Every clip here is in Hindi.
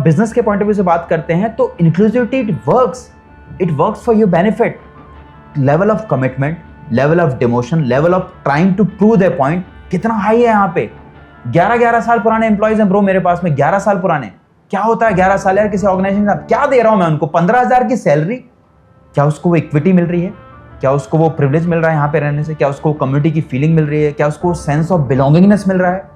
बिजनेस के पॉइंट ऑफ व्यू से बात करते हैं तो inclusivity it works for your benefit. Level of commitment, level of demotion, level of trying to prove their point कितना हाई है यहाँ पे. 11 साल पुराने एम्प्लॉइज हैं ब्रो मेरे पास में, 11 साल पुराने. क्या होता है 11 साल यार किसी ऑर्गेनाइजेशन का? क्या दे रहा हूं मैं उनको? 15,000 की सैलरी. क्या उसको वो इक्विटी मिल रही है? क्या उसको वो प्रिविलेज मिल रहा है यहाँ पे रहने से? क्या उसको कम्युनिटी की फीलिंग मिल रही है? क्या उसको सेंस ऑफ बिलोंगिंगनेस मिल रहा है?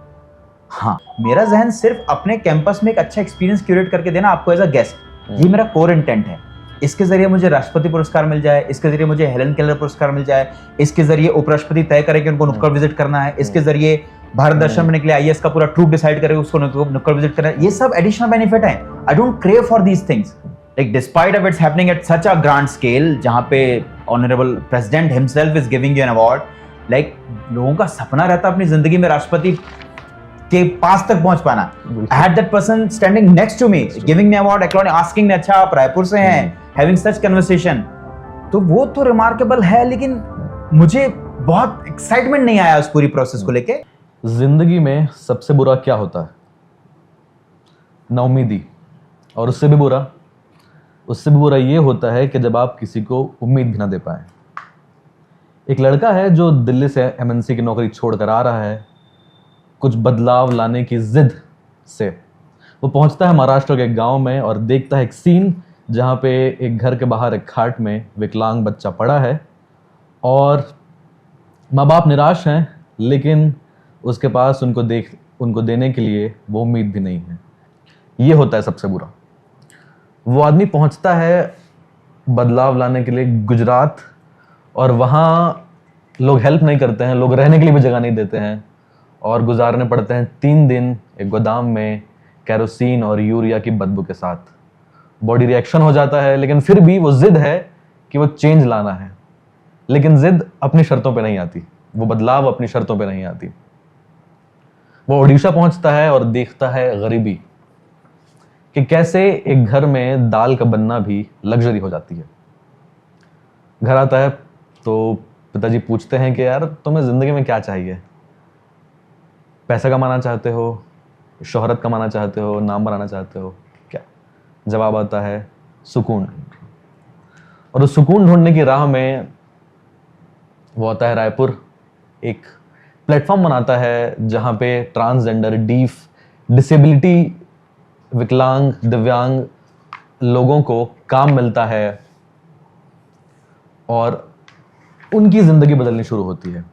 हाँ, मेरा जहन सिर्फ अपने कैंपस में एक अच्छा एक्सपीरियंस क्यूरेट करके देना आपको एज अ गेस्ट, ये मेरा कोर इंटेंट है. इसके जरिए मुझे राष्ट्रपति पुरस्कार मिल जाए, इसके जरिए मुझे हेलन केलर पुरस्कार मिल जाए, इसके जरिए उपराष्ट्रपति तय करे कि उनको नुक्कड़ विजिट करना है, इसके जरिए भारत दर्शन में निकले आईएएस का पूरा ट्रूप डिसाइड करे उसको नुक्कड़ विजिट करना है. ये सब एडिशनल बेनिफिट है. I don't crave for these things. Like despite of its happening at such a grand scale जहां पे honourable president himself is giving you an award. Like लोगों का सपना रहता है अपनी जिंदगी में राष्ट्रपति के पास तक पहुंच पाना. I had that person standing next to me, giving me award, asking me अच्छा आप रायपुर से हैं, having such conversation. तो वो तो रिमार्केबल है, लेकिन मुझे बहुत एक्साइटमेंट नहीं आया उस पूरी प्रोसेस को लेके. जिंदगी में सबसे बुरा क्या होता है? नाउमीदी. और उससे भी बुरा ये होता है कि जब आप किसी को उम्मीद भी ना दे पाए. एक लड़का है जो दिल्ली से एमएनसी की नौकरी छोड़कर आ रहा है कुछ बदलाव लाने की जिद से. वो पहुंचता है महाराष्ट्र के गांव में और देखता है एक सीन जहां पे एक घर के बाहर एक खाट में विकलांग बच्चा पड़ा है और माँ बाप निराश हैं, लेकिन उसके पास उनको देने के लिए वो उम्मीद भी नहीं है. ये होता है सबसे बुरा. वो आदमी पहुंचता है बदलाव लाने के लिए गुजरात और वहाँ लोग हेल्प नहीं करते हैं, लोग रहने के लिए भी जगह नहीं देते हैं और गुजारने पड़ते हैं 3 दिन एक गोदाम में केरोसिन और यूरिया की बदबू के साथ. बॉडी रिएक्शन हो जाता है, लेकिन फिर भी वो जिद है कि वो चेंज लाना है. लेकिन जिद अपनी शर्तों पे नहीं आती, वो बदलाव अपनी शर्तों पे नहीं आती. वो ओडिशा पहुंचता है और देखता है गरीबी, कि कैसे एक घर में दाल का बनना भी लग्जरी हो जाती है. घर आता है तो पिताजी पूछते हैं कि यार तुम्हें जिंदगी में क्या चाहिए? पैसा कमाना चाहते हो, शोहरत कमाना चाहते हो, नाम बनाना चाहते हो, क्या? जवाब आता है सुकून. और उस सुकून ढूंढने की राह में वो आता है रायपुर. एक प्लेटफॉर्म बनाता है जहां पे ट्रांसजेंडर, डीफ, डिसेबिलिटी, विकलांग, दिव्यांग लोगों को काम मिलता है और उनकी जिंदगी बदलनी शुरू होती है.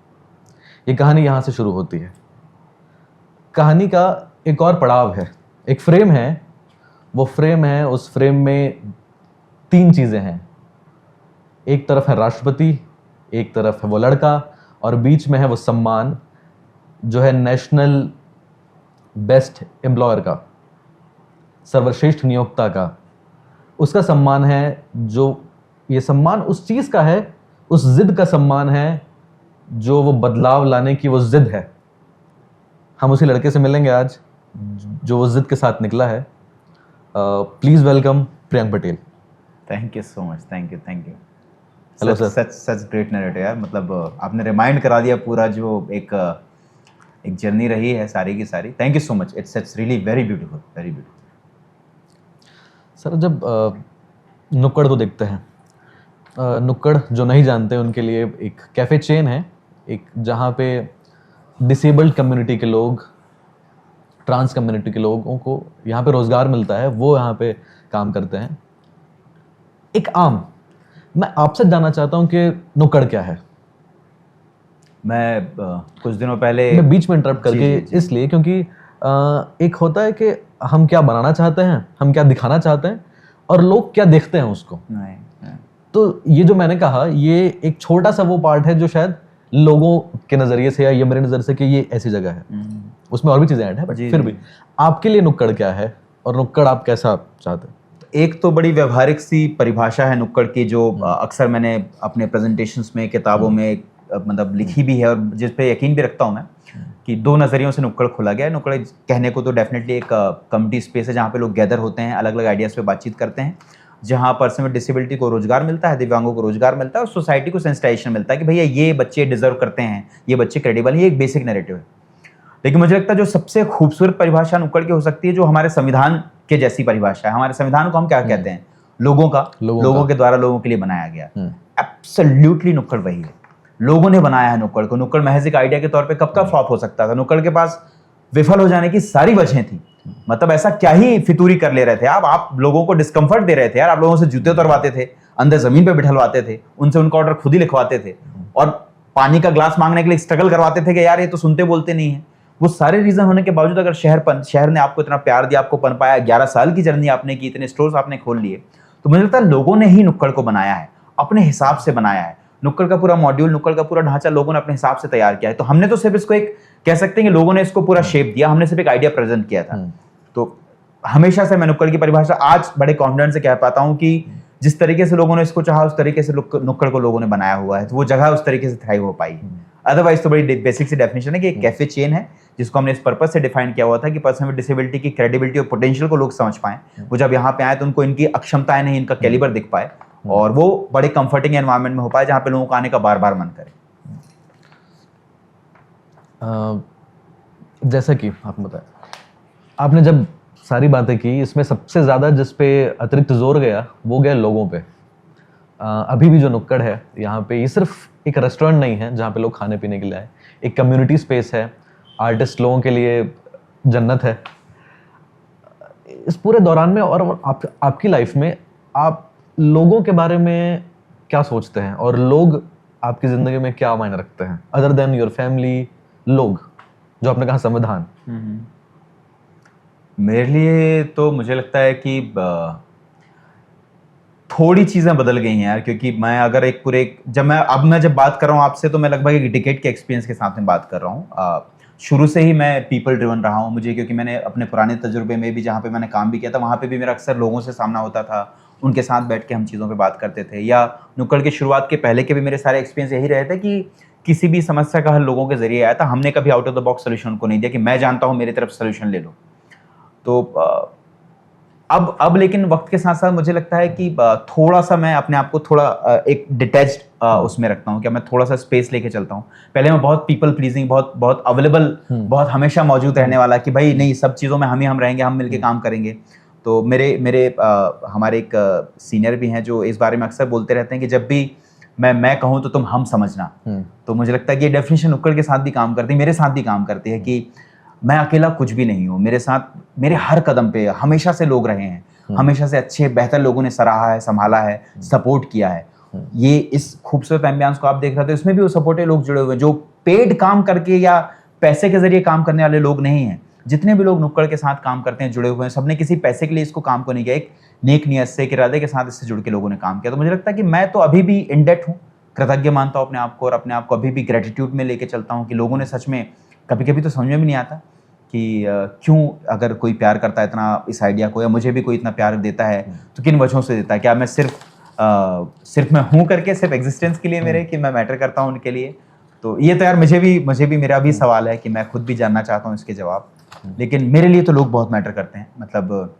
ये कहानी यहां से शुरू होती है. कहानी का एक और पड़ाव है, एक फ्रेम है. वो फ्रेम है, उस फ्रेम में 3 चीजें हैं. एक तरफ है राष्ट्रपति, एक तरफ है वो लड़का और बीच में है वो सम्मान जो है नेशनल बेस्ट एम्प्लॉयर का, सर्वश्रेष्ठ नियोक्ता का. उसका सम्मान है. जो ये सम्मान उस चीज का है, उस जिद का सम्मान है जो वो बदलाव लाने की वो जिद है. हम उसी लड़के से मिलेंगे आज जो वो जिद के साथ निकला है. Please welcome Priyank Patel. Thank you so much. Thank you. Hello sir. Such great narrative यार. मतलब आपने रिमाइंड करा दिया पूरा जो एक जर्नी रही है सारी की सारी. Thank you so much. It's really very beautiful, very beautiful. Sir जब नुक्कड़ को देखते हैं, नुक्कड़ जो नहीं जानते उनके लिए एक कैफ़े चेन है, एक जहाँ पे डिसेबल्ड कम्युनिटी के लोग, ट्रांस कम्युनिटी के लोगों को यहाँ पे रोज़गार मिलता है. वो यहाँ पे काम करते हैं. मैं आपसे जानना चाहता हूँ कि नुक्कड़ क्या है. मैं कुछ दिनों पहले मैं बीच में इंटरप्ट करके इसलिए क्योंकि एक होता है कि हम क्या बनाना चाहते हैं, हम क्या दिखाना चाहते हैं और लोग क्या देखते हैं उसको. नहीं. तो ये जो मैंने कहा ये एक छोटा सा वो पार्ट है जो शायद लोगों के नज़रिए से या ये मेरे नज़र से कि ये ऐसी जगह है. उसमें और भी चीज़ें ऐड है, बट फिर भी आपके लिए नुक्कड़ क्या है और नुक्कड़ आप कैसा चाहते हैं? एक तो बड़ी व्यवहारिक सी परिभाषा है नुक्कड़ की जो अक्सर मैंने अपने प्रेजेंटेशंस में, किताबों में मतलब लिखी भी है और जिस पे यकीन भी रखता हूँ मैं कि 2 नज़रियों से नुक्कड़ खुला गया है. नुक्कड़ कहने को तो डेफिनेटली एक कम्युनिटी स्पेस है जहाँ पे लोग गैदर होते हैं, अलग अलग आइडियाज़ पे बातचीत करते हैं, जहाँ पर्सन विद डिसेबिलिटी को रोजगार मिलता है, दिव्यांगों को रोजगार मिलता है और सोसाइटी को सेंसिटाइजेशन मिलता है कि भैया ये बच्चे डिजर्व करते हैं, ये बच्चे क्रेडिबल हैं. ये एक बेसिक नैरेटिव है. लेकिन मुझे लगता है जो सबसे खूबसूरत परिभाषा नुक्कड़ की हो सकती है, जो हमारे संविधान के जैसी परिभाषा है। हमारे संविधान को हम क्या कहते हैं? लोगों के द्वारा लोगों के लिए बनाया गया। एब्सोल्युटली नुक्कड़ वही है, लोगों ने बनाया है नुक्कड़ को। नुक्कड़ महज एक आइडिया के तौर पे कब का फ्लॉप हो सकता था? नुक्कड़ के पास विफल हो जाने की सारी वजहें थी। मतलब ऐसा क्या ही फितूरी कर ले रहे थे आप लोगों को डिस्कंफर्ट दे रहे थे यार। आप लोगों से जूते उतरवाते थे, अंदर जमीन पे बिठलवाते थे, उनसे उनका ऑर्डर खुद ही लिखवाते थे, और पानी का ग्लास मांगने के लिए स्ट्रगल करवाते थे कि यार ये तो सुनते बोलते नहीं है। वो सारे रीजन होने के बावजूद अगर शहर ने आपको इतना प्यार दिया, आपको पन पाया, 11 साल की जर्नी आपने की, इतने स्टोर्स आपने खोल लिए, तो मुझे लगता है लोगों ने ही नुक्कड़ को बनाया है, अपने हिसाब से बनाया है। नुक्कड़ का पूरा मॉड्यूल, नुक्कड़ का पूरा ढांचा लोगों ने अपने हिसाब से तैयार किया है। तो हमने तो सिर्फ इसको एक कह सकते हैं कि लोगों ने इसको पूरा शेप दिया, हमने सिर्फ एक आइडिया प्रेजेंट किया था। तो हमेशा से मैं नुक्कड़ की परिभाषा आज बड़े कॉन्फिडेंस से कह पाता हूं कि जिस तरीके से लोगों ने इसको चाहा उस तरीके से नुक्कड़ को लोगों ने बनाया हुआ है, तो वो जगह उस तरीके से थ्राइव हो पाई। अदरवाइज तो बड़ी बेसिक सी डेफिनेशन है कि एक कैफे चेन है जिसको हमने इस पर्पस से डिफाइन किया हुआ था कि पर्सन विद डिसेबिलिटी की क्रेडिबिलिटी और पोटेंशियल को लोग समझ पाएं। वो जब यहाँ पे आए तो उनको इनकी अक्षमताएं नहीं, इनका कैलिबर दिख पाए, और वो बड़े कंफर्टिंग एनवायरनमेंट में हो पाए जहाँ पे लोगों को आने का बार बार मन करे। जैसा कि आपने बताया, आपने जब सारी बातें की, इसमें सबसे ज़्यादा जिस पे अतिरिक्त जोर गया वो गया लोगों पे। अभी भी जो नुक्कड़ है यहाँ पे, ये सिर्फ एक रेस्टोरेंट नहीं है जहाँ पे लोग खाने पीने के लिए आए, एक कम्युनिटी स्पेस है, आर्टिस्ट लोगों के लिए जन्नत है। इस पूरे दौरान में और आपकी लाइफ में आप लोगों के बारे में क्या सोचते हैं, और लोग आपकी ज़िंदगी में क्या मायने रखते हैं अदर देन योर फैमिली? लोग, जो आपने कहा संविधान, मेरे लिए तो मुझे लगता है कि थोड़ी चीज़ें बदल गई हैं यार, क्योंकि मैं अगर जब बात कर रहा हूँ आपसे, तो मैं लगभग एक डिकेड के एक्सपीरियंस के साथ में बात कर रहा हूँ। शुरू से ही मैं पीपल ड्रिवन रहा हूँ। मुझे, क्योंकि मैंने अपने पुराने तजुर्बे में भी जहाँ पे मैंने काम भी किया था, वहाँ पे भी मेरा अक्सर लोगों से सामना होता था, उनके साथ बैठ के हम चीज़ों पे बात करते थे। या नुक्कड़ की शुरुआत के पहले के भी मेरे सारे एक्सपीरियंस यही रहे थे कि किसी भी समस्या का हल लोगों के जरिए आया था। हमने कभी out of the box solution को नहीं दिया कि मैं जानता हूँ, मेरी तरफ सोल्यूशन ले लो। तो अब लेकिन वक्त के साथ साथ मुझे लगता है कि थोड़ा सा मैं अपने आप को थोड़ा एक डिटैच्ड उसमें रखता हूँ, कि मैं थोड़ा सा स्पेस लेके चलता हूँ। पहले मैं बहुत पीपल प्लीजिंग, बहुत अवेलेबल, बहुत हमेशा मौजूद रहने वाला, कि भाई नहीं, सब चीज़ों में हम रहेंगे, हम मिलके काम करेंगे। तो मेरे हमारे एक सीनियर भी हैं जो इस बारे में अक्सर बोलते रहते हैं कि जब भी मैं कहूँ तो तुम हम समझना। तो मुझे लगता है कि ये डेफिनेशन नुक्कड़ के साथ भी काम करती है, मेरे साथ भी काम करती है, कि मैं अकेला कुछ भी नहीं हूँ। मेरे साथ मेरे हर कदम पे हमेशा से लोग रहे हैं, हमेशा से अच्छे बेहतर लोगों ने सराहा है, संभाला है, सपोर्ट किया है। ये इस खूबसूरत एम्बियंस को आप देख रहे थे, उसमें भी वो सपोर्टिव लोग जुड़े हुए हैं, जो पेड काम करके या पैसे के जरिए काम करने वाले लोग नहीं हैं। जितने भी लोग नुक्कड़ के साथ काम करते हैं, जुड़े हुए हैं, सबने किसी पैसे के लिए इसको काम को नहीं किया, एक नेक नियत से, इरादे के साथ इससे जुड़ के लोगों ने काम किया। तो मुझे लगता है कि मैं तो अभी भी इंडेट हूँ, कृतज्ञ मानता हूँ अपने आप को, और अपने आप को अभी भी ग्रेटिट्यूड में लेके चलता हूँ कि लोगों ने सच में, कभी कभी तो समझ में भी नहीं आता कि क्यों अगर कोई प्यार करता है इतना इस आइडिया को, या मुझे भी कोई इतना प्यार देता है तो किन वजहों से देता है। क्या मैं सिर्फ मैं हूँ करके, सिर्फ एग्जिस्टेंस के लिए मेरे, कि मैं मैटर करता हूँ उनके लिए? तो ये तो यार मुझे भी मेरा भी सवाल है कि मैं खुद भी जानना चाहता हूँ इसके जवाब। लेकिन मेरे लिए तो लोग बहुत मैटर करते हैं। मतलब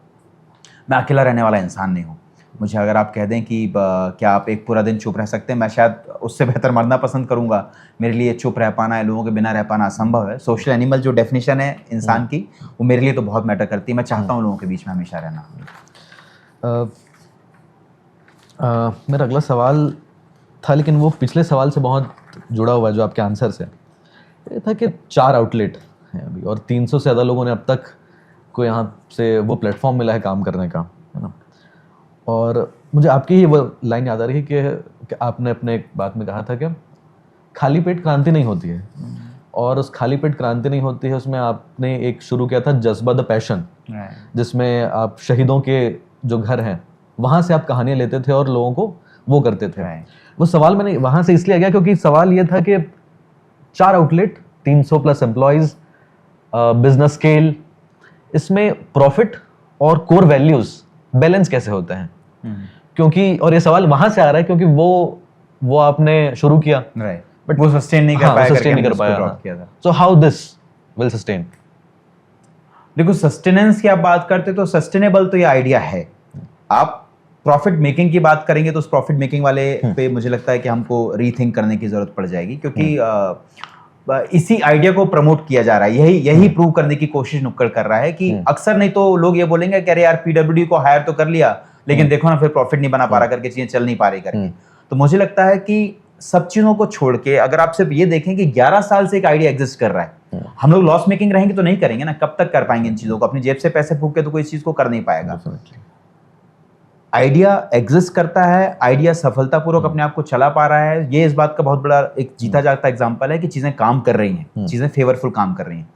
मैं अकेला रहने वाला इंसान नहीं हूँ। मुझे अगर आप कह दें कि क्या आप एक पूरा दिन चुप रह सकते हैं, मैं शायद उससे बेहतर मरना पसंद करूंगा। मेरे लिए चुप रह पाना है, लोगों के बिना रह पाना असंभव है। सोशल एनिमल जो डेफिनेशन है इंसान की, वो मेरे लिए तो बहुत मैटर करती है। मैं चाहता हूँ लोगों के बीच में हमेशा रहना। मेरा अगला सवाल था, लेकिन वो पिछले सवाल से बहुत जुड़ा हुआ है, जो आपके आंसर से। ये था कि 4 आउटलेट हैं अभी, और 300 से ज़्यादा लोगों ने अब तक को यहाँ से वो प्लेटफॉर्म मिला है काम करने का, है ना। और मुझे आपकी ही वो लाइन याद आ रही है कि आपने अपने एक बात में कहा था कि खाली पेट क्रांति नहीं होती है, और उस खाली पेट क्रांति नहीं होती है उसमें आपने एक शुरू किया था जज्बा द पैशन, जिसमें आप शहीदों के जो घर हैं वहाँ से आप कहानियाँ लेते थे और लोगों को वो करते थे। वो सवाल मैंने वहाँ से इसलिए गया क्योंकि सवाल ये था कि 4 outlet, 300 plus employees, business scale, इसमें प्रॉफिट और कोर वैल्यूज़ बैलेंस कैसे होते हैं? क्योंकि, और ये सवाल वहां से आ रहा है क्योंकि वो आपने शुरू किया, बट वो सस्टेन नहीं कर पाया। So how this will sustain? देखो, सस्टेनेंस की आप बात करते तो सस्टेनेबल तो ये आइडिया है। आप प्रॉफिट मेकिंग की बात करेंगे तो उस प्रॉफिट मेकिंग वाले पे मुझे लगता है कि हमको रीथिंक करने की जरूरत पड़ जाएगी, क्योंकि इसी आइडिया को प्रमोट किया जा रहा है, यही प्रूव करने की कोशिश नुक्कड़ कर रहा है कि अक्सर नहीं तो लोग ये बोलेंगे कि अरे यार पीडब्ल्यूडी को हायर तो कर लिया लेकिन देखो ना फिर प्रॉफिट नहीं बना पा रहा करके, चीजें चल नहीं पा रही करके। तो मुझे लगता है कि सब चीजों को छोड़ के अगर आप सिर्फ ये देखें कि 11 साल से एक आइडिया एग्जिस्ट कर रहा है, हम लोग लॉस मेकिंग रहेंगे तो नहीं करेंगे ना, कब तक कर पाएंगे इन चीजों को, अपनी जेब से पैसे फूंक के तो कोई चीज को कर नहीं पाएगा। आइडिया एग्जिस्ट करता है, आइडिया सफलतापूर्वक अपने आप को चला पा रहा है, ये इस बात का बहुत बड़ा एक जीता जागता एग्जांपल है कि चीजें काम कर रही हैं, चीजें फेवरफुल काम कर रही हैं।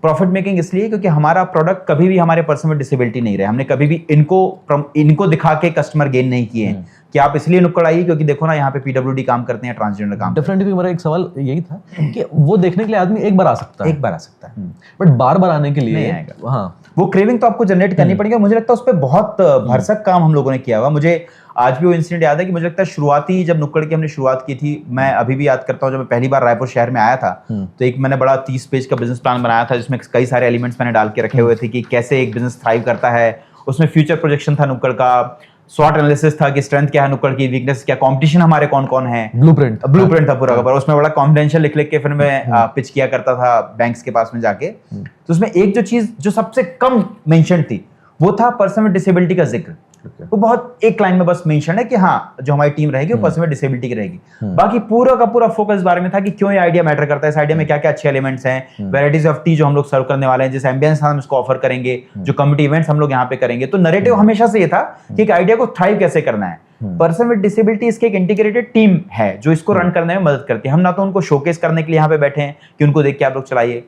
प्रॉफिट मेकिंग इसलिए क्योंकि हमारा प्रोडक्ट कभी भी हमारे पर्सन में डिसेबिलिटी नहीं रहे, हमने कभी भी इनको दिखा के कस्टमर गेन नहीं किए हैं कि आप इसलिए नुक्कड़ आइए क्योंकि देखो ना यहाँ पे पीडब्ल्यूडी काम करते हैं, ट्रांसजेंडर काम। डेफिनेटली मेरा एक सवाल यही था कि वो देखने के लिए आदमी एक बार आ सकता है, बट बार बार आने के लिए नहीं आएगा। हाँ, वो क्रेविंग तो आपको जनरेट करनी पड़ेगी। मुझे लगता है उस पर बहुत भरसक काम हम लोगों ने किया हुआ। मुझे आज भी वो इंसिडेंट याद है कि मुझे लगता है शुरुआती जब नुक्कड़ की हमने शुरुआत की थी, मैं अभी भी याद करता हूँ, जब मैं पहली बार रायपुर शहर में आया था तो एक मैंने बड़ा 30 पेज का बिजनेस प्लान बनाया था जिसमें कई सारे एलिमेंट्स मैंने डाल के रखे हुए थे कि कैसे एक बिजनेस थ्राइव करता है। उसमें फ्यूचर प्रोजेक्शन था नुक्कड़ का, स्वॉट एनालिसिस था कि स्ट्रेंथ क्या है नुक्कड़ की, वीकनेस क्या, कंपटीशन हमारे कौन कौन है, ब्लूप्रिंट था पूरा का पूरा। उसमें बड़ा कॉन्फिडेंशियल लिख के फिर मैं पिच किया करता था बैंक्स के पास में जाके। तो उसमें एक जो चीज जो सबसे कम मेंशन थी वो था पर्सन विद डिसेबिलिटी का जिक्र। वो बहुत एक लाइन में बस मेंशन है कि हाँ जो हमारी टीम रहेगी वो पर्सन विद डिसेबिलिटी की रहेगी। बाकी पूरा का पूरा फोकस इस बारे में था कि क्यों ये आइडिया मैटर करता है, इस आइडिया में क्या क्या अच्छे एलिमेंट्स हैं, वेराइटीज ऑफ टी जो हम लोग सर्व करने वाले हैं, जिस एम्बियंस हम इसको ऑफर करेंगे, जो कम्युनिटी इवेंट्स हम लोग यहाँ पे करेंगे। तो नैरेटिव हमेशा से ये था कि एक आइडिया को थ्राइव कैसे करना है। पर्सन विद डिसेबिलिटी इसकी एक इंटीग्रेटेड टीम है जो इसको रन करने में मदद करती है। हम ना तो उनको शोकेस करने के लिए यहाँ पे बैठे हैं कि उनको देख के आप लोग चलाइए।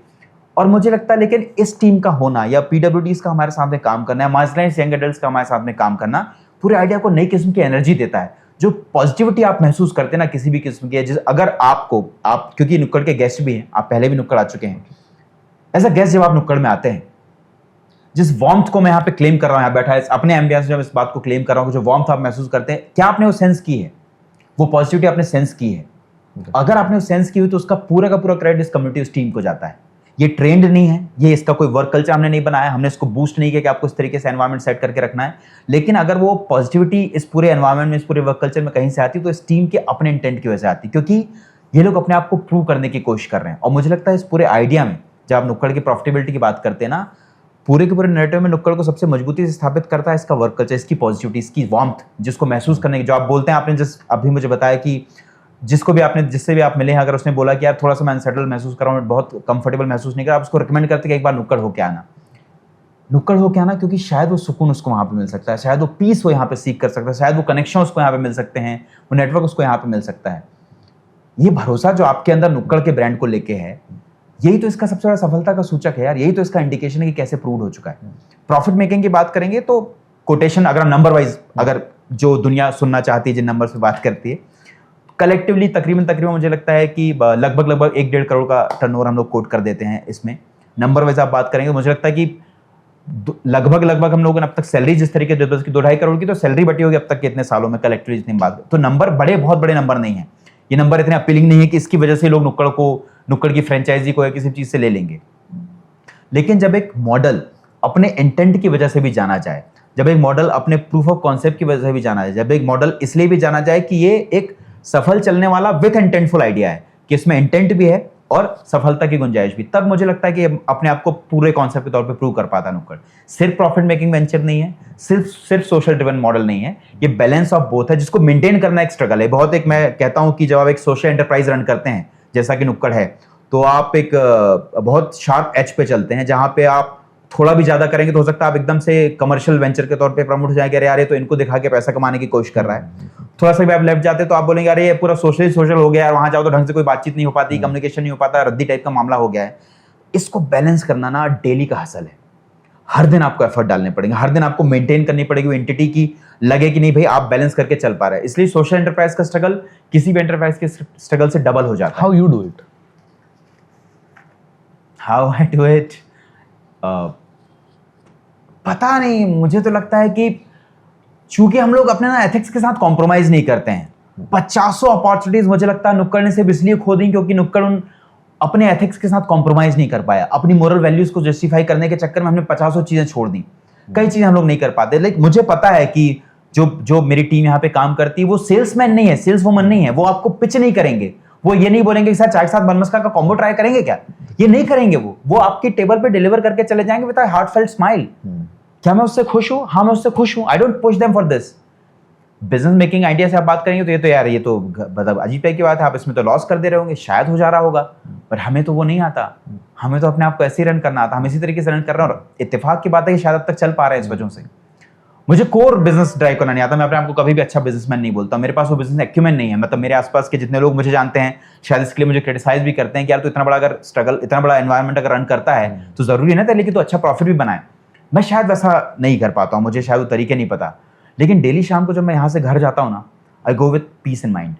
और मुझे लगता है लेकिन इस टीम का होना या पीडब्ल्यूडीज का हमारे साथ में काम करना, मार्जिनलाइज्ड यंग एडल्ट्स का हमारे साथ में काम करना पूरे आइडिया को नई किस्म की एनर्जी देता है। जो पॉजिटिविटी आप महसूस करते हैं ना किसी भी किस्म की, अगर आप क्योंकि नुक्कड़ के गेस्ट भी हैं, आप पहले भी नुक्कड़ आ चुके हैं, एज अ गेस्ट जब आप नुक्कड़ में आते हैं, जिस वार्मथ को मैं यहाँ पे क्लेम कर रहा हूँ, यहाँ बैठा है अपने एम्बियंस में, इस बात को क्लेम कर रहा हूँ कि जो वार्मथ आप महसूस करते हैं, क्या आपने वो सेंस की है, वो पॉजिटिविटी आपने सेंस की है। अगर आपने वो सेंस की हुई तो उसका पूरा का पूरा क्रेडिट इस कम्युनिटी, उस टीम को जाता है। ये ट्रेंड नहीं है, ये इसका कोई वर्क कल्चर हमने नहीं बनाया, हमने इसको बूस्ट नहीं किया कि आपको इस तरीके से एनवायरनमेंट सेट करके रखना है। लेकिन अगर वो पॉजिटिविटी इस पूरे एनवायरनमेंट में, इस पूरे वर्क कल्चर में कहीं से आती तो इस टीम के अपने इंटेंट की वजह से आती, क्योंकि ये लोग अपने आप को प्रूव करने की कोशिश कर रहे हैं। और मुझे लगता है इस पूरे आइडिया में जब आप नुक्कड़ की प्रॉफिटेबिलिटी की बात करते हैं ना, पूरे के पूरे नैरेटिव में नुक्कड़ को सबसे मजबूती से स्थापित करता है इसका वर्क कल्चर, इसकी पॉजिटिविटी, इसकी वार्मथ, जिसको महसूस करने की, जो आप बोलते हैं, आपने जिस अभी मुझे बताया कि जिसको भी आपने, जिससे भी आप मिले हैं, अगर उसने बोला कि यार थोड़ा सा मैं अनसेटल महसूस कर रहा हूँ, बहुत कंफर्टेबल महसूस नहीं कर रहा, आप उसको रिकमेंड करते कि एक बार नुक्कड़ होके आना, क्योंकि शायद वो सुकून उसको वहाँ पे मिल सकता है, शायद वो पीस वो यहाँ पे सीख कर सकता है, शायद वो कनेक्शन उसको यहाँ पे मिल सकते हैं, वो नेटवर्क उसको यहाँ पे मिल सकता है। ये भरोसा जो आपके अंदर नुक्कड़ के ब्रांड को लेके है, यही तो इसका सबसे बड़ा सफलता का सूचक है यार, यही तो इसका इंडिकेशन है कि कैसे प्रूव हो चुका है। प्रॉफिट मेकिंग की बात करेंगे तो कोटेशन, अगर नंबर वाइज, अगर जो दुनिया सुनना चाहती है जिन नंबर्स पे बात करती है, कलेक्टिवली तकरीबन मुझे लगता है कि लगभग 1-1.5 करोड़ का टर्नओवर हम लोग कोट कर देते हैं इसमें। नंबर वाइज आप बात करेंगे मुझे लगता है कि लगभग हम लोगों ने अब तक सैलरी जिस तरीके से 2-2.5 करोड़ की तो सैलरी बटी होगी अब तक के इतने सालों में कलेक्टिवली जितनी बात, तो नंबर बहुत बड़े नंबर नहीं है। ये नंबर इतने अपीलिंग नहीं है कि इसकी वजह से लोग नुक्कड़ की फ्रेंचाइजी को या किसी चीज से ले लेंगे। लेकिन जब एक मॉडल अपने इंटेंट की वजह से भी जाना जाए, जब एक मॉडल अपने प्रूफ ऑफ कॉन्सेप्ट की वजह से भी जाना जाए, जब एक मॉडल इसलिए भी जाना जाए कि ये एक सफल चलने वाला विथ इंटेंटफुल आइडिया है, कि इसमें इंटेंट भी है और सफलता की गुंजाइश भी, तब मुझे लगता है कि अपने आप को पूरे कॉन्सेप्ट के तौर पे प्रूव कर पाता नुक्कड़। सिर्फ प्रॉफिट मेकिंग वेंचर नहीं है, सिर्फ सोशल ड्रिवन मॉडल नहीं है, ये बैलेंस ऑफ बोथ है जिसको मेंटेन करना एक स्ट्रगल है बहुत। एक मैं कहता हूं कि जब आप एक सोशल एंटरप्राइज रन करते हैं जैसा कि नुक्कड़ है, तो आप एक बहुत शार्प एज पे चलते हैं, जहां पे आप थोड़ा भी ज्यादा करेंगे तो हो सकता है आप एकदम से कमर्शियल वेंचर के तौर पे प्रमोट हो जाएंगे, अरे यार ये तो इनको दिखा के पैसा कमाने की कोशिश कर रहा है। थोड़ा सा भी आप लेफ्ट जाते तो आप बोलेंगे अरे ये पूरा सोशल हो गया यार, वहां जाओ तो ढंग से कोई बातचीत नहीं हो पाती, कम्युनिकेशन नहीं हो पाता, रद्दी टाइप का मामला हो गया है। इसको बैलेंस करना ना डेली का हसल है, हर दिन आपको एफर्ट डालने पड़ेंगे, हर दिन आपको मेंटेन करनी पड़ेगी वो एंटिटी की, लगे कि नहीं भाई आप बैलेंस करके चल पा रहे हैं। इसलिए सोशल एंटरप्राइज का स्ट्रगल किसी भी एंटरप्राइज के स्ट्रगल से डबल हो जाता है। How you do it? How I do it, पता नहीं, मुझे तो लगता है कि चूंकि हम लोग अपने ना एथिक्स के साथ कॉम्प्रोमाइज नहीं करते हैं। 50 अपॉर्चुनिटीज मुझे लगता है नुक्कड़ ने सिर्फ इसलिए खो दी क्योंकि नुक्कड़ अपने एथिक्स के साथ कॉम्प्रोमाइज नहीं कर पाया। अपनी मोरल वैल्यूज को जस्टिफाई करने के चक्कर में हमने 50 चीजें छोड़ दी, कई चीजें हम लोग नहीं कर पाते। लेकिन मुझे पता है कि जो मेरी टीम यहाँ पे काम करती है वो सेल्समैन नहीं है, सेल्स वुमन नहीं है, वो आपको पिच नहीं करेंगे, वो ये नहीं बोलेंगे कि सर चाय के साथ बन मस्का का कॉम्बो ट्राई करेंगे क्या, ये नहीं करेंगे। वो आपकी टेबल पे डिलीवर करके चले जाएंगे विद अ हार्टफेल्ट स्माइल। क्या मैं उससे खुश हूँ? हाँ मैं उससे खुश हूँ। I don't push them for this. Business making idea से आप बात करेंगे तो ये तो यार ये तो मतलब अजीब टाइप की बात है, आप इसमें तो लॉस कर दे रहे होंगे, शायद हो जा रहा होगा, पर हमें तो वो नहीं आता। हमें तो अपने आप को ऐसे ही रन करना आता, हम इसी तरीके से रन कर रहे हैं और इत्तेफाक की बात है कि शायद अब तक चल पा रहे हैं इस वजह से। मुझे कोर बिजनेस ड्राइव करना नहीं आता, मैं अपने आप को कभी भी अच्छा बिजनेसमैन नहीं बोलता, मेरे पास वो बिजनेस एक्यूमेंट नहीं है। मतलब मेरे आसपास के जितने लोग मुझे जानते हैं शायद इसके लिए मुझे क्रिटिसाइज भी करते हैं कि यार तो इतना बड़ा अगर स्ट्रगल, इतना बड़ा एनवायरनमेंट अगर रन करता है तो जरूरी है ना लेकिन तो अच्छा प्रॉफिट भी बनाए। मैं शायद वैसा नहीं कर पाता हूँ, मुझे शायद वो तरीके नहीं पता। लेकिन डेली शाम को जब मैं यहाँ से घर जाता हूँ ना, I go with peace in mind.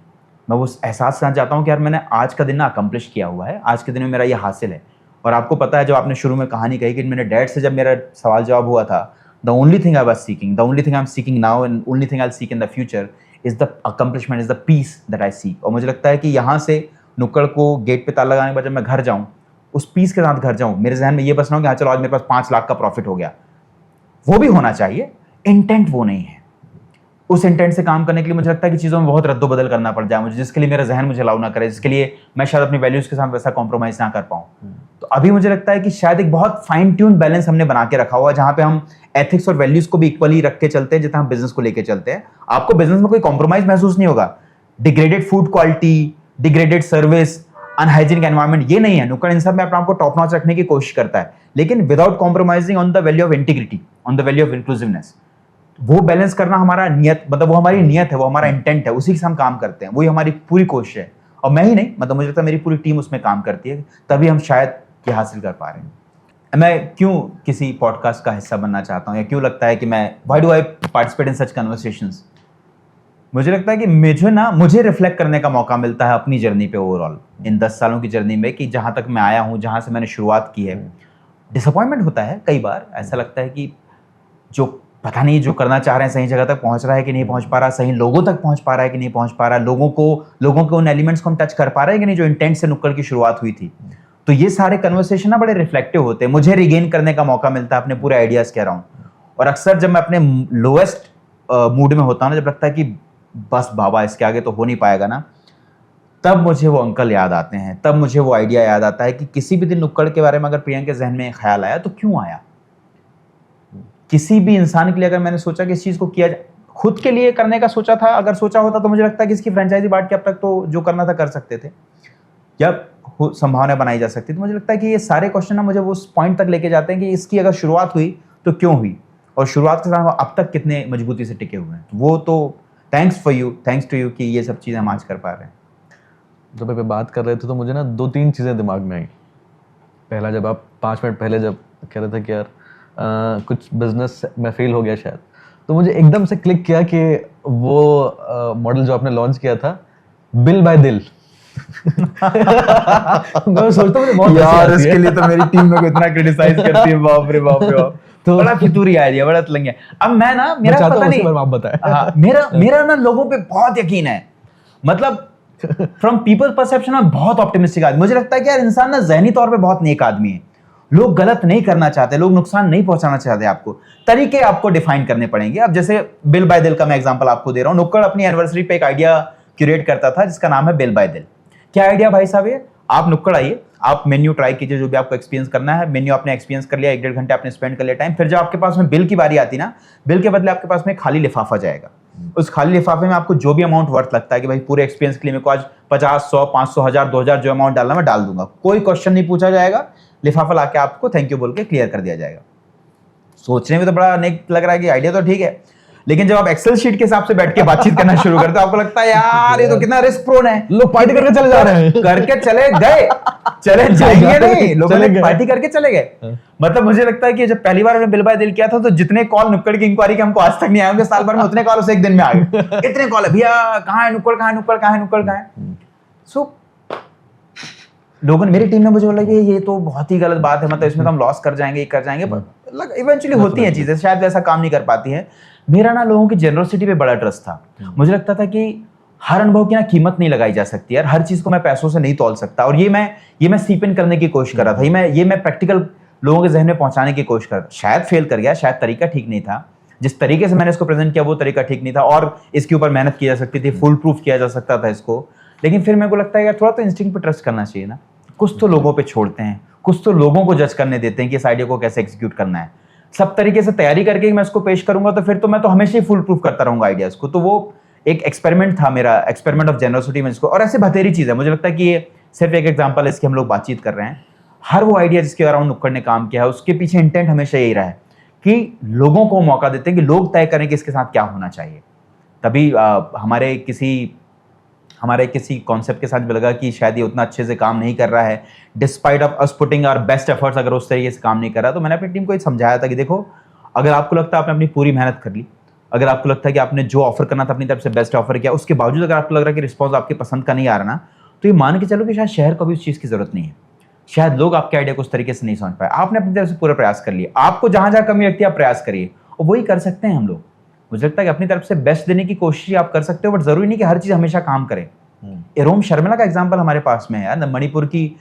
मैं वो एहसास के साथ जाता हूँ कि यार मैंने आज का दिन ना अकम्प्लिश किया हुआ है, आज के दिन में मेरा ये हासिल है। और आपको पता है, जब आपने शुरू में कहानी कही कि मेरे डैड से जब मेरा सवाल जवाब हुआ था, the only thing I was seeking, the only thing I am seeking now and only thing I will seek in the future is the accomplishment, is the peace that I seek. और मुझे लगता है कि यहाँ से नुक्कड़ को गेट पे ताला लगाने के बाद जब मैं घर जाऊँ, उस पीस के साथ घर जाऊँ, मेरे जहन में ये बस ना हो कि हाँ चलो आज मेरे पास 5 लाख का प्रॉफिट हो गया। वो भी होना चाहिए, इंटेंट वो नहीं है। उस इंटेंट से काम करने के लिए मुझे लगता है कि चीज़ों में बहुत रद्दोबदल करना पड़ जाए मुझे, जिसके लिए मेरा जहन मुझे अलाउ ना करे, जिसके लिए मैं शायद अपनी वैल्यूज़ के साथ वैसा कॉम्प्रोमाइज़ ना कर पाऊँ। तो अभी मुझे लगता है कि शायद एक बहुत फाइन ट्यून बैलेंस हमने बना के रखा हुआ है, जहाँ पे हम एथिक्स और वैल्यूज़ को भी इक्वली रख के चलते हैं जितना हम बिजनेस को लेके चलते हैं। आपको बिजनेस में कोई कॉम्प्रोमाइज़ महसूस नहीं होगा। Degraded food quality, degraded service, unhygienic environment, ये नहीं है। नुक्कड़ इन सब में अपने आप को टॉप नॉच रखने की कोशिश करता है, लेकिन without compromising on the value of integrity, on the value of inclusiveness. वो बैलेंस करना हमारा नियत, मतलब वो हमारी नियत है, वो हमारा इंटेंट है, उसी से हम काम करते हैं, वही हमारी पूरी कोशिश है। और मैं ही नहीं, मतलब मुझे लगता है मेरी पूरी टीम उसमें काम करती है, तभी हम शायद ये हासिल कर पा रहे हैं। मैं क्यों किसी पॉडकास्ट का हिस्सा बनना चाहता हूँ, या क्यों लगता है कि मैं, why do I participate in such conversations? मुझे लगता है कि मुझे रिफ्लेक्ट करने का मौका मिलता है अपनी जर्नी पे, ओवरऑल इन 10 सालों की जर्नी में, कि जहाँ तक मैं आया हूँ, जहाँ से मैंने शुरुआत की है। डिसअपॉइंटमेंट होता है कई बार, ऐसा लगता है कि जो पता नहीं जो करना चाह रहे हैं सही जगह तक पहुँच रहा है कि नहीं पहुँच पा रहा, सही लोगों तक पहुँच पा रहा है कि नहीं पहुँच पा रहा, लोगों के उन एलिमेंट्स को हम टच कर पा रहे हैं कि नहीं जो इंटेंट से नुक्कड़ की शुरुआत हुई थी। तो ये सारे कन्वर्सेशन ना बड़े रिफ्लेक्टिव होते हैं, मुझे रिगेन करने का मौका मिलता है अपने पूरे आइडियाज के अराउंड। और अक्सर जब मैं अपने लोएस्ट मूड में होता हूँ ना, जब लगता है कि बस बाबा इसके आगे तो हो नहीं पाएगा ना, तब मुझे वो अंकल याद आते हैं, तब मुझे वो आइडिया याद आता है कि किसी भी दिन नुक्कड़ के बारे में अगर प्रियंका के जहन में ख्याल आया तो क्यों आया। किसी भी इंसान के लिए अगर मैंने सोचा कि इस चीज़ को किया जाए, खुद के लिए करने का सोचा था, अगर सोचा होता तो मुझे लगता है कि इसकी फ्रेंचाइजी बांट के अब तक तो जो करना था कर सकते थे, या संभावना बनाई जा सकती। तो मुझे लगता है कि ये सारे क्वेश्चन ना मुझे उस पॉइंट तक लेके जाते हैं कि इसकी अगर शुरुआत हुई तो क्यों हुई, और शुरुआत के साथ अब तक कितने मजबूती से टिके हुए हैं। वो तो थैंक्स टू यू कि ये सब चीज़ें हम आज कर पा रहे हैं। जब आप बात कर रहे थे तो मुझे ना 2-3 चीज़ें दिमाग में आई। पहला, जब आप 5 मिनट पहले जब कह रहे थे कि यार कुछ बिजनेस में फेल हो गया शायद, तो मुझे एकदम से क्लिक किया कि वो मॉडल जो आपने लॉन्च किया था, बिल बाय दिल। मैं सोचता हूँ बहुत यार इसके लिए तो मेरी टीम में इतना क्रिटिसाइज करती है, बाप रे बाप रे बाप। तो बड़ा फितूरी आइडिया, बड़ा तलंगिया। अब मैं ना, मेरा पता नहीं, आप बताएं। हाँ, मेरा ना लोगों पे बहुत यकीन है, मतलब फ्रॉम पीपल परसेप्शन में बहुत ऑप्टिमिस्टिक आदमी। मुझे लगता है कि यार इंसान ना ज़हनी तौर पे बहुत नेक आदमी है, लोग गलत नहीं करना चाहते, लोग नुकसान नहीं पहुंचाना चाहते। आपको तरीके आपको डिफाइन करने पड़ेंगे। अब जैसे बिल बाय दिल का मैं एग्जांपल आपको दे रहा हूं। नुक्कड़ अपनी एनिवर्सरी पे एक आइडिया क्यूरेट करता था जिसका नाम है बिल बाय दिल। क्या आइडिया भाई साहब? ये आप नुक्कड़ आइए, आप मेन्यू ट्राई कीजिए, जो भी आपको एक्सपीरियंस करना है। मेन्यू आपने एक्सपीरियंस कर लिया, 1-1.5 घंटे आपने स्पेंड कर लिया टाइम। फिर जब आपके पास में बिल की बारी आती ना, बिल के बदले आपके पास में खाली लिफाफा जाएगा। उस खाली लिफाफे में आपको जो भी अमाउंट वर्थ लगता है कि भाई पूरे एक्सपीरियंस के लिए मेरे को आज 50, 100, 500, 1000, 2000 जो अमाउंट डालना मैं डाल दूंगा, कोई क्वेश्चन नहीं पूछा जाएगा। लिफाफा लाके आपको थैंक यू बोल के क्लियर कर दिया जाएगा। सोचने में तो बड़ा नेक लग रहा है कि आइडिया तो ठीक है, लेकिन जब आप एक्सेल शीट के हिसाब से बैठ के बातचीत करना शुरू करते हो, आपको लगता है यार ये तो कितना रिस्क प्रोन है। लोग पार्टी करके चले जा रहे हैं, करके चले गए, चले जाएंगे नहीं, लोगों ने पार्टी करके चले गए। मतलब मुझे लगता है कि जब पहली बार मैंने बिल बाय दिल किया था तो जितने कॉल नुक्कड़ की इंक्वायरी के हमको आज तक नहीं आए होंगे साल भर में, उतने कॉल उसे एक दिन में आ गए। इतने कॉल है, भैया कहाँ है नुक्कड़, कहाँ है नुक्कड़, कहाँ है नुक्कड़, कहाँ है। सो लोगों ने, मेरी टीम ने मुझे बोला कि ये तो बहुत ही गलत बात है, मतलब इसमें तो हम लॉस कर जाएंगे, कर जाएंगे, पर इवेंचुअली होती हैं चीजें, शायद वैसा काम नहीं कर पाती है। मेरा ना लोगों की जेनरोसिटी पे बड़ा ट्रस्ट था। मुझे लगता था कि हर अनुभव की ना कीमत नहीं लगाई जा सकती यार, हर चीज को मैं पैसों से नहीं तौल सकता। और ये मैं सीप इन करने की कोशिश कर रहा था, ये मैं प्रैक्टिकल लोगों के जहन में पहुंचाने की कोशिश कर रहा था। शायद फेल कर गया, शायद तरीका ठीक नहीं था, जिस तरीके से मैंने इसको प्रेजेंट किया वो तरीका ठीक नहीं था, और इसके ऊपर मेहनत की जा सकती थी, फुल प्रूफ किया जा सकता था इसको। लेकिन फिर मेरे को लगता है यार थोड़ा तो इंस्टिंक्ट पे ट्रस्ट करना चाहिए ना, कुछ तो लोगों पे छोड़ते हैं, कुछ तो लोगों को जज करने देते हैं कि इस आइडिया को कैसे एग्जीक्यूट करना है। सब तरीके से तैयारी करके मैं इसको पेश करूंगा तो फिर तो मैं तो हमेशा ही फुल प्रूफ करता रहूंगा आइडियाज को। तो वो एक एक्सपेरिमेंट था मेरा, एक्सपेरिमेंट ऑफ जेनरसिटी में जिसको, और ऐसे बथेरी चीज है। मुझे लगता है कि ये सिर्फ एक एग्जांपल है, इसकी हम लोग बातचीत कर रहे हैं। हर वो आइडिया जिसके अराउंड नुक्कड़ ने काम किया है उसके पीछे इंटेंट हमेशा यही रहा है कि लोगों को मौका देते हैं कि लोग तय करें कि इसके साथ क्या होना चाहिए। तभी हमारे किसी कॉन्सेप्ट के साथ भी लगा कि शायद ये उतना अच्छे से काम नहीं कर रहा है, despite of us putting our best efforts, अगर उस तरीके से काम नहीं कर रहा। तो मैंने अपनी टीम को ये समझाया था कि देखो, अगर आपको लगता है आपने अपनी पूरी मेहनत कर ली, अगर आपको लगता है कि आपने जो ऑफर करना था अपनी तरफ से बेस्ट ऑफर किया, उसके बावजूद अगर आपको लग रहा है कि रिस्पॉन्स आपकी पसंद का नहीं आ रहा ना, तो ये मान के चलो कि शायद शहर को भी उस चीज़ की जरूरत नहीं है, शायद लोग आपके आइडिया को उस तरीके से नहीं समझ पाए। आपने अपनी तरफ से पूरा प्रयास कर लिया, आपको जहां जहां कमी लगती है आप प्रयास करिए, और वही कर सकते हैं हम लोग। मुझे लगता है कि अपनी तरफ से बेस्ट देने की कोशिश आप कर सकते हो, बट जरूरी नहीं कि हर चीज हमेशा काम करे। एरोम शर्मिला का एग्जाम्पल हमारे पास में है यार, मणिपुर की,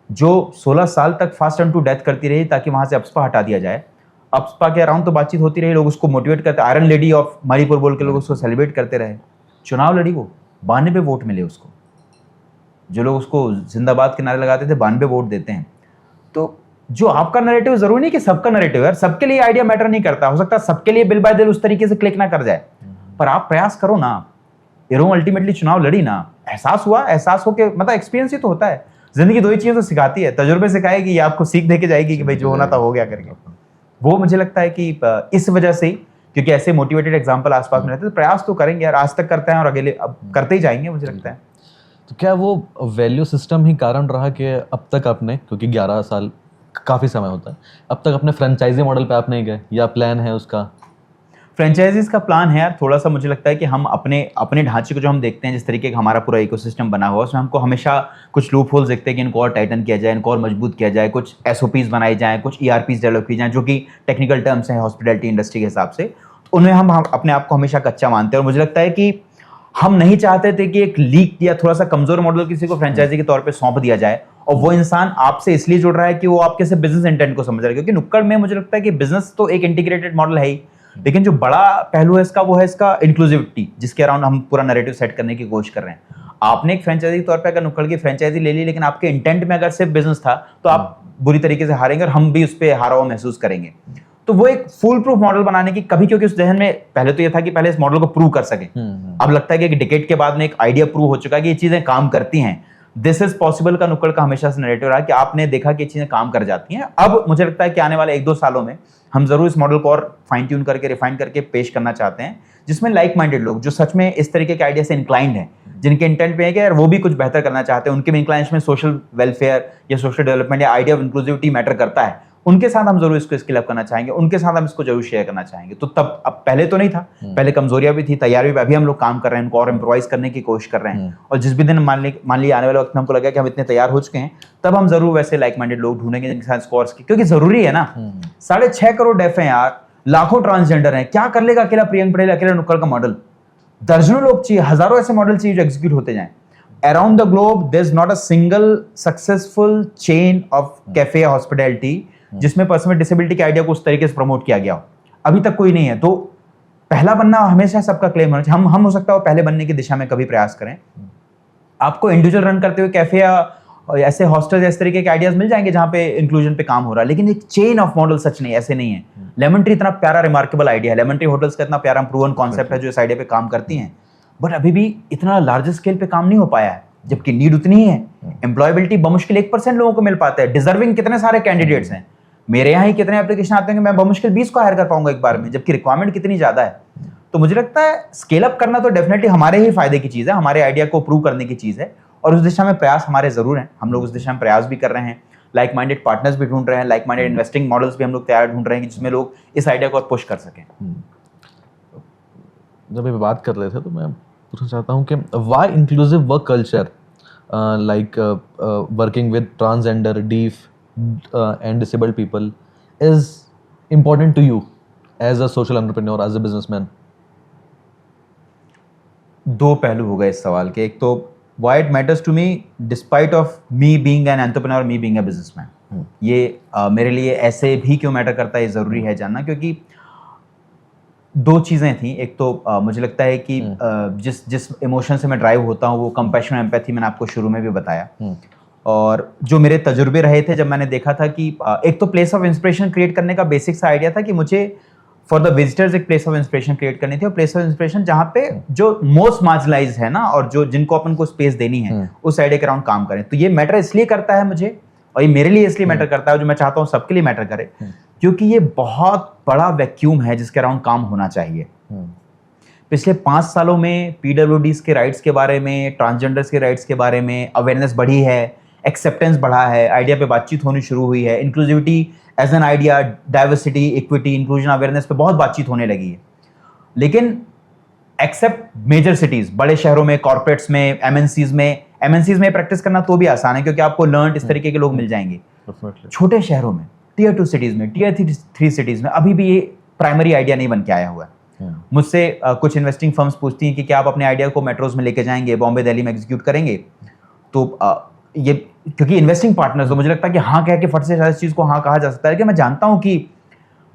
जो 16 साल तक फास्ट रन टू डेथ करती रही ताकि वहां से अप्सपा हटा दिया जाए। अप्सपा के अराउंड तो बातचीत होती रही, लोग उसको मोटिवेट करते, आयरन लेडी ऑफ मणिपुर बोल के लोग उसको सेलिब्रेट करते रहे। चुनाव लड़ी वो, 92 वोट मिले उसको। जो लोग उसको जिंदाबाद के नारे लगाते थे 92 वोट देते हैं। तो जो आपका नैरेटिव जरूरी नहीं कि सबका नैरेटिव है, सबके लिए आइडिया मैटर नहीं करता, हो सकता है सबके लिए बिल बाय दिल उस तरीके से क्लिक ना कर जाए, पर आप प्रयास करो ना। एरोम अल्टीमेटली चुनाव लड़ी ना, एहसास हुआ, एहसास हो के मतलब एक्सपीरियंस ही तो होता है। जिंदगी दो ही चीजें तो सिखाती है, तजुर्बे सिखाएगी या आपको सीख दे के जाएगी कि भाई जो होना था हो गया करके। वो मुझे लगता है कि इस वजह से, क्योंकि ऐसे मोटिवेटेड एग्जांपल आसपास में रहते हैं, तो प्रयास तो करेंगे यार, आज तक करते हैं और अगले अब करते ही जाएंगे मुझे लगता है। तो क्या वो वैल्यू सिस्टम ही कारण रहा कि अब तक आपने, क्योंकि 11 साल काफ़ी समय होता है, अब तक अपने फ्रेंचाइजी मॉडल पे आप नहीं गए, या प्लान है उसका? फ्रेंचाइजीज का प्लान है यार, थोड़ा सा मुझे लगता है कि हम अपने ढांचे को जो हम देखते हैं, जिस तरीके का हमारा पूरा इकोसिस्टम बना हुआ है, उसमें हमको हमेशा कुछ लूप होल्स देखते हैं कि इनको और टाइटन किया जाए, इनको और मजबूत किया जाए, कुछ एसओपीज बनाई जाए, कुछ ईआरपीज डेवलप की जाए, जो कि टेक्निकल टर्म्स हैं हॉस्पिटैलिटी इंडस्ट्री के हिसाब से। उनमें हम अपने आप को हमेशा कच्चा मानते हैं, और मुझे लगता है कि हम नहीं चाहते थे कि एक लीक या थोड़ा सा कमजोर मॉडल किसी को फ्रेंचाइजी के तौर पे सौंप दिया जाए, और वो इंसान आपसे इसलिए जुड़ रहा है कि वो आपके से बिजनेस इंटेंट को समझ रहा है। क्योंकि नुक्कड़ में मुझे लगता है कि बिजनेस तो एक इंटीग्रेटेड मॉडल है ही, लेकिन जो बड़ा पहलू है इसका, वो है इसका इंक्लूसिविटी, जिसके अराउंड हम पूरा नैरेटिव सेट करने की कोशिश कर रहे हैं। आपने एक फ्रेंचाइजी के तौर पे अगर नुक्कड़ की फ्रेंचाइजी ले ली, लेकिन आपके इंटेंट में अगर सिर्फ बिजनेस था, तो आप बुरी तरीके से हारेंगे और हम भी उस पर हारा हुआ महसूस करेंगे। तो वो एक फुल प्रूफ मॉडल बनाने की, कभी क्योंकि उस जहन में पहले तो ये था कि पहले इस मॉडल को प्रूव कर सके। अब लगता है कि एक डिकेड के बाद में एक आइडिया प्रूव हो चुका है कि ये चीजें काम करती हैं। दिस इज पॉसिबल का नुक्कड़ का हमेशा से नैरेटिव रहा कि आपने देखा कि ये चीजें काम कर जाती हैं। अब मुझे लगता है कि आने वाले 1-2 सालों में हम जरूर इस मॉडल को और फाइन ट्यून करके, रिफाइन करके पेश करना चाहते हैं, जिसमें लाइक माइंडेड लोग, जो सच में इस तरीके के आइडिया से इंक्लाइंड हैं, जिनके इंटेंट पे है कि यार वो भी कुछ बेहतर करना चाहते हैं, उनके भी इंक्लाइंस में सोशल वेलफेयर या सोशल डेवलपमेंट या आइडिया ऑफ इंक्लूसिविटी मैटर करता है, उनके साथ हम जरूर इसको स्किल अप करना चाहेंगे, उनके साथ हम इसको जरूर शेयर करना चाहेंगे। तो तब, अब पहले तो नहीं था, पहले कमजोरियां भी थी, तैयारी भी, अभी हम लोग काम कर रहे हैं, उनको और इम्प्रोवाइज करने की कोशिश कर रहे हैं। और जिस भी दिन मान लीजिए आने वाले वक्त में हमको लगा कि हम इतने तैयार हो चुके हैं, तब हम जरूर वैसे लाइक माइंडेड लोग ढूंढेंगे जिनके साथ स्कोर्स की, क्योंकि जरूरी है ना। 6.5 करोड़ डेफ हैं यार, लाखों ट्रांसजेंडर हैं, क्या कर लेगा अकेला प्रियंक पटेल, अकेला नुक्कड़ का मॉडल? दर्जनों लोग चाहिए, हजारों ऐसे मॉडल चाहिए जो एग्जीक्यूट होते जाएं। Around the globe there is not a single successful chain of cafe hospitality जिसमें पर्सन विद डिसेबिलिटी के आइडिया को उस तरीके से प्रमोट किया गया हो, अभी तक कोई नहीं है। तो पहला बनना हमेशा सबका क्लेम होना चाहिए। हम हो सकता है पहले बनने की दिशा में कभी प्रयास करें। आपको इंडिविजुअल रन करते हुए कैफे या ऐसे हॉस्टल इस तरीके के आइडियाज मिल जाएंगे जहां पे इंक्लूजन पे काम हो रहा है, लेकिन एक चेन ऑफ मॉडल सच नहीं, ऐसे नहीं है। लेमन ट्री इतना प्यारा रिमार्केबल आइडिया है, लेमन ट्री होटल्स का इतना प्यारा प्रूवन कॉन्सेप्ट है जो इस आइडिया पे काम करती हैं, बट अभी भी इतना लार्ज स्केल पे काम नहीं हो पाया है, जबकि नीड उतनी ही है। एम्प्लॉयबिलिटी बमुश्किल 1% लोगों को मिल पाता है, डिजर्विंग कितने सारे कैंडिडेट्स हैं। मेरे यहाँ ही कितने एप्लीकेशन आते हैं कि मैं बमुश्किल 20 को हायर कर पाऊंगा एक बार में, जबकि रिक्वायरमेंट कितनी ज्यादा है। तो मुझे लगता है स्केल अप करना तो डेफिनेटली हमारे ही फायदे की चीज है, हमारे आइडिया को प्रूव करने की चीज है, और उस दिशा में प्रयास हमारे जरूर हैं। हम लोग उस दिशा में प्रयास भी कर रहे हैं, लाइक माइंडेड पार्टनर्स भी ढूंढ रहे हैं, लाइक माइंडेड इन्वेस्टिंग मॉडल्स भी हम लोग तैयार ढूंढ रहे हैं जिसमें लोग इस आइडिया को और पुश कर सकें। जब ये बात कर रहे थे तो मैं पूछना चाहता हूँ कि why inclusive work culture like working with transgender, deaf and disabled people is important to you as a social entrepreneur, as a businessman? दो पहलू हो गए इस सवाल के। एक तो why it matters to me despite of me being an entrepreneur, me being a businessman. ये मेरे लिए ऐसे भी क्यों मैटर करता है, ये जरूरी है जानना, क्योंकि दो चीज़ें थी। एक तो मुझे लगता है कि जिस इमोशन से मैं ड्राइव होता हूँ वो कंपैशन एम्पैथी, मैंने आपको शुरू में भी बताया। और जो मेरे तजुर्बे रहे थे जब मैंने देखा था कि एक तो प्लेस ऑफ इंस्पिरेशन क्रिएट करने का बेसिक सा आइडिया था कि मुझे फॉर द विजिटर्स एक प्लेस ऑफ इंस्पिरेशन क्रिएट करनी थी, और प्लेस ऑफ इंस्पिरेशन जहाँ पे जो मोस्ट मार्जिनलाइज है ना, और जो जिनको अपन को स्पेस देनी है उस आइडिया के अराउंड काम करें। तो ये मैटर इसलिए करता है मुझे, और ये मेरे लिए इसलिए मैटर करता है, जो मैं चाहता हूँ सबके लिए मैटर करे, क्योंकि ये बहुत बड़ा वैक्यूम है जिसके अराउंड काम होना चाहिए। पिछले 5 सालों में पीडब्ल्यूडीज के राइट्स के बारे में, ट्रांसजेंडर्स के राइट्स के बारे में अवेयरनेस बढ़ी है, एक्सेप्टेंस बढ़ा है, आइडिया पे बातचीत होनी शुरू हुई है, inclusivity as an idea, diversity, equity, inclusion, awareness पे बहुत बातचीत होने लगी है। लेकिन एक्सेप्ट मेजर सिटीज, बड़े शहरों में, कॉर्पोरेट्स में, एमएनसीज में प्रैक्टिस करना तो भी आसान है क्योंकि आपको लर्न इस तरीके के लोग मिल जाएंगे। छोटे शहरों में, टियर 2 सिटीज में, टियर 3 सिटीज में अभी भी ये प्राइमरी आइडिया नहीं बन के आया हुआ है। मुझसे कुछ इन्वेस्टिंग फर्म्स पूछती हैं कि क्या आप अपने आइडिया को मेट्रोज में लेके जाएंगे, बॉम्बे, दिल्ली में एग्जीक्यूट करेंगे। तो ये क्योंकि इन्वेस्टिंग पार्टनर्स, तो मुझे लगता है कि हाँ कह के फट से इस चीज को हाँ कहा जा सकता है कि मैं जानता हूं कि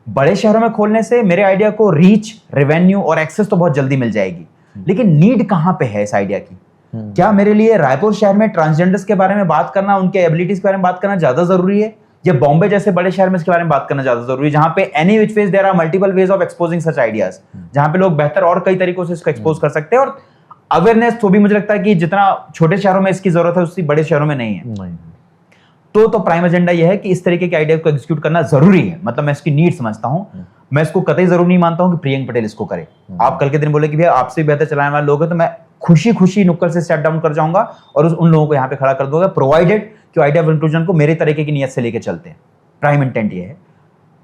बड़े शहरों में खोलने से मेरे आइडिया को रीच, रेवेन्यू और एक्सेस तो बहुत जल्दी मिल जाएगी, लेकिन नीड कहां पे है इस आइडिया की? क्या मेरे लिए रायपुर शहर में ट्रांसजेंडर्स के बारे में बात करना, उनके एबिलिटीज के बारे में बात करना ज्यादा जरूरी है, या बॉम्बे जैसे बड़े शहर में इसके बारे में बात करना ज्यादा जरूरी है, जहां पे any which ways there are multiple ways of exposing such ideas, जहां पे लोग बेहतर और कई तरीकों से इसको एक्सपोज कर सकते हैं। और अवेयरनेस तो भी मुझे लगता है कि जितना छोटे शहरों में इसकी जरूरत है उसी बड़े शहरों में नहीं है। तो प्राइम एजेंडा यह है कि इस तरीके के आइडिया को एग्जीक्यूट करना जरूरी है। मतलब मैं इसकी नीड समझता हूं, मैं इसको कतई जरूर नहीं मानता हूं कि प्रियंक पटेल इसको करे। आप कल के दिन बोले कि भैया आपसे बेहतर चलाने वाले लोग हैं, तो मैं खुशी खुशी नुक्कड़ से स्टेप डाउन कर जाऊंगा और उन लोगों को यहाँ पे खड़ा कर दूंगा, प्रोवाइडेड कि आइडिया ऑफ इंक्लूजन को मेरे तरीके की नियत से लेके चलते हैं। प्राइम इंटेंट ये है,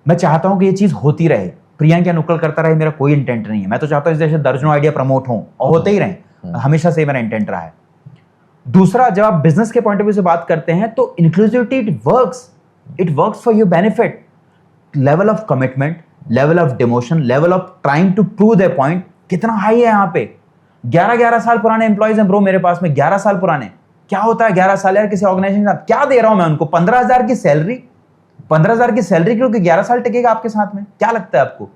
मैं चाहता हूं कि ये चीज होती रहे। प्रियंक या नुक्कड़ करता रहे, मेरा कोई इंटेंट नहीं है। मैं तो चाहता हूं इस जैसे दर्जनों आइडिया प्रमोट हों और होते ही रहें, हमेशा से मेरा इंटेंट रहा है। दूसरा, जब आप बिजनेस के पॉइंट ऑफ व्यू से बात करते हैं तो inclusivity it works for your benefit. Level of commitment, level of demotion, level of trying to prove their point कितना हाई है यहाँ पे। 11 साल पुराने एम्प्लॉइज हैं ब्रो मेरे पास में, 11 साल पुराने। क्या होता है 11 साल यार किसी ऑर्गेनाइजेशन का? क्या दे रहा हूं मैं उनको? 15,000 की सैलरी, 15,000 की सैलरी के 11 साल टिकेगा आपके साथ में? क्या लगता है आपको?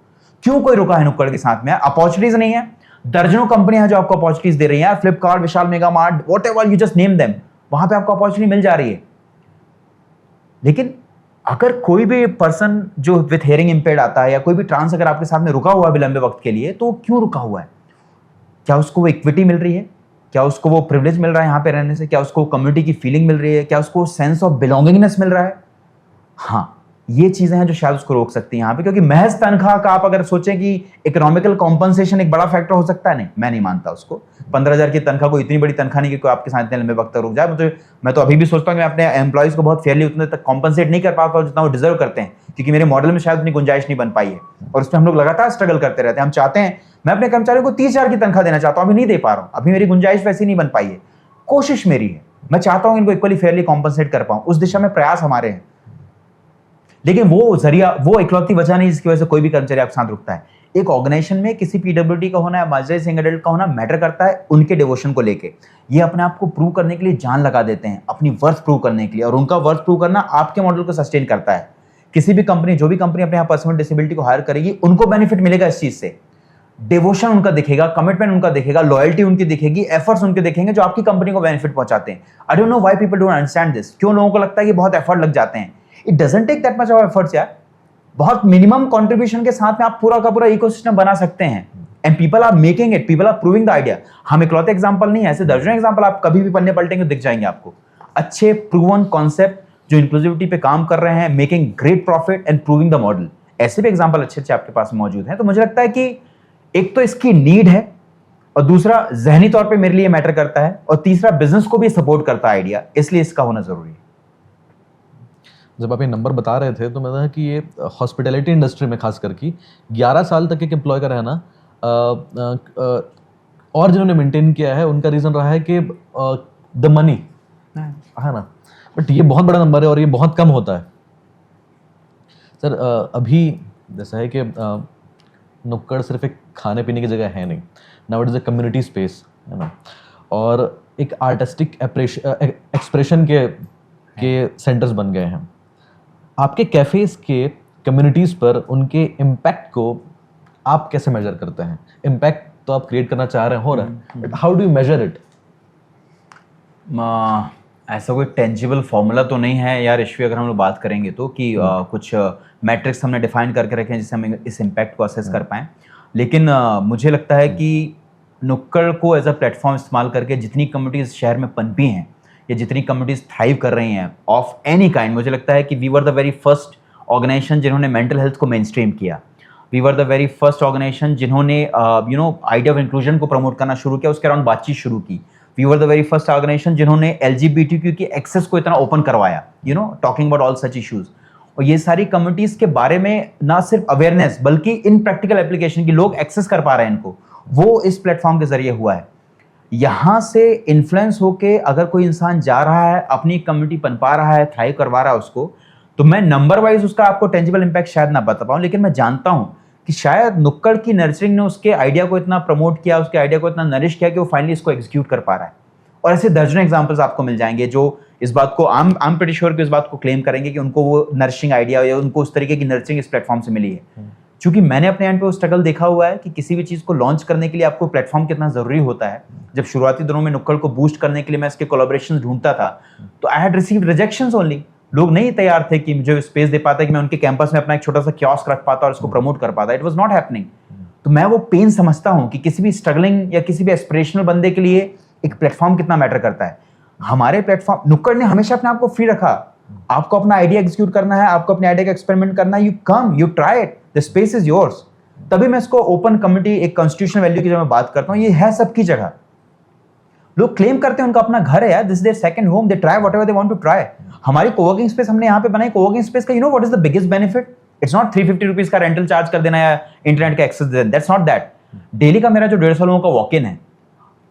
क्यों कोई रुका है नुक्कड़ के साथ में? अपॉर्चुनिटीज नहीं है? दर्जनों कंपनियां हैं जो आपको अपॉर्चुनिटीज दे रही हैं, Flipkart, Vishal mega mart, whatever you just name them, वहां पे आपको अपॉर्चुनिटी मिल जा रही है। लेकिन अगर कोई भी पर्सन जो विथ हियरिंग इंपेयर्ड आता है या कोई भी ट्रांस अगर आपके सामने रुका हुआ है भी लंबे वक्त के लिए, तो क्यों रुका हुआ है? क्या उसको वो इक्विटी मिल रही है? क्या उसको वो प्रिविलेज मिल रहा है यहाँ पे रहने से? क्या उसको कम्युनिटी की फीलिंग मिल रही है? क्या उसको सेंस ऑफ बिलोंगिंगनेस मिल रहा है? हाँ, ये चीजें हैं जो शायद उसको रोक सकती हैं यहाँ पे। क्योंकि महज तनख्वाह का आप अगर सोचें कि इकोनॉमिकल कॉम्पनसेशन एक बड़ा फैक्टर हो सकता है, नहीं, मैं नहीं मानता उसको। 15,000 की तनख्वाह कोई इतनी बड़ी तनख्वाह नहीं कि कोई आपके साथ इतने लंबे वक्त तक रुक जाए। मैं तो अभी भी सोचता हूँ कि मैं अपने एम्प्लॉइज को बहुत फेयरली उतने तक कॉम्पनसेट नहीं कर पाता जितना वो डिजर्व करते हैं, क्योंकि मेरे मॉडल में शायद उतनी गुंजाइश नहीं बन पाई है और उस पर हम लोग लगातार स्ट्रगल करते रहते हैं। हम चाहते हैं, मैं अपने कर्मचारियों को 30,000 की तनख्वाह देना चाहता हूँ, अभी नहीं दे पा रहा हूँ, अभी मेरी गुंजाइश वैसी नहीं बन पाई है। कोशिश मेरी है, मैं चाहता हूँ इनको इक्वली फेयरली कॉम्पनसेट कर पाऊँ, उस दिशा में प्रयास हमारे हैं। लेकिन वो जरिया, वो इकलौती वजह नहीं जिसकी वजह से कोई भी कर्मचारी आपके साथ रुकता है। एक ऑर्गेनाइजेशन में किसी पीडब्ल्यूडी का होना या मार्जिनलाइज्ड यंग एडल्ट का होना मैटर करता है उनके डिवोशन को लेके। ये अपने आप को प्रूव करने के लिए जान लगा देते हैं, अपनी वर्थ प्रूव करने के लिए, और उनका वर्थ प्रूव करना आपके मॉडल को सस्टेन करता है। किसी भी कंपनी, जो भी कंपनी अपने यहाँ पर्सन विद डिसेबिलिटी को हायर करेगी, उनको बेनिफिट मिलेगा इस चीज से। डिवोशन उनका दिखेगा, कमिटमेंट उनका दिखेगा, लॉयल्टी उनकी दिखेगी, एफर्ट्स उनके दिखेंगे जो आपकी कंपनी को बेनिफिट पहुंचाते हैं। I don't know why people don't understand this. क्यों लोगों को लगता है कि बहुत एफर्ट लग जाते हैं? It doesn't take that much of efforts यार। बहुत मिनिमम कंट्रीब्यूशन के साथ में आप पूरा का पूरा इकोसिस्टम बना सकते हैं, and people are making it, people are proving the idea. हम इकलौते एग्जांपल नहीं है, ऐसे दर्जनों एग्जांपल आप कभी भी पन्ने पलटेंगे दिख जाएंगे आपको। अच्छे प्रूवन कॉन्सेप्ट जो इंक्लूसिविटी पे काम कर रहे हैं, making great profit and proving the model, ऐसे भी एग्जांपल अच्छे अच्छे आपके पास मौजूद हैं। तो मुझे लगता है कि एक तो इसकी नीड है, और दूसरा जहनी तौर पे मेरे लिए मैटर करता है, और तीसरा बिजनेस को भी सपोर्ट करता है आइडिया, इसलिए इसका होना जरूरी है। जब आप ये नंबर बता रहे थे तो मैं कहा कि ये हॉस्पिटैलिटी इंडस्ट्री में खास करके 11 साल तक एक एम्प्लॉय का रहना, और जिन्होंने मेंटेन किया है उनका रीज़न रहा है कि द मनी, है ना। बट ये बहुत बड़ा नंबर है और ये बहुत कम होता है सर। अभी जैसा है कि नुक्कड़ सिर्फ एक खाने पीने की जगह है नहीं, now it is a community space, है ना, और एक आर्टिस्टिक एक्सप्रेशन के सेंटर्स बन गए हैं। आपके कैफेज के कम्युनिटीज़ पर उनके इम्पैक्ट को आप कैसे मेजर करते हैं? इम्पैक्ट तो आप क्रिएट करना चाह रहे हैं, हो रहा है, but how do you measure it? ऐसा कोई टेंजिबल फॉर्मूला तो नहीं है यार ईश्वी, अगर हम लोग बात करेंगे तो कि कुछ मैट्रिक्स हमने डिफाइन करके रखे हैं जिससे हम इस इम्पैक्ट को असेस कर पाएँ। लेकिन मुझे लगता है कि नुक्कड़ को एज अ प्लेटफॉर्म इस्तेमाल करके जितनी कम्युनिटीज़ शहर में पनपी हैं या जितनी कम्युनिटीज़ थ्राइव कर रही हैं ऑफ एनी काइंड, मुझे लगता है कि we were the very first organisation जिन्होंने मेंटल हेल्थ को मेन स्ट्रीम किया। We were the very first organisation जिन्होंने आइडिया ऑफ इंक्लूजन को प्रमोट करना शुरू किया, उसके अराउंड बातचीत शुरू की। We were the very first organisation जिन्होंने LGBTQ की एक्सेस को इतना ओपन करवाया, talking about all such issues. और ये सारी कम्युनिटीज़ के बारे में ना सिर्फ अवेयरनेस बल्कि इन प्रैक्टिकल एप्लीकेशन की लोग एक्सेस कर पा रहे हैं इनको, वो इस प्लेटफॉर्म के जरिए हुआ है। यहाँ से इन्फ्लुएंस होके अगर कोई इंसान जा रहा है, अपनी कम्युनिटी पनपा रहा है, थ्राइव करवा रहा है उसको, तो मैं नंबर वाइज उसका आपको टेंजिबल इम्पैक्ट शायद ना बता पाऊँ, लेकिन मैं जानता हूँ कि शायद नुक्कड़ की नर्चरिंग ने उसके आइडिया को इतना प्रमोट किया, उसके आइडिया को इतना नरिश किया कि वो फाइनली इसको एग्जीक्यूट कर पा रहा है। और ऐसे दर्जनों एग्जांपल्स आपको मिल जाएंगे जो इस बात को आई एम प्रीटी श्योर कि इस बात को क्लेम करेंगे कि उनको वो नर्सिंग आइडिया या उनको उस तरीके की नर्चरिंग इस प्लेटफॉर्म से मिली है। क्योंकि मैंने अपने एंड पे वो स्ट्रगल देखा हुआ है कि किसी भी चीज़ को लॉन्च करने के लिए आपको प्लेटफॉर्म कितना ज़रूरी होता है। जब शुरुआती दिनों में नुक्कड़ को बूस्ट करने के लिए मैं इसके कोलैबोरेशंस ढूंढता था तो I had received rejections only. लोग नहीं तैयार थे कि मुझे स्पेस दे पाता कि मैं उनके कैंपस में अपना एक छोटा सा कियोस्क रख पाता और इसको प्रमोट कर पाता। It was not happening. तो मैं वो पेन समझता हूँ कि किसी भी स्ट्रगलिंग या किसी भी एस्पिरेशनल बंदे के लिए एक प्लेटफॉर्म कितना मैटर करता है। हमारे प्लेटफॉर्म नुक्कड़ ने हमेशा अपने आप को फ्री रखा। आपको अपना आइडिया एग्जीक्यूट करना है, आपको अपने आइडिया का एक्सपेरिमेंट करना है, you come, you try it, the space is yours. तभी मैं इसको ओपन कम्युनिटी, एक कॉन्स्टिट्यूशनल वैल्यू की जब मैं बात करता हूँ, ये है सबकी जगह। लोग क्लेम करते हैं उनका अपना घर है यार, this is their second home, they try whatever they want to try. हमारी कोवर्किंग स्पेस हमने यहाँ पे बनाई, कोवर्किंग स्पेस का you know what is the biggest benefit? It's not 350 rupees का रेंटल चार्ज कर देना या इंटरनेट का एक्सेस दे देना, दैट्स नॉट दैट। डेली का मेरा जो 150 लोगों का वॉक इन है,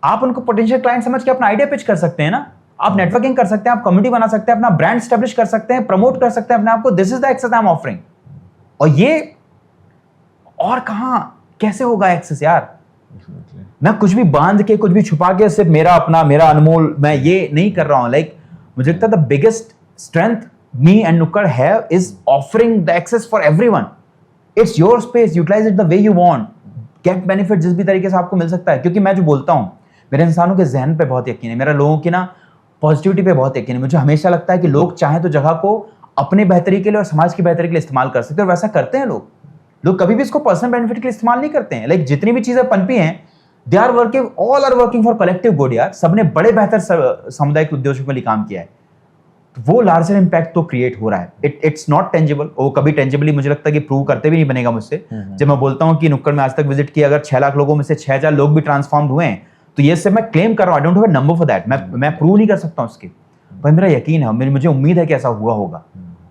आप उनको पोटेंशियल क्लाइंट समझ के अपना आइडिया पिच कर सकते हैं ना, आप नेटवर्किंग कर सकते हैं, आप कम्युनिटी बना सकते हैं, अपना ब्रांड स्टैब्लिश कर सकते हैं, प्रमोट कर सकते हैं अपने आप को। This is the access I am offering. और ये और कहां कैसे होगा एक्सेस यार? मैं कुछ भी बांध के, कुछ भी छुपा के, सिर्फ मेरा अपना, मेरा अनमोल, मैं ये नहीं कर रहा हूं। लाइक मुझे लगता है the biggest strength me and Nukkad have is offering the access for everyone. It's your space, utilise it the way you want, get benefit जिस भी तरीके से आपको मिल सकता है। क्योंकि मैं जो बोलता हूं, मेरे इंसानों के जहन पे बहुत यकीन है, मेरा लोगों की ना पॉजिटिविटी पे बहुत यकीन है। मुझे हमेशा लगता है कि लोग चाहें तो जगह को अपने बेहतरी के लिए और समाज की बेहतरी के लिए इस्तेमाल कर सकते हैं, और वैसा करते हैं लोग। लोग कभी भी इसको पर्सनल बेनिफिट के लिए इस्तेमाल नहीं करते हैं। लाइक जितनी भी चीजें पनपी हैं, they are working, all are working for collective good यार। सबने बड़े बेहतर सामुदायिक उद्देश्यों के लिए काम किया है। वो लार्जर इम्पैक्ट तो क्रिएट हो रहा है। इट्स नॉट टेंजिबल, वो कभी टेंजिबली मुझे लगता है कि प्रूव करते भी नहीं बनेगा मुझसे। जब मैं बोलता हूँ कि नुक्कड़ में आज तक विजिट किया, अगर 6 लाख लोगों में से 6,000 लोग भी ट्रांसफॉर्म हुए हैं, तो ये सिर्फ मैं क्लेम कर रहा हूँ, I don't have a number for that. मैं प्रूव नहीं कर सकता हूँ उसके, पर मेरा यकीन है, मुझे उम्मीद है कि ऐसा हुआ होगा।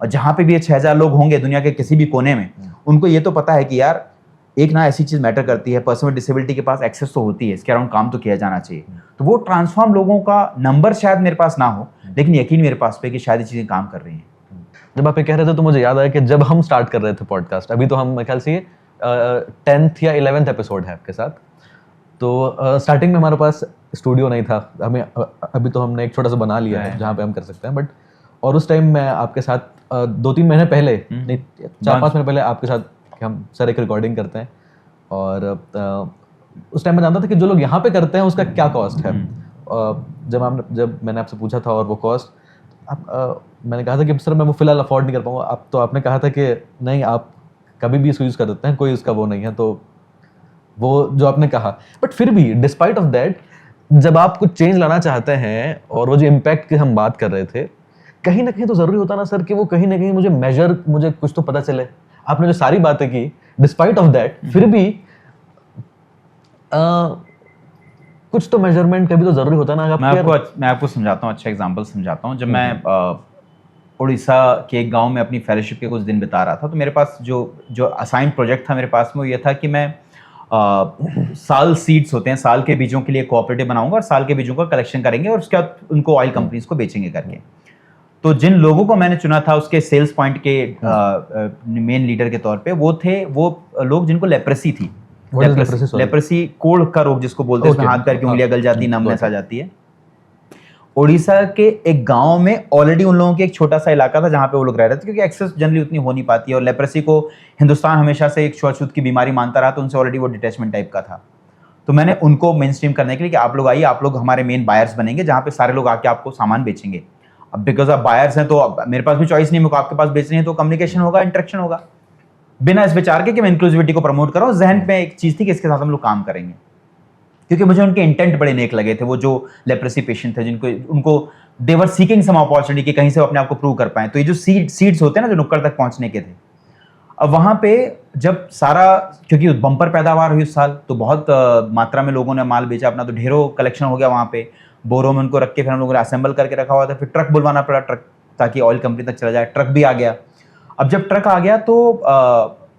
और जहाँ पे भी ये 6,000 लोग होंगे दुनिया के किसी भी कोने में, उनको ये तो पता है कि यार एक ना ऐसी चीज मैटर करती है, पर्सन विद डिसेबिलिटी के पास एक्सेस तो होती है, इसके अराउंड काम तो किया जाना चाहिए। तो वो ट्रांसफॉर्म लोगों का नंबर शायद मेरे पास ना हो, लेकिन यकीन मेरे पास पे कि शायद ये चीजें काम कर रही हैं। जब आप ये कह रहे थे तो मुझे याद आया कि जब हम स्टार्ट कर रहे थे पॉडकास्ट, अभी तो हम मेरे ख्याल से 10th या 11th एपिसोड है आपके साथ, तो स्टार्टिंग में हमारे पास स्टूडियो नहीं था। हमें अभी तो हमने एक छोटा सा बना लिया है जहाँ पे हम कर सकते हैं, बट और उस टाइम मैं आपके साथ 2-3 महीने पहले, नहीं 4-5 महीने पहले आपके साथ हम सर एक रिकॉर्डिंग करते हैं, और उस टाइम मैं जानता था कि जो लोग यहाँ पे करते हैं उसका क्या कॉस्ट है। जब मैंने आपसे पूछा था और वो कॉस्ट मैंने कहा था कि सर मैं वो फिलहाल अफोर्ड नहीं कर पाऊंगा। तो आपने कहा था कि नहीं, आप कभी भी इसको यूज़ कर सकते हैं, कोई उसका वो नहीं है। तो वो जो आपने कहा, बट फिर भी डिस्पाइट ऑफ दैट, जब आप कुछ चेंज लाना चाहते हैं और वो जो इम्पैक्ट की हम बात कर रहे थे, कहीं ना कहीं तो ज़रूरी होता ना सर कि वो कहीं ना कहीं मुझे कुछ तो पता चले। आपने जो सारी बातें की, डिस्पाइट ऑफ दैट, फिर भी कुछ तो मेजरमेंट कभी तो जरूरी होता ना। मैं आपको समझाता हूँ, अच्छा एग्जांपल समझाता हूँ। जब मैं उड़ीसा के एक गांव में अपनी फेलोशिप के कुछ दिन बिता रहा था, तो मेरे पास जो असाइंड प्रोजेक्ट था मेरे पास में, वो ये था कि मैं साल सीड्स होते हैं, साल के बीजों के लिए कोऑपरेटिव बनाऊंगा और साल के बीजों का कलेक्शन करेंगे और उसके बाद उनको ऑयल कंपनीज को बेचेंगे करके। तो जिन लोगों को मैंने चुना था उसके सेल्स पॉइंट के मेन लीडर के तौर पे, वो लोग जिनको लेप्रेसी थी। लेप्रेसी कोढ़ का रोग जिसको बोलते हैं, हाथ पैर की उंगलियां गल जाती, नमनेस आ जाती है। उड़ीसा के एक गांव में ऑलरेडी उन लोगों के एक छोटा सा इलाका था जहां पे वो लोग रह रहे थे, क्योंकि एक्सेस जनरली उतनी हो नहीं पाती है और लेप्रेसी को हिंदुस्तान हमेशा से एक छुआछूत की बीमारी मानता रहा, तो उनसे ऑलरेडी वो डिटैचमेंट टाइप का था। तो मैंने उनको मेन स्ट्रीम करने के लिए कि आप लोग आइए, आप लोग हमारे मेन बायर्स बनेंगे, जहाँ पे सारे लोग आके आपको सामान बेचेंगे। अब बिकॉज आप बायर्स हैं तो अब मेरे पास भी चॉइस नहीं, मेरे को आपके पास बेचनी है, तो कम्युनिकेशन होगा, इंटरेक्शन होगा, बिना इस विचार के कि मैं इंक्लूसिविटी को प्रमोट कर रहा हूँ। जहन में एक चीज़ थी कि इसके साथ हम लोग काम करेंगे, क्योंकि मुझे उनके इंटेंट बड़े नेक लगे थे। वो जो लेप्रेसी पेशेंट थे जिनको उनको दे वर सीकिंग सम अपॉर्चुनिटी कि कहीं से वो अपने आप को प्रूव कर पाए। तो ये जो सीड्स होते हैं ना जो नुक्कड़ तक पहुंचने के थे, अब वहाँ पे जब सारा, क्योंकि बम्पर पैदावार हुई उस साल, तो बहुत मात्रा में लोगों ने माल बेचा अपना, तो ढेरों कलेक्शन हो गया वहाँ पे, बोरों में उनको रख के फिर हम लोगों ने असेंबल करके रखा हुआ था। फिर ट्रक बुलवाना पड़ा, ट्रक, ताकि ऑयल कंपनी तक चला जाए। ट्रक भी आ गया। अब जब ट्रक आ गया तो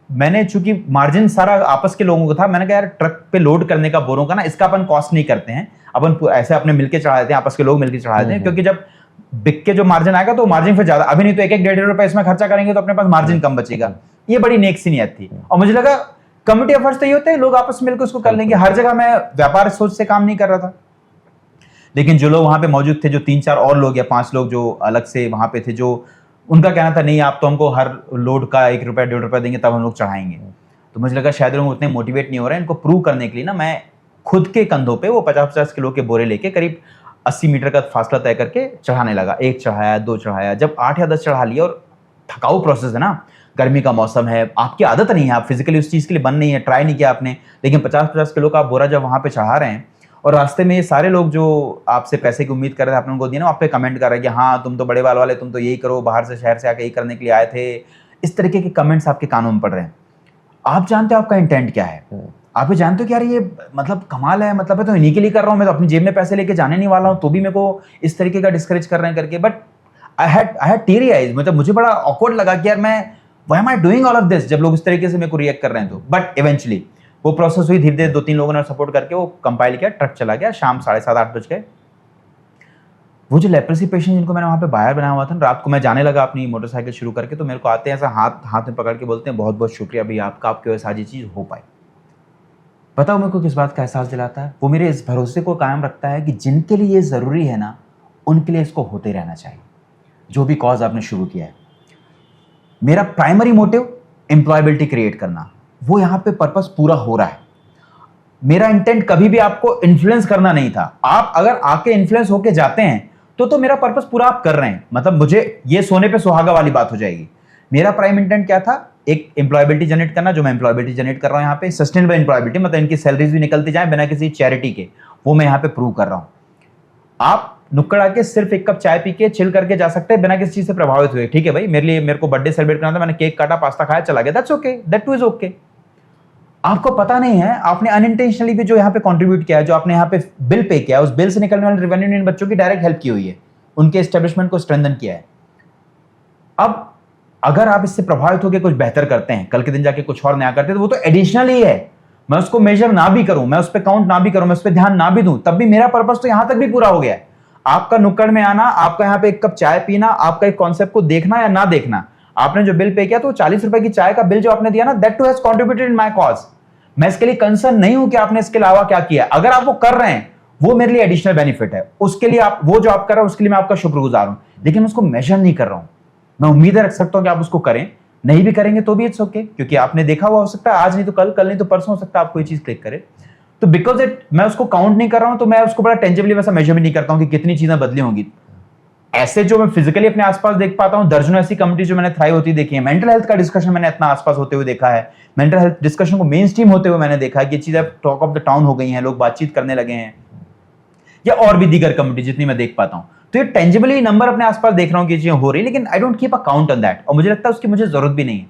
मैंने, चूंकि मार्जिन सारा आपस के लोगों का था, मैंने कहा यार ट्रक पे लोड करने का बोरों का ना, इसका अपन कॉस्ट नहीं करते हैं, अपन ऐसे अपने मिलके चढ़ा देते हैं, आपस के लोग मिलके चढ़ा देते हैं, क्योंकि जब बिक के जो मार्जिन आएगा तो मार्जिन फिर ज्यादा, अभी नहीं तो 1-1.5 रुपए इसमें खर्चा करेंगे तो अपने पास मार्जिन कम बचेगा। ये बड़ी नेक सी नियत थी। और मुझे लगा कम्युनिटी एफर्ट्स तो ये होते हैं, लोग आपस में मिलकर उसको कर लेंगे। हर जगह मैं व्यापार सोच से काम नहीं कर रहा था, लेकिन जो लोग वहां पे मौजूद थे, जो 3-4 और लोग या 5 लोग जो अलग से वहां पे थे, जो उनका कहना था नहीं आप तो हमको हर लोड का 1 रुपया 1.5 रुपया देंगे तब हम लोग चढ़ाएंगे। तो मुझे लगा शायद लोग उतने मोटिवेट नहीं हो रहे हैं। इनको प्रूव करने के लिए ना मैं खुद के कंधों पे वो 50-50 किलो के बोरे लेके करीब 80 मीटर का फासला तय करके चढ़ाने लगा। 1 चढ़ाया, 2 चढ़ाया, जब 8 या 10 चढ़ा लिया, और थकाऊ प्रोसेस है ना, गर्मी का मौसम है, आपकी आदत नहीं है, आप फिजिकली उस चीज़ के लिए बन नहीं है, ट्राई नहीं किया आपने, लेकिन 50-50 किलो का आप बोरा जब वहाँ पे चढ़ा रहे हैं और रास्ते में ये सारे लोग जो आपसे पैसे की उम्मीद कर रहे थे, आपने उनको दिया ना, आप पे कमेंट कर रहे हैं कि हाँ तुम तो बड़े बाल वाले, तुम तो यही करो, बाहर से शहर से आके यही करने के लिए आए थे, इस तरीके के कमेंट्स आपके कानों में पड़ रहे हैं। आप जानते हो आपका इंटेंट क्या है, आप ये जानते हो कि यार ये मतलब कमाल है, मतलब मैं तो इन्हीं के लिए कर रहा हूँ, मैं तो अपनी जेब में पैसे लेके जाने नहीं वाला हूँ, तो भी मेरे को इस तरीके का डिस्करेज कर रहे हैं करके। But I had teary eyes, मतलब मुझे बड़ा ऑकवर्ड लगा कि यार मैं why am I doing all of this, जब लोग इस तरीके से मेरे को रिएक्ट कर रहे हैं। तो बट इवेंचुअली वो प्रोसेस हुई, धीरे धीरे 2-3 लोगों ने सपोर्ट करके वो कंपाइल किया, ट्रक चला गया, शाम 7:30-8 बज गए। वो जो लेप्रेसी पेशेंट जिनको मैंने वहाँ पे बाहर बनाया हुआ था, रात को मैं जाने लगा अपनी मोटरसाइकिल शुरू करके, तो मेरे को आते हैं ऐसा हाथ में पकड़ के बोलते हैं बहुत बहुत शुक्रिया भैया आपका, आपकी वजह से आज ये चीज़ हो पाई। बताओ मेरे को किस बात का एहसास दिलाता है? वो मेरे इस भरोसे को कायम रखता है कि जिनके लिए ये ज़रूरी है ना, उनके लिए इसको होते रहना चाहिए, जो भी कॉज आपने शुरू किया है। मेरा प्राइमरी मोटिव एम्प्लॉयबिलिटी क्रिएट करना, वो यहाँ पे पर्पस पूरा हो रहा है। मेरा इंटेंट कभी भी आपको इन्फ्लुएंस करना नहीं था। आप अगर आके इन्फ्लुएंस होके जाते हैं तो मेरा पर्पस पूरा आप कर रहे हैं, मतलब मुझे ये सोने पे सुहागा वाली बात हो जाएगी। मेरा प्राइम इंटेंट क्या था? एक एम्प्लॉयबिलिटी जनरेट करना, जो मैं एम्प्लॉयबिलिटी जनरेट कर रहा हूँ यहाँ पे, सस्टेनेबल एम्प्लॉयबिलिटी, मतलब इनकी सैलरीज भी निकलती जाए बिना किसी चैरिटी के, वो मैं यहाँ पे प्रूव कर रहा हूँ। आप नुक्कड़ आके सिर्फ 1 कप चाय पी के चिल करके जा सकते हैं बिना किसी चीज से प्रभावित हुए। ठीक है भाई, मेरे को बर्थडे सेलिब्रेट करना था, मैंने केक काटा, पास्ता खाया, चला गया, that's okay, that two is okay. आपको पता नहीं है आपने अनइंटेंशनली भी जो यहाँ पे कंट्रीब्यूट किया है, जो आपने यहाँ पे बिल पे किया है, उस बिल से निकलने वाले रेवेन्यू ने इन बच्चों की डायरेक्ट हेल्प की हुई है, उनके एस्टेब्लिशमेंट को स्ट्रेंथन किया है। अब अगर आप इससे प्रभावित होकर कुछ बेहतर करते हैं, कल के दिन जाके कुछ और नया करते हैं, तो वो तो एडिशनल ही है। मैं उसको मेजर ना भी करूं, मैं उस पर काउंट ना भी करूं, मैं उस पर ध्यान ना भी दूं, तब भी मेरा पर्पस तो यहां तक भी पूरा हो गया है। आपका नुक्कड़ में आना, आपका यहाँ पे 1 कप चाय पीना, आपका एक कॉन्सेप्ट को देखना या ना देखना, आपने जो बिल पे किया तो 40 रुपए की चाय का बिल जो आपने दिया ना, that too has contributed in my cause. मैं इसके लिए कंसर्न नहीं हूं कि आपने इसके अलावा क्या किया। अगर आप वो कर रहे हैं, वो मेरे लिए एडिशनल बेनिफिट है, उसके लिए आप वो जो आप कर रहे हैं उसके लिए मैं आपका शुक्रगुजार हूं, लेकिन उसको मेजर नहीं कर रहा हूं। मैं उम्मीद रख सकता हूं कि आप उसको करें, नहीं भी करेंगे तो भी इट्स ओके, क्योंकि आपने देखा हुआ हो सकता है आज नहीं तो कल, कल नहीं तो परसों हो सकता है आपको ये चीज क्लिक करे। तो बिकॉज मैं उसको काउंट नहीं कर रहा हूं, तो मैं उसको बड़ा टेंजिबली वैसा मेजर भी नहीं करता हूं कि कितनी चीजें बदली होंगी। ऐसे जो मैं फिजिकली अपने आसपास देख पाता हूं, दर्जनों ऐसी कम्युनिटी जो मैंने थ्राइव होती देखी है। मेंटल हेल्थ का डिस्कशन मैंने इतना आसपास होते हुए देखा है, मेंटल हेल्थ डिस्कशन को मेन स्ट्रीम होते हुए मैंने देखा है कि चीजें टॉक ऑफ द टाउन हो गई हैं, लोग बातचीत करने लगे हैं, या और भी दीगर कम्युनिटी जितनी मैं देख पाता हूं। तो ये टेंजिबली नंबर अपने आसपास देख रहा हूं कि चीजें हो रही, लेकिन I don't keep a count on that, और मुझे लगता है उसकी मुझे जरूरत भी नहीं है,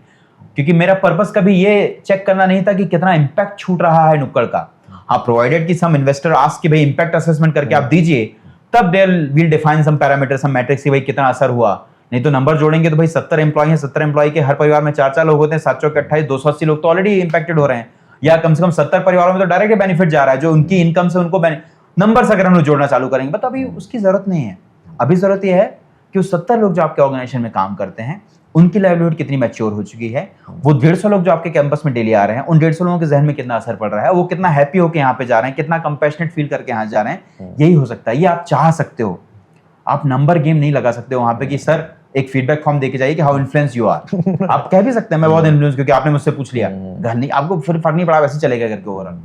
क्योंकि मेरा पर्पस कभी ये चेक करना नहीं था कि कितना इंपैक्ट छूट रहा है नुक्कड़ का। हाँ, प्रोवाइडेड कि सम इन्वेस्टर आस्क कि भाई इंपैक्ट असेसमेंट करके आप दीजिए, तब they will define some parameter, some metrics कि भाई कितना असर हुआ। नहीं तो नंबर जोड़ेंगे तो भाई 70 एम्प्लॉय हैं, 70 एम्प्लॉय के हर परिवार में 4-4 लोग होते हैं, 7 चौके 28, 280 लोग तो ऑलरेडी इंपैक्टेड हो रहे हैं, या कम से कम 70 परिवारों में तो डायरेक्ट बेनिफिट जा रहा है, जो उनकी इनकम से उनको नंबर अगर हम लोग जोड़ना चालू करेंगे। बट अभी उसकी जरूरत नहीं है। अभी जरूरत यह है कि उस 70 लोग जो आपके ऑर्गेनाइजेशन में काम करते हैं, उनकी लाइवलीहुड कितनी मैच्योर हो चुकी है, वो 150 लोग जो आपके कैंपस में डेली आ रहे हैं, उन 150 लोगों के जहन में कितना असर पड़ रहा है, वो कितना हैप्पी होकर यहाँ पे जा रहे हैं, कितना कंपैशनेट फील करके यहाँ जा रहे हैं। यही हो सकता है, ये आप चाह सकते हो, आप नंबर गेम नहीं लगा सकते वहां पे कि सर एक फीडबैक फॉर्म देके जाइए कि हाउ इन्फ्लुएंस यू आर। आप कह भी सकते हैं मैं बहुत इन्फ्लुएंस क्योंकि आपने मुझसे पूछ लिया, घर नहीं आपको फिर फर्क नहीं पड़ा, वैसे चलेगा करके ओवरऑल।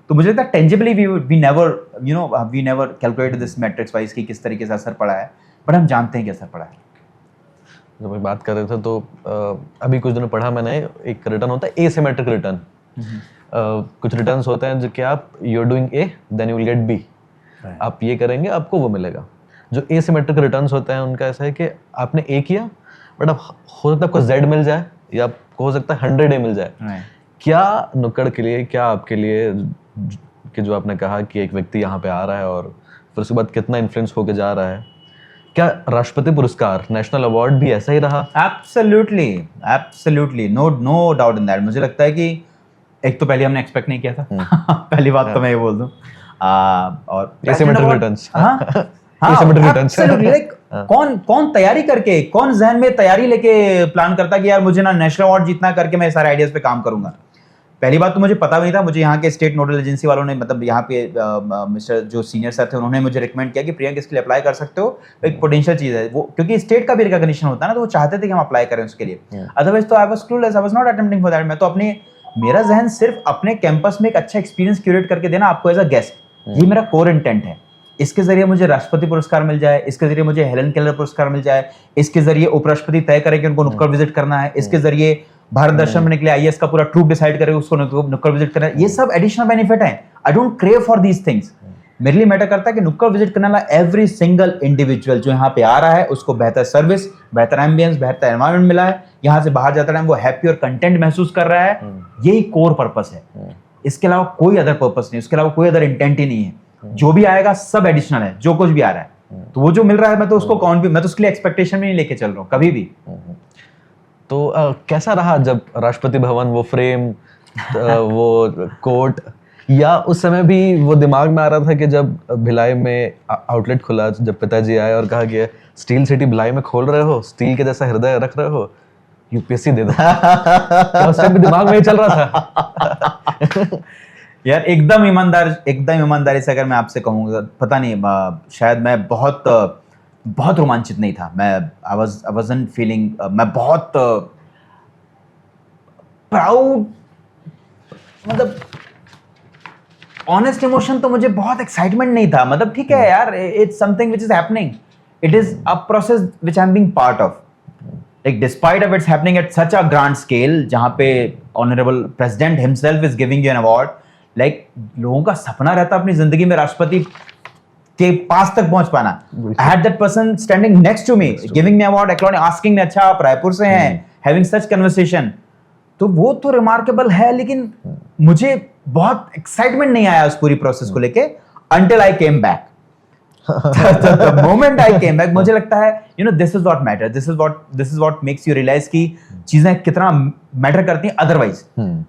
तो मुझे लगता है tangibly we never calculated this matrix wise कि किस तरीके से असर पड़ा है, बट हम जानते हैं कि असर पड़ा है। जब मैं बात कर रहे थे तो अभी कुछ दिनों पढ़ा मैंने, एक रिटर्न होता है एसिमेट्रिक रिटर्न। कुछ रिटर्न्स होते हैं जो कि आप you are doing A then you will get B, आप ये करेंगे आपको वो मिलेगा। जो एसिमेट्रिक रिटर्न्स होते हैं उनका ऐसा है कि आपने ए किया बट अब हो सकता है आपको जेड मिल जाए या आपको हो सकता है 100 ए मिल जाए। क्या नुक्कड़ के लिए, क्या आपके लिए कि जो आपने कहा कि एक व्यक्ति यहाँ पे आ रहा है और फिर उसके बाद कितना इन्फ्लुएंस होके जा रहा है, क्या राष्ट्रपति पुरस्कार नेशनल अवार्ड भी ऐसा ही रहा? Absolutely absolutely, no doubt in that. मुझे लगता है कि एक तो पहले हमने एक्सपेक्ट नहीं किया था पहली बात तो मैं ये बोल दूं, और asymmetric returns, asymmetric returns like कौन तैयारी करके, कौन जहन में तैयारी लेके प्लान करता कि यार मुझे ना नेशनल अवार्ड जीतना करके मैं सारे आइडियाज पे काम करूंगा। पहली बात तो मुझे पता भी नहीं था, मुझे यहाँ के स्टेट नोडल एजेंसी वालों ने, मतलब यहाँ पे मिस्टर जो सीनियर सर थे उन्होंने मुझे रिकमेंड किया कि प्रियंक इसके लिए अप्लाई कर सकते हो, एक पोटेंशियल चीज है वो, क्योंकि स्टेट का भी रिकॉग्निशन होता है ना, तो वो चाहते थे कि हम अप्लाई करें उसके लिए। अदरवाइज तो I was clueless, I was not attempting for that. मैं तो अपने, मेरा जहन सिर्फ अपने कैंपस में एक अच्छा एक्सपीरियंस क्यूरेट करके देना आपको एज अ गेस्ट, ये मेरा कोर इंटेंट है। इसके जरिए मुझे राष्ट्रपति पुरस्कार मिल जाए, इसके जरिए मुझे हेलन केलर पुरस्कार मिल जाए, इसके जरिए उपराष्ट्रपति तय करें कि उनको नुक्कड़ विजिट करना है, इसके जरिए भारत दर्शन में निकले आईएएस का पूरा ट्रूप डिसाइड करे उसको नुक्कड़ विजिट करना है। ये सब एडिशनल बेनिफिट है। I don't crave for these things. मेरे लिए मैटर करता है कि नुक्कड़ विजिट करने वाला एवरी सिंगल इंडिविजुअल जो यहाँ पे आ रहा है उसको बेहतर सर्विस, बेहतर एम्बियंस, बेहतर एनवायरनमेंट मिला है, यहाँ से बाहर जाता है वो हैप्पी और कंटेंट महसूस कर रहा है। यही कोर पर्पस है, इसके अलावा कोई अदर पर्पस नहीं, इसके अलावा कोई अदर इंटेंट ही नहीं है। जो भी आएगा सब एडिशनल है, जो कुछ भी आ रहा है तो वो जो मिल रहा है मैं तो उसको कौन भी, मैं तो उसके लिए एक्सपेक्टेशन भी नहीं लेके चल रहा हूँ कभी भी। तो कैसा रहा जब राष्ट्रपति भवन, वो फ्रेम, वो कोर्ट, या उस समय भी वो दिमाग में आ रहा था कि जब भिलाई में आउटलेट खुला, जब पिताजी आए और कहा कि स्टील सिटी भिलाई में खोल रहे हो, स्टील के जैसा हृदय रख रहे हो, यूपीएससी दे दो, क्या उस टाइम भी दिमाग में ही चल रहा था? यार एकदम ईमानदारी से अगर मैं आपसे कहूँगा, पता नहीं शायद मैं बहुत रोमांचित नहीं था। मैं आई वाज़न्ट फीलिंग, मैं बहुत प्राउड, मतलब ऑनेस्ट इमोशन तो मुझे बहुत एक्साइटमेंट नहीं था। मतलब ठीक है यार, it's something which is happening, it is a process which I am being part of, like despite of its happening at such a grand scale, जहां पे honourable president himself is giving you an award. Like लोगों का सपना रहता अपनी जिंदगी में राष्ट्रपति के पास तक पहुंच पाना। I had that person standing next to me, giving me award, asking me, अच्छा आप रायपुर से हैं, having such conversation, तो वो तो रिमार्केबल है। लेकिन मुझे बहुत एक्साइटमेंट नहीं आया उस पूरी प्रोसेस को लेके until I came back. The moment I came back, मुझे लगता है this is what matters, this is what makes you realize कि चीजें कितना मैटर करती हैं। अदरवाइज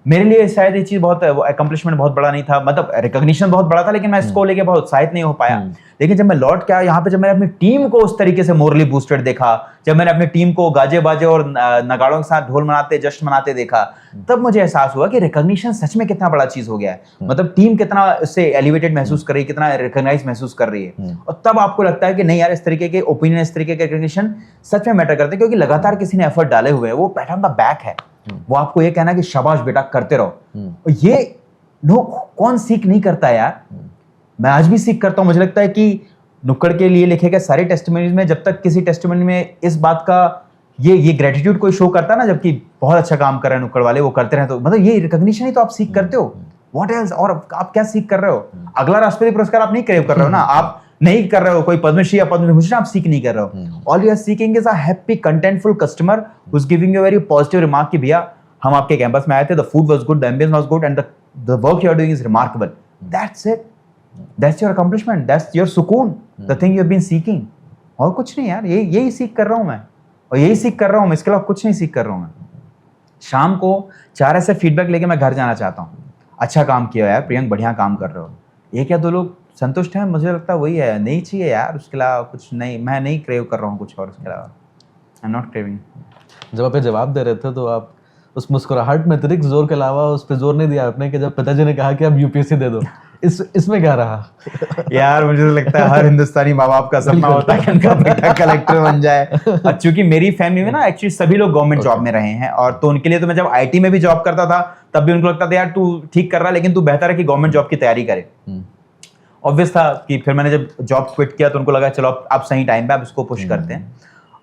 मेरे लिए शायद ये चीज बहुत अकम्पलिशमेंट बहुत बड़ा नहीं था, मतलब रिकॉग्निशन बहुत बड़ा था, लेकिन मैं इसको लेके बहुत उत्साहित नहीं हो पाया। लेकिन जब मैं लौट के आया यहाँ पे, जब मैंने अपनी टीम को उस तरीके से मोरली बूस्टेड देखा, जब मैंने अपनी टीम को गाजे बाजे और नगाड़ों के साथ ढोल मनाते, जश्न मनाते देखा, तब मुझे एहसास हुआ कि रिकॉग्निशन सच में कितना बड़ा चीज हो गया है। मतलब टीम कितना इससे एलिवेटेड महसूस कर रही है, कितना रिकॉग्नाइज महसूस कर रही है। और तब आपको लगता है कि नहीं यार, इस तरीके के ओपिनियन, इस तरीके के रिकॉग्निशन सच में मैटर करते हैं, क्योंकि लगातार किसी ने एफर्ट डाले हुए हैं। वो पैट ऑन द बैक है, वो आपको ये कहना कि शाबाश बेटा करते रहो। और ये कौन सीख नहीं करता यार। मैं आज भी सीख करता हूं। मुझे लगता है कि नुक्कड़ के लिए लिखे गए सारे टेस्टिमोनीज में, जब तक किसी टेस्टिमोनी में इस बात का ये ग्रेटिट्यूड कोई शो करता है ना, जबकि बहुत अच्छा काम कर रहे हैं नुक्कड़ वाले, वो करते रहे, तो मतलब ये रिकॉग्निशन ही तो आप सीख करते हो। What else? और आप क्या सीख कर रहे हो? अगला राष्ट्रपति पुरस्कार आप नहीं क्रेव कर रहे हो ना, आप नहीं कर रहे हो कोई पद्मश्री या पद्म विभूषण, आप सीख नहीं कर रहे हो। All you are seeking is a happy contentful customer who is giving you very positive remark कि भैया हम आपके कैंपस में आए थे, the food was good, the ambience was good and the work you are doing is remarkable. That's it, that's your accomplishment, that's your सुकून, the thing you have been seeking. और कुछ नहीं यार, यही सीख कर रहा हूं मैं, और यही सीख कर रहा हूं मैं, इसके अलावा कुछ नहीं सीख कर रहा हूं मैं। शाम को 4 ऐसे फीडबैक लेके मैं घर जाना चाहता हूँ, अच्छा काम किया यार प्रियंक, बढ़िया काम कर रहे हो। एक या दो लोग संतुष्ट हैं, मुझे लगता है वही है, नहीं चाहिए यार उसके अलावा कुछ नहीं। मैं नहीं क्रेव कर रहा हूँ कुछ और, उसके अलावा आई एम नॉट क्रेविंग। जब आप ये जवाब दे रहे थे तो आप उस मुस्कुराहट में अतिरिक्त जोर के अलावा उस पर जोर नहीं दिया आपने कि जब पिताजी ने कहा कि आप यूपीएससी दे दो, इसमें क्या रहा? यार मुझे तो लगता है हर हिंदुस्तानी माँ बाप का सपना होता है कि उनका बेटा कलेक्टर बन जाए। क्योंकि मेरी फैमिली में ना एक्चुअली सभी लोग गवर्नमेंट जॉब में रहे हैं, और तो उनके लिए तो मैं जब आईटी में भी जॉब करता था तब भी उनको लगता था यार तू ठीक कर रहा है लेकिन तू बेहतर है कि गवर्नमेंट जॉब की तैयारी करे। ऑब्वियस था कि फिर मैंने जब जॉब क्विट किया तो उनको लगा चलो अब सही टाइम पे आप इसको पुश करते हैं।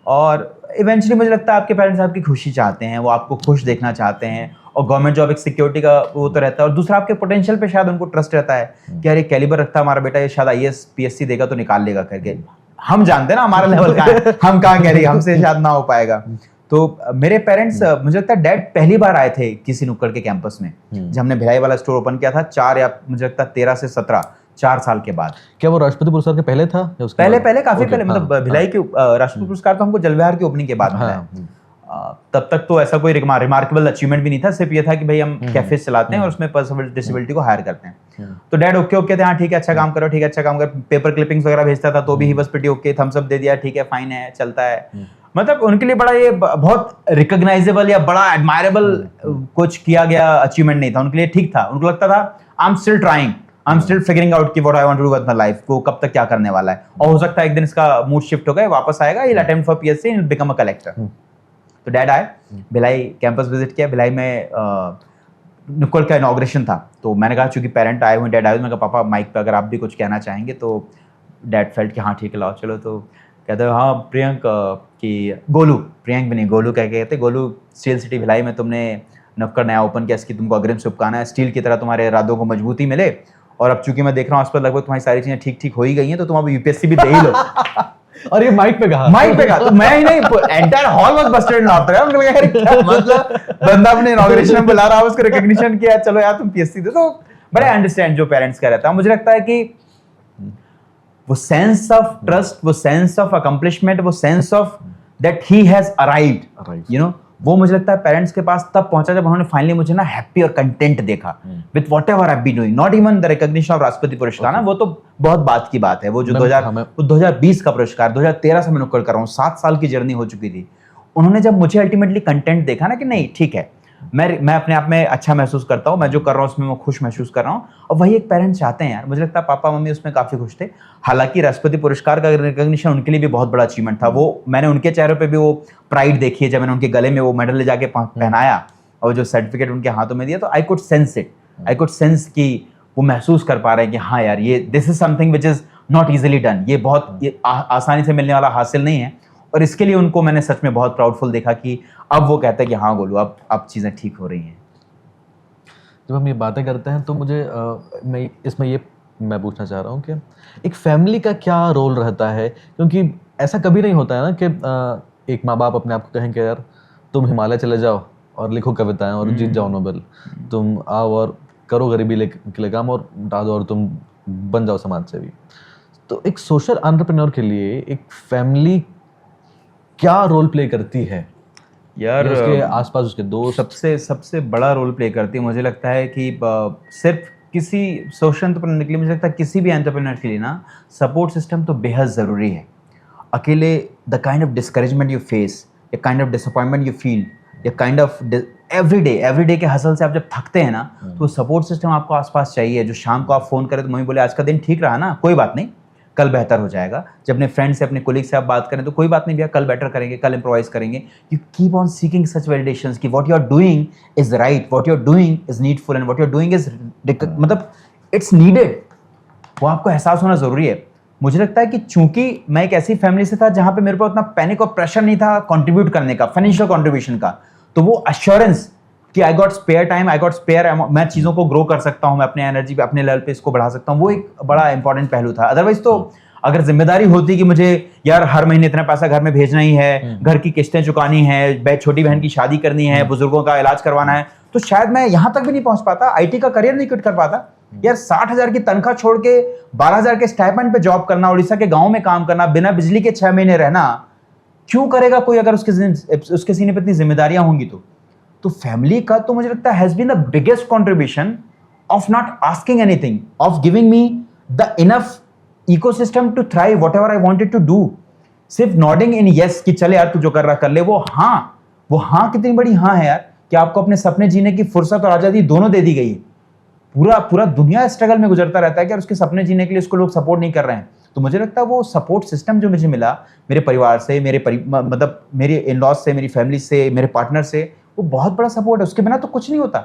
और इवेंचुअली मुझे लगता है आपके पेरेंट्स आपकी खुशी चाहते हैं, वो आपको खुश देखना चाहते हैं, और गवर्नमेंट जॉब एक सिक्योरिटी का वो तो रहता है, और दूसरा आपके पोटेंशियल पे शायद उनको ट्रस्ट रहता है कि यार ये कैलिबर रखता है हमारा बेटा, ये शायद आईएएस पीएससी देगा तो निकाल लेगा करके। हम जानते हैं ना हमारा लेवल कहाँ है, हम कहाँ कह रही हमसे शायद ना हो पाएगा। तो मेरे पेरेंट्स मुझे लगता है डैड पहली बार आए थे किसी नुक्कड़ के कैंपस में जब हमने भिलाई वाला स्टोर ओपन किया था, 4 या मुझे लगता है 13 से 17 4 साल के बाद। क्या वो राष्ट्रपति पुरस्कार के पहले था या उसके पहले बाद? पहले काफी पहले, हाँ, मतलब भिलाई के राष्ट्रपति पुरस्कार तो हमको जलविहार की ओपनिंग के बाद मिला है। तब तक तो ऐसा कोई रिमार्केबल अचीवमेंट भी नहीं था, सिर्फ ये था कि भाई हम कैफे चलाते हैं और उसमें पर्सन विद डिसेबिलिटी को हायर करते हैं। तो डैड ओके थे, हाँ ठीक है अच्छा काम करो, ठीक है अच्छा काम करो। पेपर क्लिपिंग्स वगैरह भेजता था तो भी he was pretty okay, thumbs up दे दिया, ठीक है फाइन है चलता है। मतलब उनके लिए बड़ा ये बहुत रिकॉग्नाइजेबल या बड़ा एडमायरेबल कुछ किया गया अचीवमेंट नहीं था उनके लिए, ठीक था। उनको लगता था I am still trying, I am still figuring out कि what I want to do with my life, को कब तक क्या करने वाला है, और हो सकता है एक दिन इसका मूड शिफ्ट हो गया, वापस आएगा, ही attempt for PSC and become a collector. तो डैड आए, भिलाई कैंपस विजिट किया। भिलाई में नुक्कड़ का इनॉग्रेशन था, तो मैंने कहा चूंकि पेरेंट आए हुए, डैड आए हुए, मैंने कहा पापा माइक पे अगर आप भी कुछ कहना चाहेंगे, तो डैड फेल्ट कि हाँ ठीक है लाओ चलो। तो कहते हाँ प्रियंक कि गोलू, प्रियंक भी नहीं गोलू कह के कहते, गोलू स्टील सिटी भिलाई में तुमने नुक्कड़ नया ओपन किया, इसकी तुमको अग्रिम शुभकामनाएं है, स्टील की तरह तुम्हारे इरादों को मजबूती मिले, और अब चूंकि मैं देख रहा हूँ आस पास लगभग तुम्हारी सारी चीजें ठीक ठीक हो ही गई हैं, तो तुम अब यूपीएससी भी दे ही लो। और ये माइक पे कहा, माइक पे कहा, तो मैं ही नहीं entire hall was Busted laughter यार। उनको लगा यार क्या मतलब बंदा अपने इनॉग्रेशन में बुला रहा है, उसको रिकॉग्निशन किया, चलो यार तुम पीएससी दे। तो बड़े अंडरस्टैंड जो पेरेंट्स का रहता है। मुझे लगता है कि वो सेंस ऑफ ट्रस्ट, वो सेंस ऑफ अकम्प्लिशमेंट, वो sense of that he has arrived, you know, वो मुझे लगता है पेरेंट्स के पास तब पहुंचा जब उन्होंने फाइनली मुझे ना हैप्पी और कंटेंट देखा with whatever I have been doing, not even the recognition of राष्ट्रपति पुरस्कार ना, वो तो बहुत बात की बात है। वो जो 2020 का पुरस्कार, 2013 से मैं नुक्कड़ कर रहा हूँ, 7 साल की जर्नी हो चुकी थी। उन्होंने जब मुझे अल्टीमेटली कंटेंट देखा ना कि नहीं ठीक है, मैं अपने आप में अच्छा महसूस करता हूँ, मैं जो कर रहा हूँ उसमें मैं खुश महसूस कर रहा हूँ, और वही एक पेरेंट्स चाहते हैं यार। मुझे लगता है पापा मम्मी उसमें काफी खुश थे। हालांकि राष्ट्रपति पुरस्कार का रिकॉग्निशन उनके लिए भी बहुत बड़ा अचीवमेंट था। वो मैंने उनके चेहरे पे भी वो प्राइड देखी है जब मैंने उनके गले में वो मेडल ले जाके पहनाया और जो सर्टिफिकेट उनके हाथों में दिया, तो I could sense it, I could sense कि वो महसूस कर पा रहे हैं कि हाँ यार ये this is something which is not easily done, ये बहुत आसानी से मिलने वाला हासिल नहीं है। और इसके लिए उनको मैंने सच में बहुत प्राउडफुल देखा कि अब वो कहते हैं कि हाँ गोलू अब चीज़ें ठीक हो रही हैं। जब हम ये बातें करते हैं तो मुझे मैं इसमें ये मैं पूछना चाह रहा हूँ कि एक फैमिली का क्या रोल रहता है, क्योंकि ऐसा कभी नहीं होता है ना कि एक माँ बाप अपने आप को कहें कि यार तुम हिमालय चले जाओ और लिखो कविताएं और जीत जाओ नोबेल, तुम आओ और करो गरीबी के लिए काम और डाल दो और तुम बन जाओ समाज सेवी। तो एक सोशल एंटरप्रेन्योर के लिए एक फैमिली क्या रोल प्ले करती है यार? उसके आसपास उसके दोस्त सबसे बड़ा रोल प्ले करती है। मुझे लगता है कि सिर्फ किसी सोशल एंटरप्रेन्योर के लिए, मुझे लगता है किसी भी एंटरप्रेन्योर के लिए ना सपोर्ट सिस्टम तो बेहद ज़रूरी है। अकेले the kind of discouragement you face, या kind of disappointment you feel, या काइंड ऑफ एवरी डे के हसल से आप जब थकते हैं ना, तो सपोर्ट सिस्टम आपको आसपास चाहिए। जो शाम को आप फोन करें तो मम्मी बोले आज का दिन ठीक रहा ना, कोई बात नहीं कल बेहतर हो जाएगा। जब अपने फ्रेंड से अपने कोलीग से आप बात करें तो कोई बात नहीं भैया कल बेटर करेंगे, कल इम्प्रोवाइज करेंगे। You keep on seeking such validations कि what you are doing is right, what you are doing is needful and what you are doing is मतलब इट्स नीडेड। वो आपको एहसास होना जरूरी है। मुझे लगता है कि चूंकि मैं एक ऐसी फैमिली से था जहां पे मेरे पर उतना पैनिक और प्रेशर नहीं था कंट्रीब्यूट करने का, फाइनेंशियल कंट्रीब्यूशन का, तो वो अश्योरेंस कि I got spare time, I got spare, मैं चीज़ों को ग्रो कर सकता हूँ, मैं अपने एनर्जी पे अपने लेवल पे इसको बढ़ा सकता हूँ, वो एक बड़ा इंपॉर्टेंट पहलू था। अदरवाइज तो अगर जिम्मेदारी होती कि मुझे यार हर महीने इतना पैसा घर में भेजना ही है, घर की किस्तें चुकानी है, छोटी बहन की शादी करनी है, बुजुर्गों का इलाज करवाना है, तो शायद मैं यहाँ तक भी नहीं पहुंच पाता, आईटी का करियर नहीं क्विट कर पाता। यार 60,000 की तनख्वाह छोड़ के 12,000 के स्टाइपेंड पे जॉब करना, उड़ीसा के गाँव में काम करना, बिना बिजली के 6 महीने रहना, क्यों करेगा कोई अगर उसके सीने पे इतनी जिम्मेदारियां होंगी तो फैमिली का तो मुझे लगता है has been the biggest contribution of not asking anything, of giving me the enough ecosystem to thrive whatever I wanted to do. सिर्फ नॉडिंग इन यस कि चले यार तू जो कर रहा कर ले, वो हाँ कितनी बड़ी हाँ है यार कि आपको अपने सपने जीने की फुर्सत और आजादी दोनों दे दी गई है। पूरा पूरा दुनिया स्ट्रगल में गुजरता रहता है कि यार उसके सपने जीने के लिए उसको लोग सपोर्ट नहीं कर रहे हैं। तो मुझे लगता है वो सपोर्ट सिस्टम जो मुझे मिला मेरे परिवार से, मतलब मेरे इन लॉज से, मेरी फैमिली से, मेरे पार्टनर से, वो बहुत बड़ा सपोर्ट है। उसके बिना तो कुछ नहीं होता।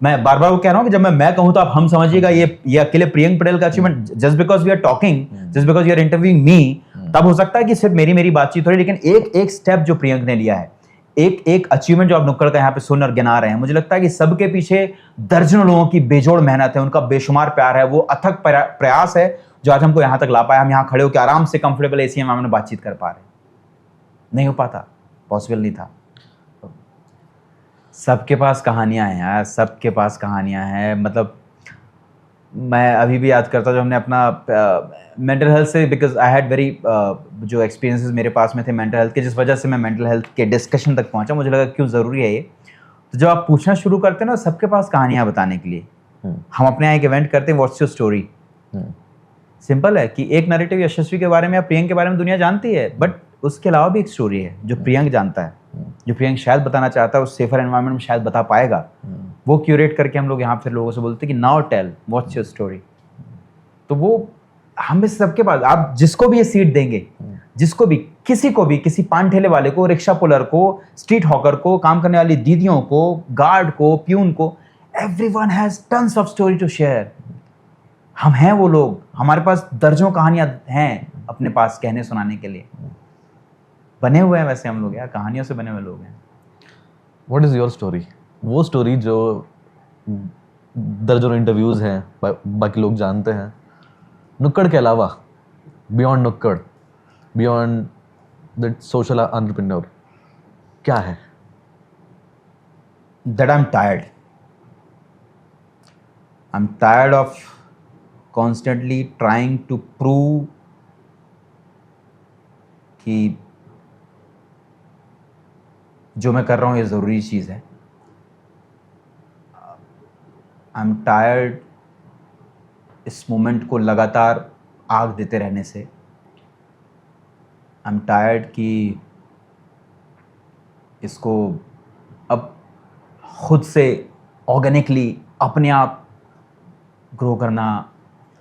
मैं बार बार वो कह रहा हूँ कि जब मैं कहूँ तो आप हम समझिएगा ये अकेले प्रियंक पटेल का achievement, just because we are talking, just because you are interviewing me, तब हो सकता है कि सिर्फ मेरी बातचीत हो रही, लेकिन एक स्टेप जो प्रियंक ने लिया है, एक अचीवमेंट जो आप नुक्कड़ का यहाँ पे सुन और गिना रहे हैं, मुझे लगता है कि सबके पीछे दर्जनों लोगों की बेजोड़ मेहनत है, उनका बेशुमार प्यार है, वो अथक प्रयास है जो आज हमको यहाँ तक ला पाया। हम यहाँ खड़े होकर आराम से कंफर्टेबल एसी में बातचीत कर पा रहे हैं। नहीं हो पाता, पॉसिबल नहीं था। सबके पास कहानियां हैं यार, सबके पास कहानियां हैं। मतलब मैं अभी भी याद करता हूँ जब हमने अपना मेंटल हेल्थ से, बिकॉज आई हैड वेरी जो एक्सपीरियंसेस मेरे पास में थे मेंटल हेल्थ के, जिस वजह से मैं मेंटल हेल्थ के डिस्कशन तक पहुँचा, मुझे लगा क्यों ज़रूरी है ये। तो जब आप पूछना शुरू करते हैं ना सबके पास कहानियाँ बताने के लिए, हम अपने यहाँ एक इवेंट करते हैं व्हाट्स योर स्टोरी। सिंपल है कि एक नैरेटिव यशस्वी के बारे में या प्रियंक के बारे में दुनिया जानती है, बट उसके अलावा भी एक स्टोरी है जो प्रियंक जानता है, जो प्रियंक शायद बताना चाहता है, उस सेफर एनवायरनमेंट में शायद बता पाएगा। वो क्यूरेट करके हम लोग यहाँ फिर लोगों से बोलते हैं कि now tell what's your story. तो वो हमें सबके पास, आप जिसको भी ये सीट देंगे, जिसको भी, किसी को भी, किसी पान ठेले वाले को, रिक्शा पुलर को, स्ट्रीट हॉकर को, काम करने वाली दीदियों को, गार्ड को, प्यून को, everyone has tons of story to share. हम हैं वो लोग, हमारे पास दर्जनों कहानियां हैं अपने पास कहने सुनाने के लिए। बने हुए हैं वैसे हम लोग यार, कहानियों से बने हुए लोग हैं। What is your story? वो स्टोरी जो दर्जनों इंटरव्यूज हैं, बाकी लोग जानते हैं, नुक्कड़ के अलावा, बियॉन्ड नुक्कड़, बियॉन्ड दैट सोशल एंटरप्रेन्योर, क्या है? That I'm tired. I'm tired of constantly trying to prove कि जो मैं कर रहा हूँ ये ज़रूरी चीज़ है। I'm tired इस मोमेंट को लगातार आग देते रहने से। I'm tired कि इसको अब खुद से ऑर्गेनिकली अपने आप ग्रो करना,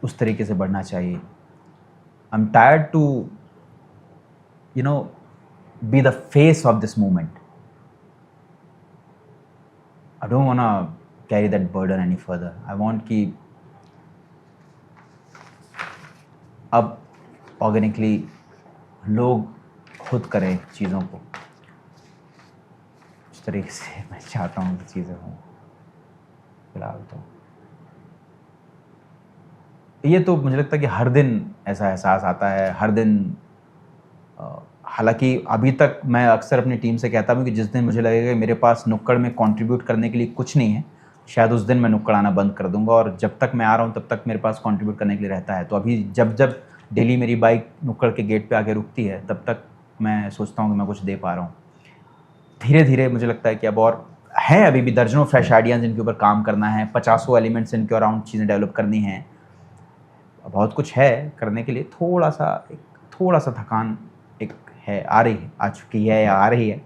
उस तरीके से बढ़ना चाहिए। I'm tired to be the face of this movement. I don't want to carry that burden any further. I want कि अब ऑर्गेनिकली लोग खुद करें चीज़ों को, उस तरीके से मैं चाहता हूँ कि चीज़ें हों। फिलहाल तो ये तो मुझे लगता है कि हर दिन ऐसा एहसास आता है, हर दिन। हालांकि अभी तक मैं अक्सर अपनी टीम से कहता हूँ कि जिस दिन मुझे लगेगा कि मेरे पास नुक्कड़ में कंट्रीब्यूट करने के लिए कुछ नहीं है, शायद उस दिन मैं नुक्कड़ आना बंद कर दूंगा, और जब तक मैं आ रहा हूँ तब तक मेरे पास कंट्रीब्यूट करने के लिए रहता है। तो अभी जब जब डेली मेरी बाइक नुक्कड़ के गेट पे आके रुकती है, तब तक मैं सोचता हूँ कि मैं कुछ दे पा रहा हूँ। धीरे धीरे मुझे लगता है कि अब और है अभी भी दर्जनों फ्रेश आइडियाज़ जिनके ऊपर काम करना है, 50 एलिमेंट्स इनके अराउंड चीज़ें डेवलप करनी हैं, बहुत कुछ है करने के लिए। थोड़ा सा थकान एक है, आ चुकी है या आ रही है,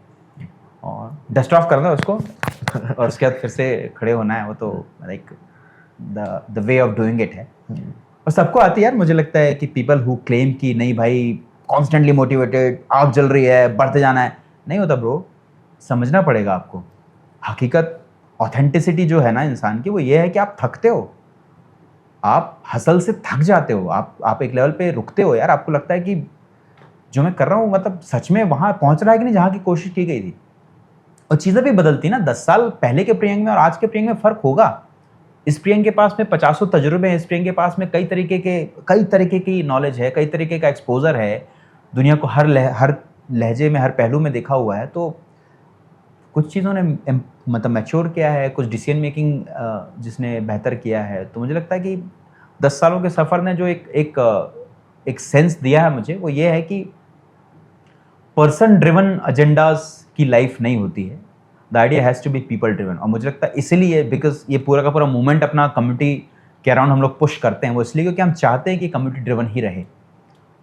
और डस्ट ऑफ करना है उसको और उसके बाद फिर से खड़े होना है। वो तो like the way of doing it है, और सबको आती है यार। मुझे लगता है कि पीपल हु क्लेम कि नहीं भाई कॉन्स्टेंटली मोटिवेटेड, आग जल रही है, बढ़ते जाना है, नहीं होता ब्रो। समझना पड़ेगा आपको हकीकत, ऑथेंटिसिटी जो है ना इंसान की, वो ये है कि आप थकते हो, आप हसल से थक जाते हो, आप एक लेवल पे रुकते हो यार। आपको लगता है कि जो मैं कर रहा हूँ मतलब सच में वहाँ पहुँच रहा है कि नहीं जहाँ की कोशिश की गई थी। और चीज़ें भी बदलती ना, 10 साल पहले के प्रियंक में और आज के प्रियंक में फ़र्क होगा। इस प्रियंक के पास में 50 तजुर्बे हैं, इस प्रियंक के पास में कई तरीके की नॉलेज है, कई तरीके का एक्सपोजर है, दुनिया को हर लहजे में, हर पहलू में देखा हुआ है। तो कुछ चीज़ों ने मतलब मैच्योर किया है, कुछ डिसीजन मेकिंग जिसने बेहतर किया है। तो मुझे लगता है कि 10 सालों के सफ़र ने जो एक सेंस दिया है मुझे, वो ये है कि पर्सन ड्रिवन एजेंडाज की लाइफ नहीं होती है, the idea has to be people driven. और मुझे लगता है इसलिए, बिकॉज ये पूरा का पूरा मूवमेंट अपना कम्युनिटी के अराउंड हम लोग पुश करते हैं, वो इसलिए क्योंकि हम चाहते हैं कि कम्युनिटी ड्रिवन ही रहे।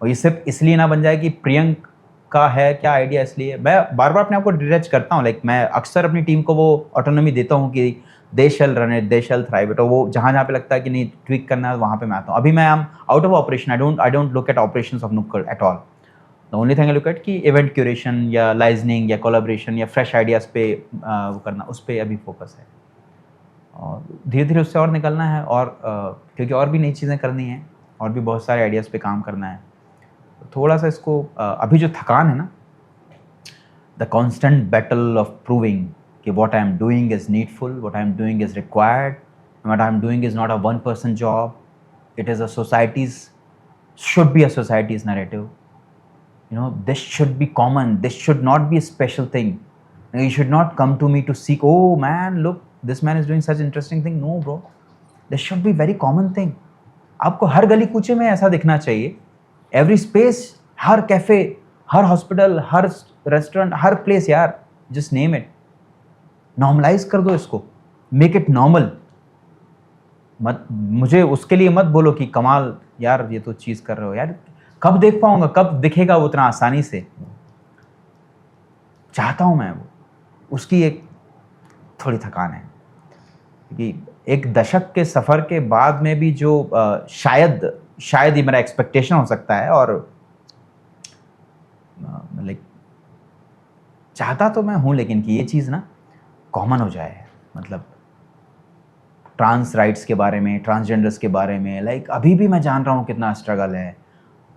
और ये सिर्फ इसलिए ना बन जाए कि प्रियंक का है क्या आइडिया, इसलिए मैं बार बार अपने आप को डिटैच करता हूँ। लाइक मैं अक्सर अपनी टीम को वो ऑटोनॉमी देता हूँ कि they shall run it, they shall thrive it. और वो जहाँ जहाँ पे लगता है कि नहीं ट्विक करना है वहाँ पे मैं आता हूँ। अभी मैं am out of operation, I don't look at operations of Nukkad at all. The only thing I look at कि इवेंट क्यूरेशन या लाइजनिंग या कोलैबोरेशन या फ्रेश आइडियाज़ पे वो करना, उस पर अभी फोकस है। और धीरे धीरे उससे और निकलना है, और क्योंकि और भी नई चीज़ें करनी हैं, और भी बहुत सारे आइडियाज़ पे काम करना है। तो थोड़ा सा इसको अभी जो थकान है ना, the constant battle of proving कि what I am doing is needful, what I am doing is required, and what I am doing is not a one person job. It is a society's, should be a society's narrative. You know, this should be common. This should not be a special thing. You should not come to me to seek, oh man, look, this man is doing such interesting thing. No bro, this should be very common thing. आपको हर गली कूचे में ऐसा दिखना चाहिए। Every space, हर कैफे, हर हॉस्पिटल, हर रेस्टोरेंट, हर प्लेस यार, just name it. नॉर्मलाइज कर दो इसको, मेक इट नॉर्मल। मत मुझे उसके लिए मत बोलो कि कमाल यार ये तो चीज़ कर रहे हो यार, कब देख पाऊंगा, कब दिखेगा वो उतना आसानी से। चाहता हूं मैं वो, उसकी एक थोड़ी थकान है कि एक दशक के सफ़र के बाद में भी जो शायद ही मेरा एक्सपेक्टेशन हो सकता है, और लाइक चाहता तो मैं हूँ लेकिन कि ये चीज़ ना कॉमन हो जाए। मतलब ट्रांस राइट्स के बारे में, ट्रांसजेंडर्स के बारे में, लाइक अभी भी मैं जान रहा हूँ कितना स्ट्रगल है।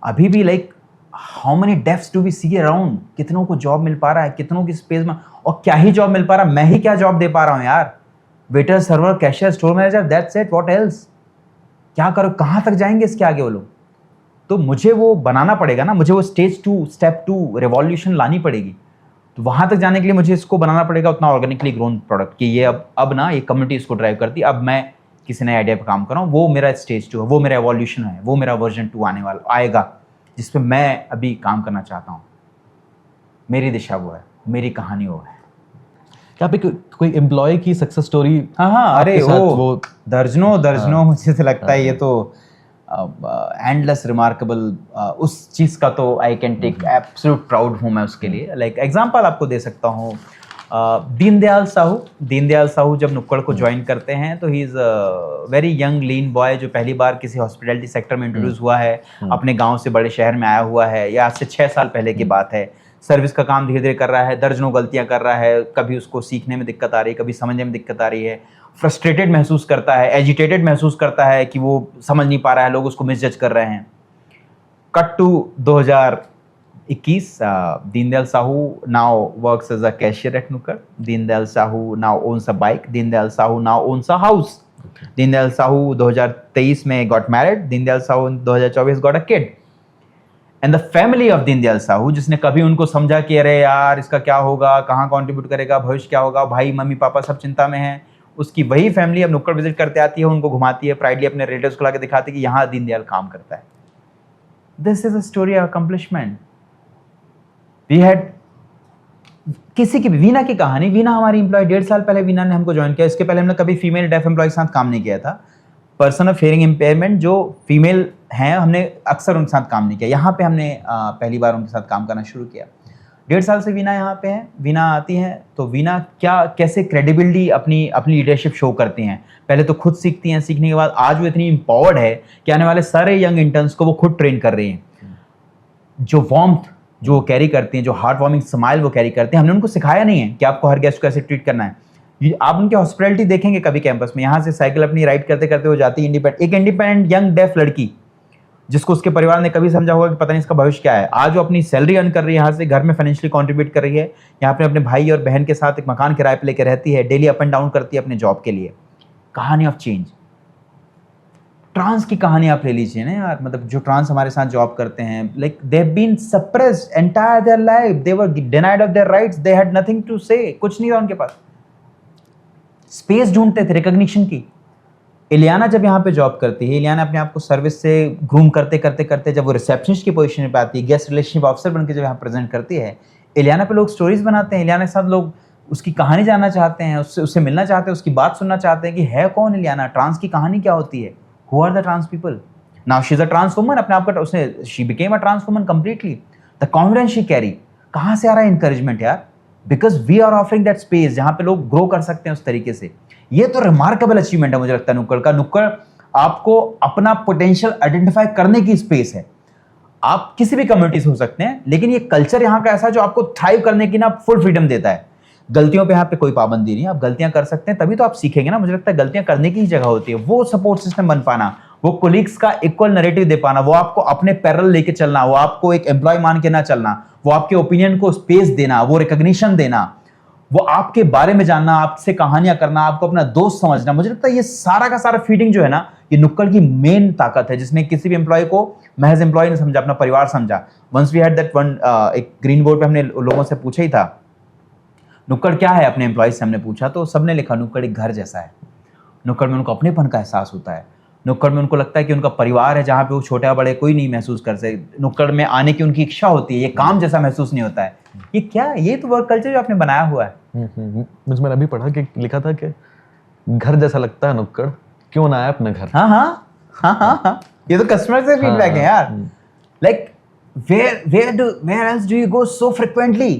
अभी भी like how many deaths do we see around, कितनों को जॉब मिल पा रहा है, कितनों की स्पेस में, और क्या ही जॉब मिल पा रहा है, मैं ही क्या जॉब दे पा रहा हूँ यार। Waiter, server, cashier, store manager, that's it, what else. क्या करो, कहाँ तक जाएंगे इसके आगे वो लोग। तो मुझे वो बनाना पड़ेगा ना, मुझे वो स्टेप टू रेवोल्यूशन लानी पड़ेगी। तो वहाँ तक जाने के लिए मुझे इसको बनाना पड़ेगा उतना ऑर्गेनिकली ग्रोन प्रोडक्ट कि ये अब ना ये कम्युनिटी इसको ड्राइव करती है। अब मैं किसी नए आइडिया पर काम कर रहा हूँ, वो मेरा स्टेज 2 है, वो मेरा एवोल्यूशन है, वो मेरा वर्जन 2 आने वाला आएगा, जिस पे मैं अभी काम करना चाहता हूँ। मेरी दिशा वो है, मेरी कहानी वो है। क्या पे कोई एम्प्लॉय की सक्सेस स्टोरी? हाँ, अरे वो दर्जनों मुझे तो लगता है ये तो एंडलेस रिमार्केबल। उस चीज़ का तो I can take absolute proud हूँ मैं उसके लिए। लाइक एग्जांपल आपको दे सकता हूँ, दीनदयाल साहू जब नुक्कड़ को ज्वाइन करते हैं तो he is very young lean boy, जो पहली बार किसी हॉस्पिटैलिटी सेक्टर में इंट्रोड्यूस हुआ है, अपने गांव से बड़े शहर में आया हुआ है, या आज से 6 साल पहले की बात है। सर्विस का काम धीरे धीरे कर रहा है, दर्जनों गलतियां कर रहा है, कभी उसको सीखने में दिक्कत आ रही है, कभी समझने में दिक्कत आ रही है, फ्रस्ट्रेटेड महसूस करता है, एजिटेटेड महसूस करता है कि वो समझ नहीं पा रहा है, लोग उसको मिसजज कर रहे हैं। Cut to 2021, Deendayal Sahu now works as a cashier at Nukkad. Deendayal Sahu now owns a bike. Deendayal Sahu now owns a house. Deendayal Sahu 2023 में got married. Deendayal Sahu 2024 got a kid. And the family of Deendayal Sahu, जिसने कभी उनको समझा कि अरे यार इसका क्या होगा, कहाँ कंट्रीब्यूट करेगा, भविष्य क्या होगा, भाई मम्मी पापा सब चिंता में हैं, उसकी वही फैमिली अब नुक्कड़ विजिट करते आती है, उनको घुमाती है, प्राइडली अपने रिलेटिव्स को लाके दिखाती है कि यहाँ दीनदयाल काम करता है। This is a story of accomplishment. We had किसी की वीना की कहानी। वीना हमारी एम्प्लॉय, 1.5 साल पहले वीना ने हमको ज्वाइन किया। इसके पहले हमने कभी फीमेल डेफ एम्प्लॉय के साथ काम नहीं किया था। पर्सन ऑफ हियरिंग इम्पेयरमेंट जो फीमेल हैं, हमने अक्सर उनके साथ काम नहीं किया। यहाँ पे हमने पहली बार उनके साथ काम करना शुरू किया। 1.5 साल से वीना यहाँ पे है। वीना आती हैं तो वीना कैसे क्रेडिबिलिटी अपनी लीडरशिप शो करती हैं। पहले तो खुद सीखती हैं, सीखने के बाद आज वो इतनी एम्पावर्ड है कि आने वाले सारे यंग इंटर्न्स को वो खुद ट्रेन कर रही हैं। जो वार्मथ जो वो कैरी करती हैं, जो हार्ट वार्मिंग स्माइल वो कैरी करते हैं, हमने उनको सिखाया नहीं है कि आपको हर गेस्ट को कैसे ट्रीट करना है। आप उनकी हॉस्पिटैलिटी देखेंगे कभी कैंपस में, यहाँ से साइकिल अपनी राइड करते करते वो जाती है एक इंडिपेंडेंट यंग डेफ लड़की, जिसको उसके परिवार ने कभी समझा होगा कि पता नहीं इसका भविष्य क्या है। आज वो अपनी सैलरी अर्न कर रही है, यहाँ से घर में फाइनेंशियली कंट्रीब्यूट कर रही है, यहाँ पे अपने भाई और बहन के साथ एक मकान किराए पे लेकर रहती है, डेली अप एंड डाउन करती है अपने जॉब के लिए। कहानी ऑफ चेंज। ट्रांस की कहानी आप ले लीजिए ना यार, मतलब जो ट्रांस हमारे साथ जॉब करते हैं, like they have been suppressed entire their life, they were denied of their rights, they had nothing to say, कुछ नहीं था उनके पास। स्पेस ढूंढते थे रिकॉग्निशन की। इलियाना जब यहाँ पे जॉब करती है, इलियाना अपने आप को सर्विस से ग्रूम करते करते करते जब वो रिसेप्शनिस्ट की पोजीशन पे आती है, गेस्ट रिलेशनशिप ऑफिसर बनकर जब यहाँ प्रेजेंट करती है, इलियाना पे लोग स्टोरीज बनाते हैं। इलियाना के साथ लोग उसकी कहानी जानना चाहते हैं, उससे मिलना चाहते हैं, उसकी बात सुनना चाहते हैं कि है कौन इलियाना, ट्रांस की कहानी क्या होती है, who are the trans people. Now she is a trans woman, अपने आप का उसने she became a trans woman completely. The confidence she carry, कहाँ से आ रहा है इनकरेजमेंट यार। Because we are offering that space जहां पे लोग ग्रो कर सकते हैं उस तरीके से। ये तो रिमार्केबल अचीवमेंट है मुझे लगता है नुक्कड़ का। नुक्कड़ आपको अपना पोटेंशियल आइडेंटिफाई करने की स्पेस है। आप किसी भी कम्युनिटी से हो सकते हैं, लेकिन ये कल्चर यहाँ का ऐसा जो आपको थ्राइव करने की ना फुल फ्रीडम देता है। गलतियों पे यहाँ पे कोई पाबंदी नहीं है, आप गलतियां कर सकते हैं, तभी तो आप सीखेंगे ना। मुझे लगता है गलतियां करने की ही जगह होती है। वो सपोर्ट सिस्टम बन पाना, वो कोलीग्स का इक्वल नैरेटिव दे पाना, वो आपको अपने पैरेलल लेके चलना, वो आपको एक एम्प्लॉय मान के ना चलना, वो आपके ओपिनियन को स्पेस देना, वो रिकॉग्निशन देना, वो आपके बारे में जानना, आपसे कहानियां करना, आपको अपना दोस्त समझना। मुझे लगता है ये सारा का सारा फीडिंग जो है ना, ये नुक्कड़ की मेन ताकत है, जिसने किसी भी एम्प्लॉय को महज एम्प्लॉय नहीं समझा, अपना परिवार समझा। Once we had that one, एक ग्रीन बोर्ड पे हमने लोगों से पूछा ही था नुक्कड़ क्या है अपने एम्प्लॉय से, हमने पूछा तो सबने लिखा नुक्कड़ एक घर जैसा है। नुक्कड़ में उनको अपनेपन का एहसास होता है। नुक्कड़ में उनको लगता है कि उनका परिवार है, जहाँ पे वो छोटे बड़े कोई नहीं महसूस कर सके। नुक्कड़ में आने की उनकी इच्छा होती है, ये काम जैसा महसूस नहीं होता है। ये क्या है? ये तो वर्क कल्चर जो आपने बनाया हुआ है। मैंने अभी पढ़ा कि लिखा था कि घर जैसा लगता है नुक्कड़, क्यों ना आए अपने घर। हाँ, ये तो कस्टमर से फीडबैक है यार। Like where else do you go so frequently?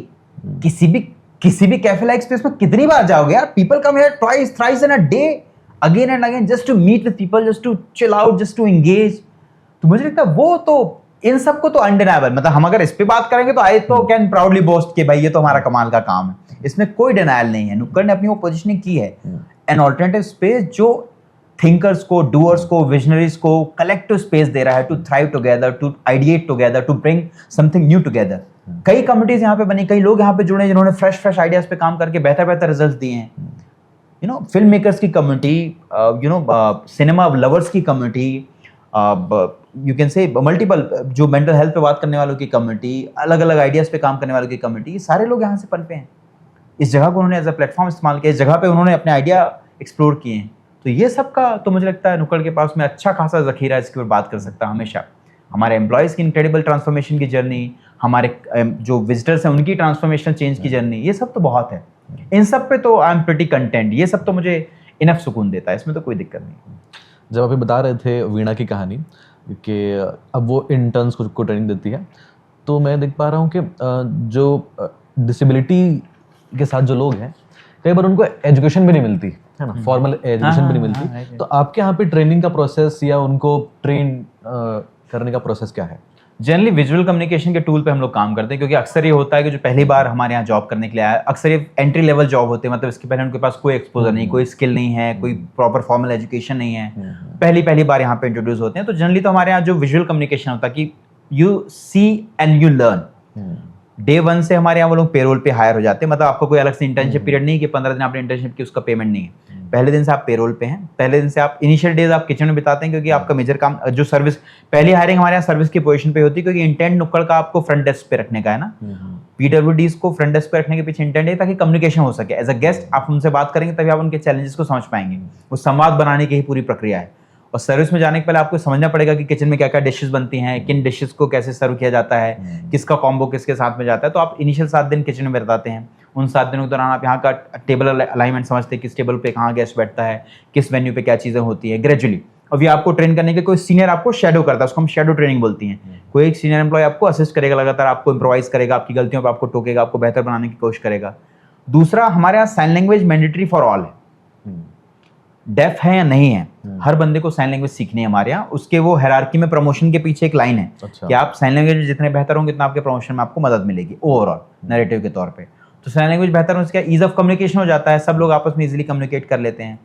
किसी भी कैफे लाइक स्पेस में कितनी बार जाओगे यार? People come here twice thrice in a day, again and again, just to meet with people, just to chill out, just to engage. तो मुझे लगता है वो तो इन सबको तो अनडिनायबल, मतलब हम अगर इस पे बात करेंगे तो आई तो कैन प्राउडली बोस्ट कि भाई ये तो हमारा कमाल का काम है, इसमें कोई डिनायल नहीं है। नुक्कड़ ने अपनी वो पोजीशनिंग की है, एन ऑल्टरनेटिव स्पेस जो थिंकर्स को, डूअर्स को, विजनरीज को कलेक्टिव स्पेस दे रहा है to thrive together, to ideate together, to bring something new together. कई कम्युनिटीज यहाँ पे बनी, कई लोग यहाँ पे जुड़े जिन्होंने फ्रेश आइडियाज पे काम करके बेहतर रिजल्ट दिए हैं। यू नो, फिल्म मेकर्स की कम्युनिटी, यू नो, सिनेमा लवर्स की कम्युनिटी, यू कैन से मल्टीपल, जो मेंटल हेल्थ पे बात करने वालों की कम्युनिटी, अलग अलग आइडियाज पे काम करने वालों की कम्युनिटी, सारे लोग यहाँ से पनपे हैं। इस जगह को उन्होंने एज अ प्लेटफॉर्म इस्तेमाल किया, इस जगह पे उन्होंने अपने आइडिया एक्सप्लोर किए हैं। तो ये सब का तो मुझे लगता है नुक्कड़ के पास में अच्छा खासा जखीरा है, इसके ऊपर बात कर सकता है हमेशा। हमारे एम्प्लॉयज़ की इनक्रेडिबल ट्रांसफॉर्मेशन की जर्नी, हमारे जो विजिटर्स हैं उनकी ट्रांसफॉर्मेशन चेंज की जर्नी, ये सब तो बहुत है। इन सब पे तो आई एम प्रीटी कंटेंट। ये सब तो मुझे इनफ सुकून देता है, इसमें तो कोई दिक्कत नहीं। जब आप बता रहे थे वीणा की कहानी कि अब वो इंटर्न्स को ट्रेनिंग देती है, तो मैं देख पा रहा हूँ कि जो डिसेबिलिटी के साथ जो लोग हैं, कई बार उनको एजुकेशन भी नहीं मिलती है ना, फॉर्मल एजुकेशन भी नहीं मिलती। तो आपके यहाँ पे ट्रेनिंग का प्रोसेस या उनको ट्रेन करने का प्रोसेस क्या है? जनरली विजुअल कम्युनिकेशन के टूल पे हम लोग काम करते हैं, क्योंकि अक्सर ये होता है कि जो पहली बार हमारे यहाँ जॉब करने के लिए आया, अक्सर ये एंट्री लेवल जॉब होते हैं, मतलब इसके पहले उनके पास कोई एक्सपोजर नहीं, कोई स्किल नहीं है, कोई प्रॉपर फॉर्मल एजुकेशन नहीं है, पहली बार यहाँ पे इंट्रोड्यूस होते हैं। तो जनरली तो हमारे यहाँ जो विजुअल कम्युनिकेशन होता है कि you see and you learn. Day 1 से हमारे यहाँ वो लोग पेरोल पे हायर हो जाते हैं, मतलब आपको कोई अलग से इंटर्नशिप पीरियड नहीं कि 15 दिन आपने इंटर्नशिप की उसका पेमेंट नहीं है। पहले दिन से आप पेरोल पे हैं, पहले दिन से आप इनिशियल डेज आप किचन में बिताते हैं, क्योंकि आपका मेजर काम जो सर्विस, पहली हायरिंग हमारे यहाँ सर्विस की पोजीशन पे होती है, क्योंकि इंटेंट नुक्कड़ का आपको फ्रंट डेस्क पे रखने का है ना। पीडब्ल्यूडीज को फ्रंट डेस्क पे रखने के पीछे इंटेंट है ताकि कम्युनिकेशन हो सके। एज अ गेस्ट आप उनसे बात करेंगे तभी आप उनके चैलेंजेस को समझ पाएंगे। उस संवाद बनाने की ही पूरी प्रक्रिया है। और सर्विस में जाने के पहले आपको समझना पड़ेगा कि किचन में क्या क्या डिशेस बनती हैं, किन डिशेस को कैसे सर्व किया जाता है, किसका कॉम्बो किसके साथ में जाता है। तो आप इनिशियल 7 दिन किचन में बिताते हैं। उन 7 दिनों के दौरान आप यहाँ का टेबल अलाइनमेंट समझते हैं, किस टेबल पे कहाँ गेस्ट बैठता है, किस वेन्यू पे क्या चीज़ें होती है ग्रेजुअली। और ये आपको ट्रेन करने के कोई सीनियर आपको शेडो करता है, उसको हम शेडो ट्रेनिंग बोलती हैं। कोई एक सीनियर एम्प्लॉय आपको असिस्ट करेगा, लगातार आपको इम्प्रोवाइज करेगा, आपकी गलतियों पर आपको टोकेगा, आपको बेहतर बनाने की कोशिश करेगा। दूसरा, हमारे यहाँ sign language mandatory for all है। डेफ है या नहीं है, हर बंदे को साइन लैंग्वेज सीखनी है हमारे यहाँ। उसके वो हायरार्की में प्रमोशन के पीछे एक लाइन है कि आप साइन लैंग्वेज में जितने बेहतर होंगे उतना आपके प्रमोशन में आपको मदद मिलेगी ओवरऑल नैरेटिव के तौर पे। तो साइन लैंग्वेज बेहतर हो, उसका ईज ऑफ कम्युनिकेशन हो जाता है, सब लोग आपस में इजीली कम्युनिकेट कर लेते हैं।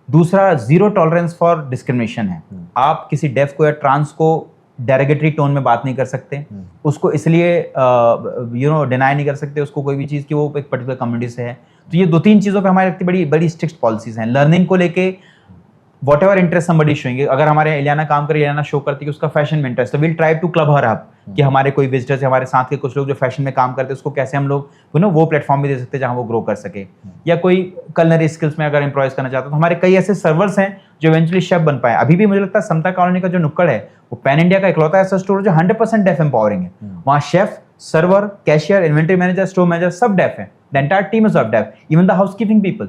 दूसरा, जीरो टॉलरेंस फॉर डिस्क्रिमिनेशन है। आप किसी डेफ को या ट्रांस को डेरोगेटरी टोन में बात नहीं कर सकते, उसको इसलिए डिनाई नहीं कर सकते उसको कोई भी चीज़ की वो एक पर्टिकुलर कम्युनिटी से है। तो ये 2-3 चीज़ों पे हमारी बड़ी बड़ी स्ट्रिक्ट पॉलिसीज हैं। लर्निंग को लेके what ever interest somebody showing, अगर हमारे इलियाना काम करे, इलियाना शो करती है कि उसका फैशन में इंटरेस्ट, तो will try to club her up कि हमारे कोई विजिटर्स, हमारे साथ के कुछ लोग जो फैशन में काम करते हैं उसको कैसे हम लोग वो प्लेटफॉर्म भी दे सकते हैं जहाँ वो ग्रो कर सके। या कोई कलनरी स्किल्स में अगर एम्प्लॉयज करना चाहते हैं तो हमारे कई ऐसे सर्वर्स हैं जो इवेंचुअली शेफ बन पाए। अभी भी मुझे लगता है समता कॉलोनी का जो नुक्कड़ है वो पैन इंडिया का इकलौता ऐसा स्टोर जो 100% डेफ एम्पावरिंग है। वहाँ chef, server, cashier, inventory manager, store manager सब डेफ है। The entire team is of deaf, even the housekeeping people.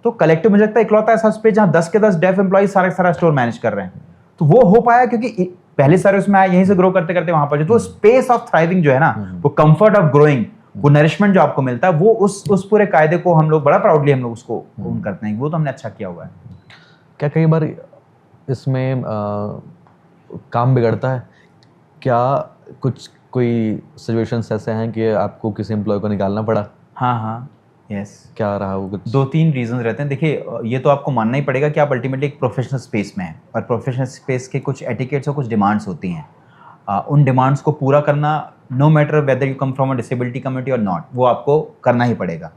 तो कलेक्टिव मुझे लगता है इकलौता ऐसा स्पेस जहाँ 10 के 10 डेफ एम्प्लॉय सारा स्टोर मैनेज कर रहे हैं। तो वो हो पाया क्योंकि पहले सर्विस में आया, यहीं से ग्रो करते करते वहां पर जो तो स्पेस ऑफ थ्राइविंग जो है ना, वो कंफर्ट ऑफ ग्रोइंग, वो नरिशमेंट जो आपको मिलता है वो उस पूरे कायदे को हम लोग बड़ा प्राउडली हम लोग उसको ओन करते हैं, वो तो हमने अच्छा किया हुआ है। क्या कई बार इसमें काम बिगड़ता है? क्या कोई सिचुएशंस ऐसे हैं कि आपको किसी एम्प्लॉय को निकालना पड़ा? हाँ यस। क्या रहा वो? कुछ 2-3 रीजन रहते हैं। देखिए ये तो आपको मानना ही पड़ेगा कि आप अल्टीमेटली एक प्रोफेशनल स्पेस में हैं और प्रोफेशनल स्पेस के कुछ एटिकेट्स और कुछ डिमांड्स होती हैं। उन डिमांड्स को पूरा करना, no matter whether you come from a disability community और नॉट, वो आपको करना ही पड़ेगा।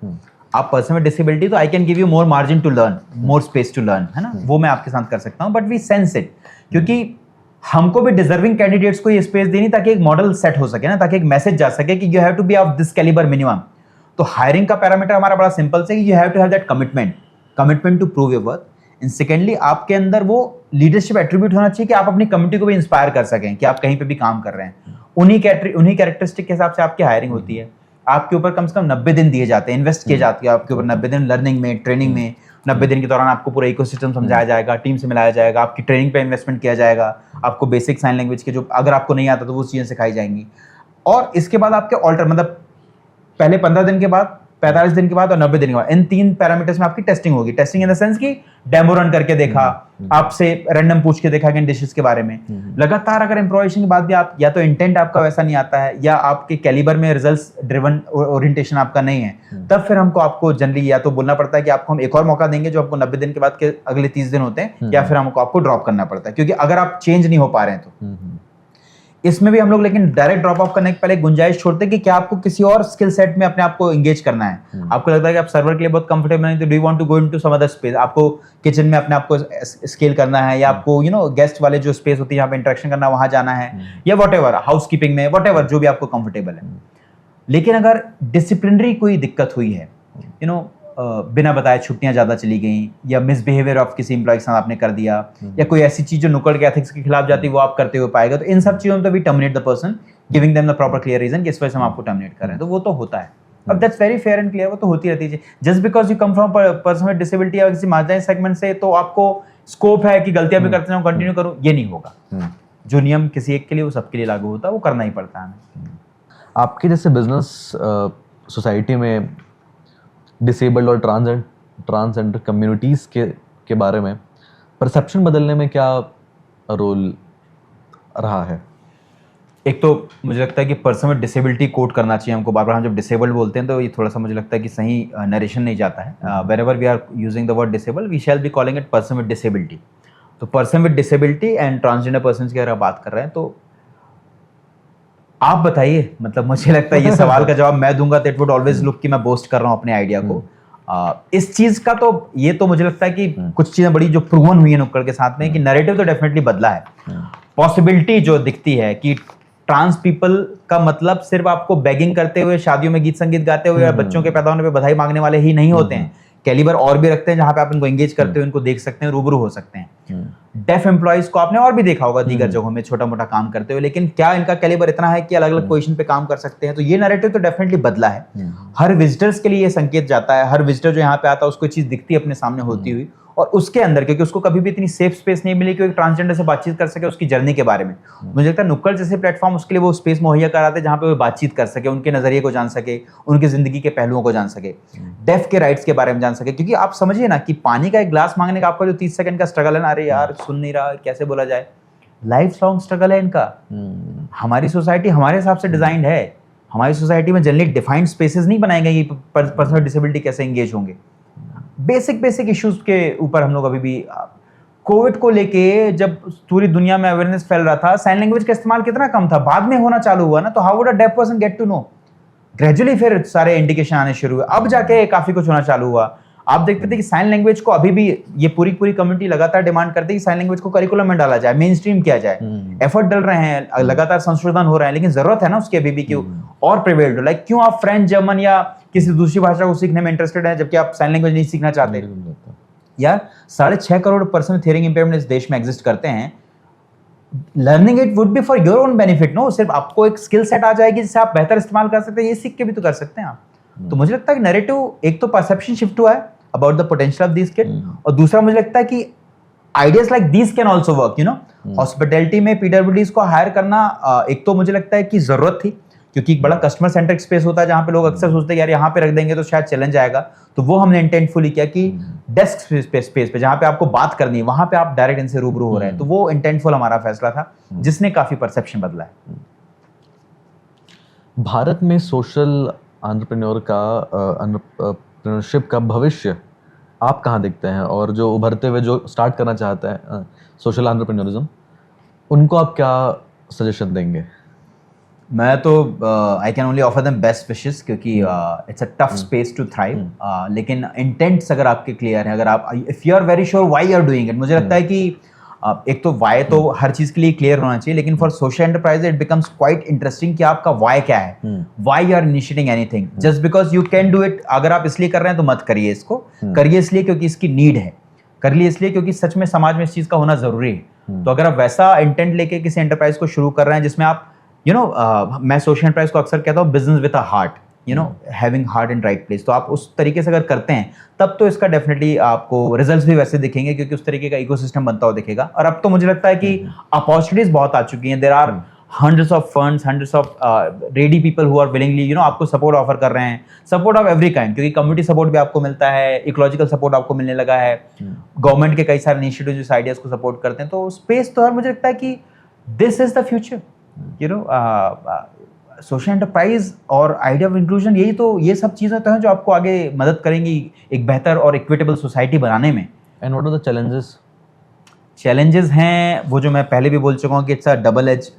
आप पर्सन में डिसेबिलिटी तो I can give you more margin to learn, more space to learn, है ना, वो मैं आपके साथ कर सकता हूँ, बट वी सेंस इट, क्योंकि हमको भी डिजर्विंग कैंडिडेट्स को ये स्पेस देनी ताकि एक मॉडल सेट हो सके ना, ताकि एक मैसेज जा सके कि you have to be of this calibre minimum. तो हायरिंग का पैरामीटर हमारा बड़ा सिंपल से you have to have that commitment to prove your worth. And secondly आपके अंदर वो लीडरशिप एट्रीब्यूट होना चाहिए कि आप अपनी कम्युनिटी को भी इंस्पायर कर सकें कि आप कहीं पे भी काम कर रहे हैं। उन्हीं कैरेक्टरिस्टिक के हिसाब से आपकी हायरिंग होती है। आपके ऊपर कम से कम 90 दिन दिए जाते हैं, इन्वेस्ट किए जाते हैं आपके ऊपर 90 दिन लर्निंग में, ट्रेनिंग में। 90 दिन के दौरान आपको पूरा इकोसिस्टम समझाया जाएगा, टीम से मिलाया जाएगा, आपकी ट्रेनिंग पे इन्वेस्टमेंट किया जाएगा, आपको बेसिक साइन लैंग्वेज के जो अगर आपको नहीं आता तो वो चीज़ें सिखाई जाएंगी। और इसके बाद आपके ऑल्टर मतलब पहले 15 दिन के बाद, 45 दिन के बाद और 90 दिन के बाद, इन 3 पैरामीटर्स में आपकी टेस्टिंग होगी। टेस्टिंग इन द सेंस कि डेमो रन करके देखा, आपसे रैंडम पूछ के देखा कंडीशंस के बारे में। लगातार अगर इम्प्रोवाइजेशन के बाद भी आप या तो इंटेंट आपका वैसा नहीं आता है या आपके कैलिबर में रिजल्ट्स ड्रिवन ओरिएंटेशन आपका नहीं है, तब फिर आपको जनरली या तो बोलना पड़ता है कि आपको हम एक और मौका देंगे जो आपको 90 दिन के बाद के अगले 30 दिन होते हैं, या फिर आपको ड्रॉप करना पड़ता है, क्योंकि अगर आप चेंज नहीं हो पा रहे हैं तो इसमें भी हम लोग लेकिन डायरेक्ट ड्रॉप ऑफ करने के पहले गुंजाइश छोड़ते हैं कि क्या आपको किसी और स्किल सेट में अपने आप को एंगेज करना है। आपको लगता है कि आप सर्वर के लिए बहुत कंफर्टेबल नहीं, तो do you want to go into some other space, आपको किचन में अपने आप को स्केल करना है, या आपको गेस्ट वाले जो स्पेस होती है जहाँ पे इंटरेक्शन करना है वहां जाना है, या व्हाटएवर हाउस कीपिंग में, व्हाटएवर जो भी आपको कंफर्टेबल है। लेकिन अगर डिसिप्लिनरी कोई दिक्कत हुई है, बिना बताए छुट्टियां ज्यादा चली गई, या मिसबिहेवियर ऑफ किसी एम्प्लॉय के साथ आपने कर दिया, या कोई ऐसी चीज जो नुक्कड़ के एथिक्स के खिलाफ जाती है वो आप करते हुए पाएगा, तो इन सब चीजों में तो we terminate the person, giving them the proper clear reason कि इस वजह से हम आपको टर्मिनेट कर रहे हैं। तो वो तो होता है, अब that's very fair and clear, वो तो होती रहती है। Just because you come from person with disability या किसी मार्जिनाइज्ड सेगमेंट से, तो आपको स्कोप है कि गलतियां भी करते हैं कंटिन्यू करूं, ये नहीं होगा। जो नियम किसी एक के लिए वो सबके लिए लागू होता है, वो करना ही पड़ता है हमें। आपके जैसे बिजनेस सोसाइटी में डिसेबल्ड और ट्रांसजेंडर कम्युनिटीज़ के बारे में परसेप्शन बदलने में क्या रोल रहा है? एक तो मुझे लगता है कि पर्सन विद डिसेबिलिटी कोट करना चाहिए हमको बार बार। हम जब डिसेबल्ड बोलते हैं तो ये थोड़ा सा मुझे लगता है कि सही नरेशन नहीं जाता है। Wherever we are using the word disable, we shall be calling it person with disability. तो person with disability and transgender person की अगर आप बात कर रहे हैं तो आप बताइए, मतलब मुझे लगता है ये सवाल का जवाब मैं दूंगा तो इट वुड ऑलवेज लुक कि मैं बोस्ट कर रहा हूँ अपने आइडिया को। इस चीज का तो ये तो मुझे लगता है कि कुछ चीजें बड़ी जो प्रूवन हुई है नुक्कड़ के साथ में कि नैरेटिव तो डेफिनेटली बदला है। पॉसिबिलिटी जो दिखती है कि ट्रांस पीपल का मतलब सिर्फ आपको बेगिंग करते हुए, शादियों में गीत संगीत गाते हुए या बच्चों के पैदा होने पे बधाई मांगने वाले ही नहीं होते हैं। कैलिबर और भी रखते हैं जहां पे आप इनको एंगेज करते हुए इनको देख सकते हैं, रूबरू हो सकते हैं। डेफ एम्प्लॉइज को आपने और भी देखा होगा दीगर जगहों में छोटा मोटा काम करते हुए, लेकिन क्या इनका कैलिबर इतना है कि अलग अलग पोजीशन पे काम कर सकते हैं? तो ये नैरेटिव तो डेफिनेटली बदला है। हर विजिटर्स के लिए ये संकेत जाता है, हर विजिटर जो यहाँ पे आता है उसको चीज दिखती है अपने सामने होती हुई, और उसके अंदर क्योंकि उसको कभी भी इतनी सेफ स्पेस नहीं मिली कि वो ट्रांसजेंडर से बातचीत कर सके उसकी जर्नी के बारे में। मुझे लगता है नुक्कड़ जैसे प्लेटफॉर्म उसके लिए वो स्पेस मुहैया कराते हैं जहाँ पे वो बातचीत कर सके, उनके नजरिए को जान सके, उनकी जिंदगी के पहलुओं को जान सके, डेफ के राइट्स के बारे में जान सके। क्योंकि आप समझिए ना कि पानी का एक ग्लास मांगने का आपका जो 30 सेकंड का स्ट्रगल है ना, अरे यार सुन नहीं रहा, कैसे बोला जाए, लाइफ लॉन्ग स्ट्रगल है इनका। हमारी सोसाइटी हमारे हिसाब से डिजाइंड है। हमारी सोसाइटी में जनरली डिफाइंड स्पेसेस नहीं बनाए गए कि पर्सन विद डिसेबिलिटी कैसे एंगेज होंगे। बेसिक इश्यूज के ऊपर हम लोग अभी भी, कोविड को लेके जब पूरी दुनिया में अवेयरनेस फैल रहा था, साइन लैंग्वेज का इस्तेमाल कितना कम था, बाद में होना चालू हुआ ना, तो how would a deaf person get to know? Gradually फिर सारे इंडिकेशन आने शुरू हुए, अब जाके काफी कुछ होना चालू हुआ। आप देखते थे कि साइन लैंग्वेज को अभी भी ये पूरी कम्युनिटी लगातार डिमांड करती है कि साइन लैंग्वेज को करिकुलम में डाला जाए, मेन स्ट्रीम किया जाए। एफर्ट डल रहे हैं, लगातार संशोधन हो रहे हैं, लेकिन जरूरत है ना उसके अभी भी कि और प्रिवेल्ड हो। लाइक क्यों आप फ्रेंच, जर्मन या किसी दूसरी भाषा को सीखने में इंटरेस्टेड है जबकि आप साइन लैंग्वेज नहीं सीखना चाहते? यार 6.5 crore person with hearing impairment इस देश में एग्जिस्ट करते हैं। Learning it would be for your own benefit, no? सिर्फ आपको एक स्किल सेट आ जाएगी जिससे आप बेहतर इस्तेमाल कर सकते हैं, ये सीख के भी तो कर सकते हैं आप। तो मुझे लगता है कि नैरेटिव, एक तो परसेप्शन शिफ्ट हुआ है about the potential of this kid, और दूसरा मुझे लगता है कि ideas like this can also work. Hospitality में पीडब्ल्यूडीज को हायर करना एक तो मुझे लगता है कि जरूरत थी, क्योंकि एक बड़ा कस्टमर सेंट्रिक स्पेस होता है जहाँ पे लोग अक्सर सोचते हैं यार यहाँ पे रख देंगे तो शायद चैलेंज जाएगा, तो वो हमने इंटेंटफुली किया कि डेस्क स्पेस पे जहाँ पे आपको बात करनी है वहाँ पे आप डायरेक्ट इनसे रूबरू हो रहे हैं, तो वो इंटेंटफुल हमारा फैसला था जिसने काफी परसेप्शन बदला है। भारत में सोशल एंटरप्रेन्योर का एंटरप्रेन्योरशिप का भविष्य आप कहाँ देखते हैं, और जो उभरते हुए जो स्टार्ट करना चाहते हैं सोशल एंटरप्रेन्योरिज्म, उनको आप क्या सजेशन देंगे? मैं तो I can only offer them best wishes, क्योंकि it's a tough space to thrive, लेकिन इंटेंट्स अगर आपके क्लियर है, अगर आप if you are very sure why you are doing it, मुझे लगता है कि एक तो वाई तो हर चीज के लिए क्लियर होना चाहिए, लेकिन for social enterprise it becomes quite interesting कि आपका वाई क्या है, why you are initiating anything just because you can do it. अगर आप इसलिए कर रहे हैं तो मत करिए इसको, करिए इसलिए क्योंकि इसकी नीड है, कर लिए इसलिए क्योंकि सच में समाज में इस चीज का होना जरूरी है। तो अगर आप वैसा इंटेंट लेके किसी एंटरप्राइज को शुरू कर रहे हैं जिसमें आप मैं सोशल एंटरप्राइज को अक्सर कहता हूँ business with a heart, having heart in right place, तो आप उस तरीके से अगर करते हैं तब तो इसका डेफिनेटली आपको रिजल्ट्स भी वैसे दिखेंगे, क्योंकि उस तरीके का इकोसिस्टम बनता हुआ दिखेगा। और अब तो मुझे लगता है कि अपॉर्चुनिटीज बहुत आ चुकी हैं, there are hundreds of funds, hundreds of ready people who are willingly आपको सपोर्ट ऑफर कर रहे हैं, सपोर्ट ऑफ एवरी काइंड, क्योंकि कम्युनिटी सपोर्ट भी आपको मिलता है, इकोलॉजिकल सपोर्ट आपको मिलने लगा है, गवर्नमेंट के कई सारे इनिशिएटिव्स इस आइडियाज को सपोर्ट करते हैं, तो स्पेस तो मुझे लगता है कि this is the future, social enterprise और आइडिया ऑफ इंक्लूजन, यही तो ये सब चीज़ें तो हैं जो आपको आगे मदद करेंगी एक बेहतर और इक्विटेबल सोसाइटी बनाने में। And what are the challenges? Challenges हैं वो जो मैं पहले भी बोल चुका हूँ कि it's a double edge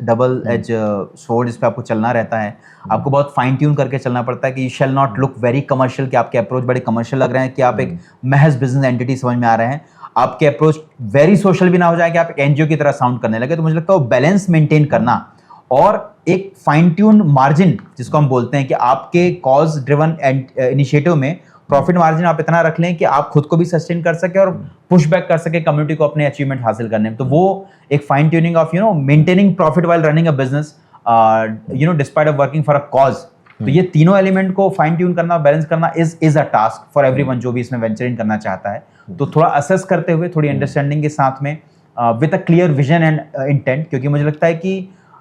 sword, इस पे आपको चलना रहता है, आपको बहुत फाइन ट्यून करके चलना पड़ता है कि you shall not look very commercial, कि आपके अप्रोच बड़े कमर्शियल लग रहे हैं, कि आप एक महज बिजनेस एंटिटी समझ में आ रहे हैं, आपके अप्रोच वेरी सोशल भी ना हो जाए कि आप एक एनजीओ की तरह साउंड करने लगे। तो मुझे लगता है वो बैलेंस मेंटेन करना और एक फाइन ट्यून मार्जिन जिसको हम बोलते हैं कि आपके कॉज ड्रिवन इनिशिएटिव में प्रॉफिट मार्जिन आप इतना रख लें कि आप खुद को भी सस्टेन कर सके और पुश बैक कर सके कम्युनिटी को अपने अचीवमेंट हासिल करने में। तो वो एक fine tuning of maintaining profit while running a business despite of working for a cause, तो ये तीनों एलिमेंट को फाइन ट्यून करना, बैलेंस करना is a task for everyone जो भी इसमें वेंचर इन करना चाहता है। तो थोड़ा असेस करते हुए, थोड़ी अंडरस्टैंडिंग के साथ में, with a clear vision and intent, क्योंकि मुझे लगता है कि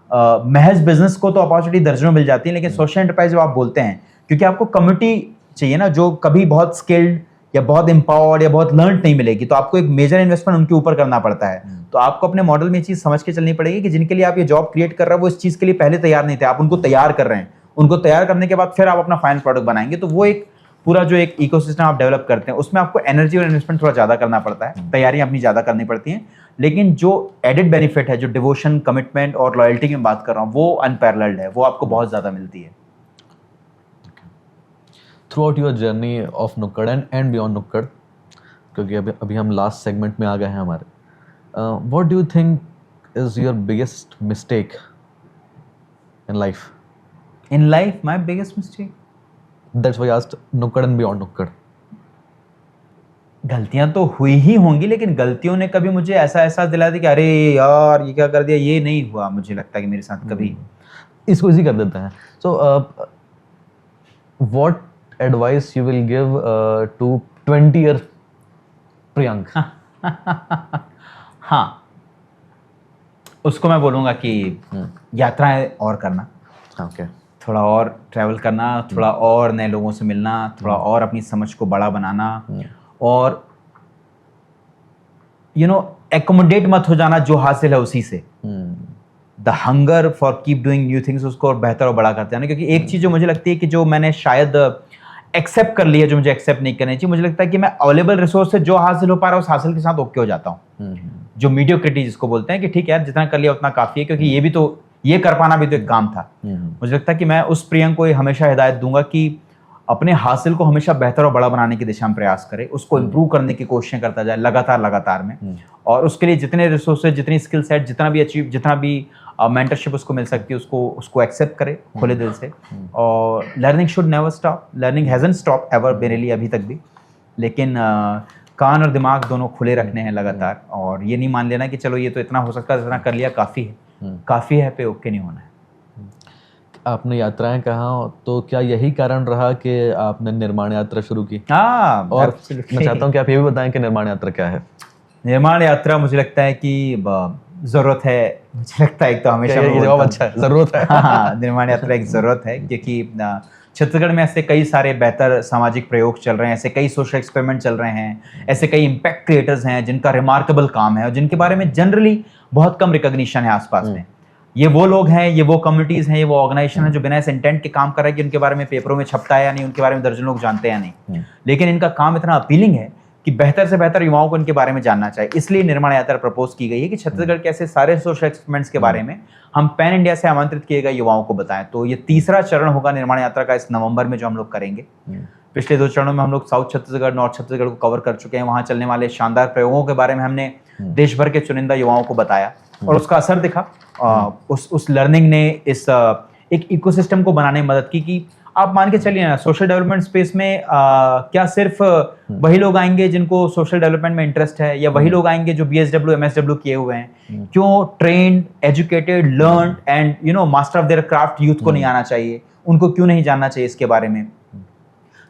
महज बिजनेस को तो अपॉर्चुनिटी दर्जनों मिल जाती है, लेकिन सोशल एंटरप्राइज जब आप बोलते हैं, क्योंकि आपको कम्युनिटी चाहिए ना जो कभी बहुत स्किल्ड या बहुत एम्पावर्ड या बहुत लर्न नहीं मिलेगी, तो आपको एक मेजर इन्वेस्टमेंट उनके ऊपर करना पड़ता है। तो आपको अपने मॉडल में ये चीज समझ के चलनी पड़ेगी कि जिनके लिए आप ये जॉब क्रिएट कर रहे हो वो इस चीज के लिए पहले तैयार नहीं थे, आप उनको तैयार कर रहे हैं, उनको तैयार करने के बाद फिर आप अपना फाइनल प्रोडक्ट बनाएंगे। तो वो एक पूरा जो एक इकोसिस्टम आप डेवलप करते हैं उसमें आपको एनर्जी और इन्वेस्टमेंट थोड़ा ज्यादा करना पड़ता है, तैयारियां अपनी ज्यादा करनी पड़ती हैं, लेकिन जो एडेड बेनिफिट है, जो डिवोशन, कमिटमेंट और लॉयल्टी की मैं बात कर रहा हूँ, वो अनपैरेलल्ड है, वो आपको बहुत ज्यादा मिलती है। Through out your journey of नुक्कड़ एंड बियॉन्ड नुक्कड़, क्योंकि अभी हम लास्ट सेगमेंट में आ गए हैं हमारे, what do you think is your biggest mistake in life? In life my biggest mistake, that's why I asked नुक्कड़ एंड बियॉन्ड नुक्कड़। गलतियां तो हुई ही होंगी, लेकिन गलतियों ने कभी मुझे ऐसा एहसास दिला दिया कि अरे यार ये क्या कर दिया, ये नहीं हुआ मुझे लगता है कि मेरे साथ कभी। इसको इजी कर देते हैं। So what advice you will give to 20-year Priyank? हाँ, उसको मैं बोलूँगा कि यात्राएं और करना, ओके, थोड़ा और ट्रैवल करना, थोड़ा और नए लोगों से मिलना, थोड़ा और अपनी समझ को बड़ा बनाना, और एकोमोडेट मत हो जाना जो हासिल है उसी से। The hunger for keep doing new things, उसको और बेहतर और बड़ा करते जाना। क्योंकि एक चीज जो मुझे लगती है कि जो मैंने शायद एक्सेप्ट कर लिया, जो मुझे एक्सेप्ट नहीं करनी चाहिए, मुझे लगता है कि मैं अवेलेबल रिसोर्स से जो हासिल हो पा रहा है उस हासिल के साथ ओके हो जाता हूँ। जो मीडियोक्रिटी जिसको बोलते हैं कि ठीक है यार जितना कर लिया उतना काफी है, क्योंकि ये भी तो, ये कर पाना भी तो एक काम था। मुझे लगता है कि मैं उस प्रियंक को हमेशा हिदायत दूंगा कि अपने हासिल को हमेशा बेहतर और बड़ा बनाने की दिशा में प्रयास करे, उसको इम्प्रूव करने की कोशिशें करता जाए लगातार में, और उसके लिए जितने रिसोर्सेज, जितनी स्किल सेट, जितना भी मेंटरशिप उसको मिल सकती है उसको एक्सेप्ट करे खुले दिल से। और learning should never stop, learning hasn't stop ever मेरे लिए अभी तक भी, लेकिन कान और दिमाग दोनों खुले रखने हैं लगातार, और ये नहीं मान लेना कि चलो ये तो इतना हो सकता है, इतना कर लिया काफ़ी है पे ओके नहीं होना है। आपने यात्राएं कहा, तो क्या यही कारण रहा कि आपने निर्माण यात्रा शुरू की? हाँ, और मैं चाहता हूँ कि आप ये भी बताएं कि निर्माण यात्रा क्या है। निर्माण यात्रा मुझे लगता है कि जरूरत है, मुझे लगता है एक तो हमेशा ये जवाब अच्छा है, जरूरत है। हाँ, निर्माण यात्रा एक जरूरत है, क्योंकि छत्तीसगढ़ में ऐसे कई सारे बेहतर सामाजिक प्रयोग चल रहे हैं, ऐसे कई सोशल एक्सपेरिमेंट चल रहे हैं, ऐसे कई इम्पैक्ट क्रिएटर्स हैं जिनका रिमार्केबल काम है और जिनके बारे में जनरली बहुत कम रिकॉग्निशन है आसपास में। ये वो लोग हैं, ये वो कम्युनिटीज हैं, ये वो ऑर्गेनाइजेशन है जो बिना इस इंटेंट के काम कर रहा है कि उनके बारे में पेपरों में छपता है या नहीं, उनके बारे में दर्जन लोग जानते हैं या नहीं, लेकिन इनका काम इतना अपीलिंग है कि बेहतर से बेहतर युवाओं को इनके बारे में जानना चाहिए। इसलिए निर्माण यात्रा प्रपोज की गई है कि छत्तीसगढ़ के ऐसे सारे सोशल एक्सपेरिमेंट्स के बारे में हम पैन इंडिया से आमंत्रित किए गए युवाओं को बताएं। तो ये तीसरा चरण होगा निर्माण यात्रा का इस नवंबर में, जो हम लोग करेंगे। पिछले 2 चरणों में हम लोग साउथ छत्तीसगढ़, नॉर्थ छत्तीसगढ़ को कवर कर चुके हैं। वहां चलने वाले शानदार प्रयोगों के बारे में हमने देश भर के चुनिंदा युवाओं को बताया और उसका असर दिखा। उस लर्निंग ने इस एक इकोसिस्टम को बनाने में मदद की कि आप मान के चलिए ना, सोशल डेवलपमेंट स्पेस में क्या सिर्फ वही लोग आएंगे जिनको सोशल डेवलपमेंट में इंटरेस्ट है, या वही लोग आएंगे जो BSW MSW किए हुए हैं? क्यों trained, educated, learned and master of their craft youth को नहीं आना चाहिए? उनको क्यों नहीं जानना चाहिए इसके बारे में?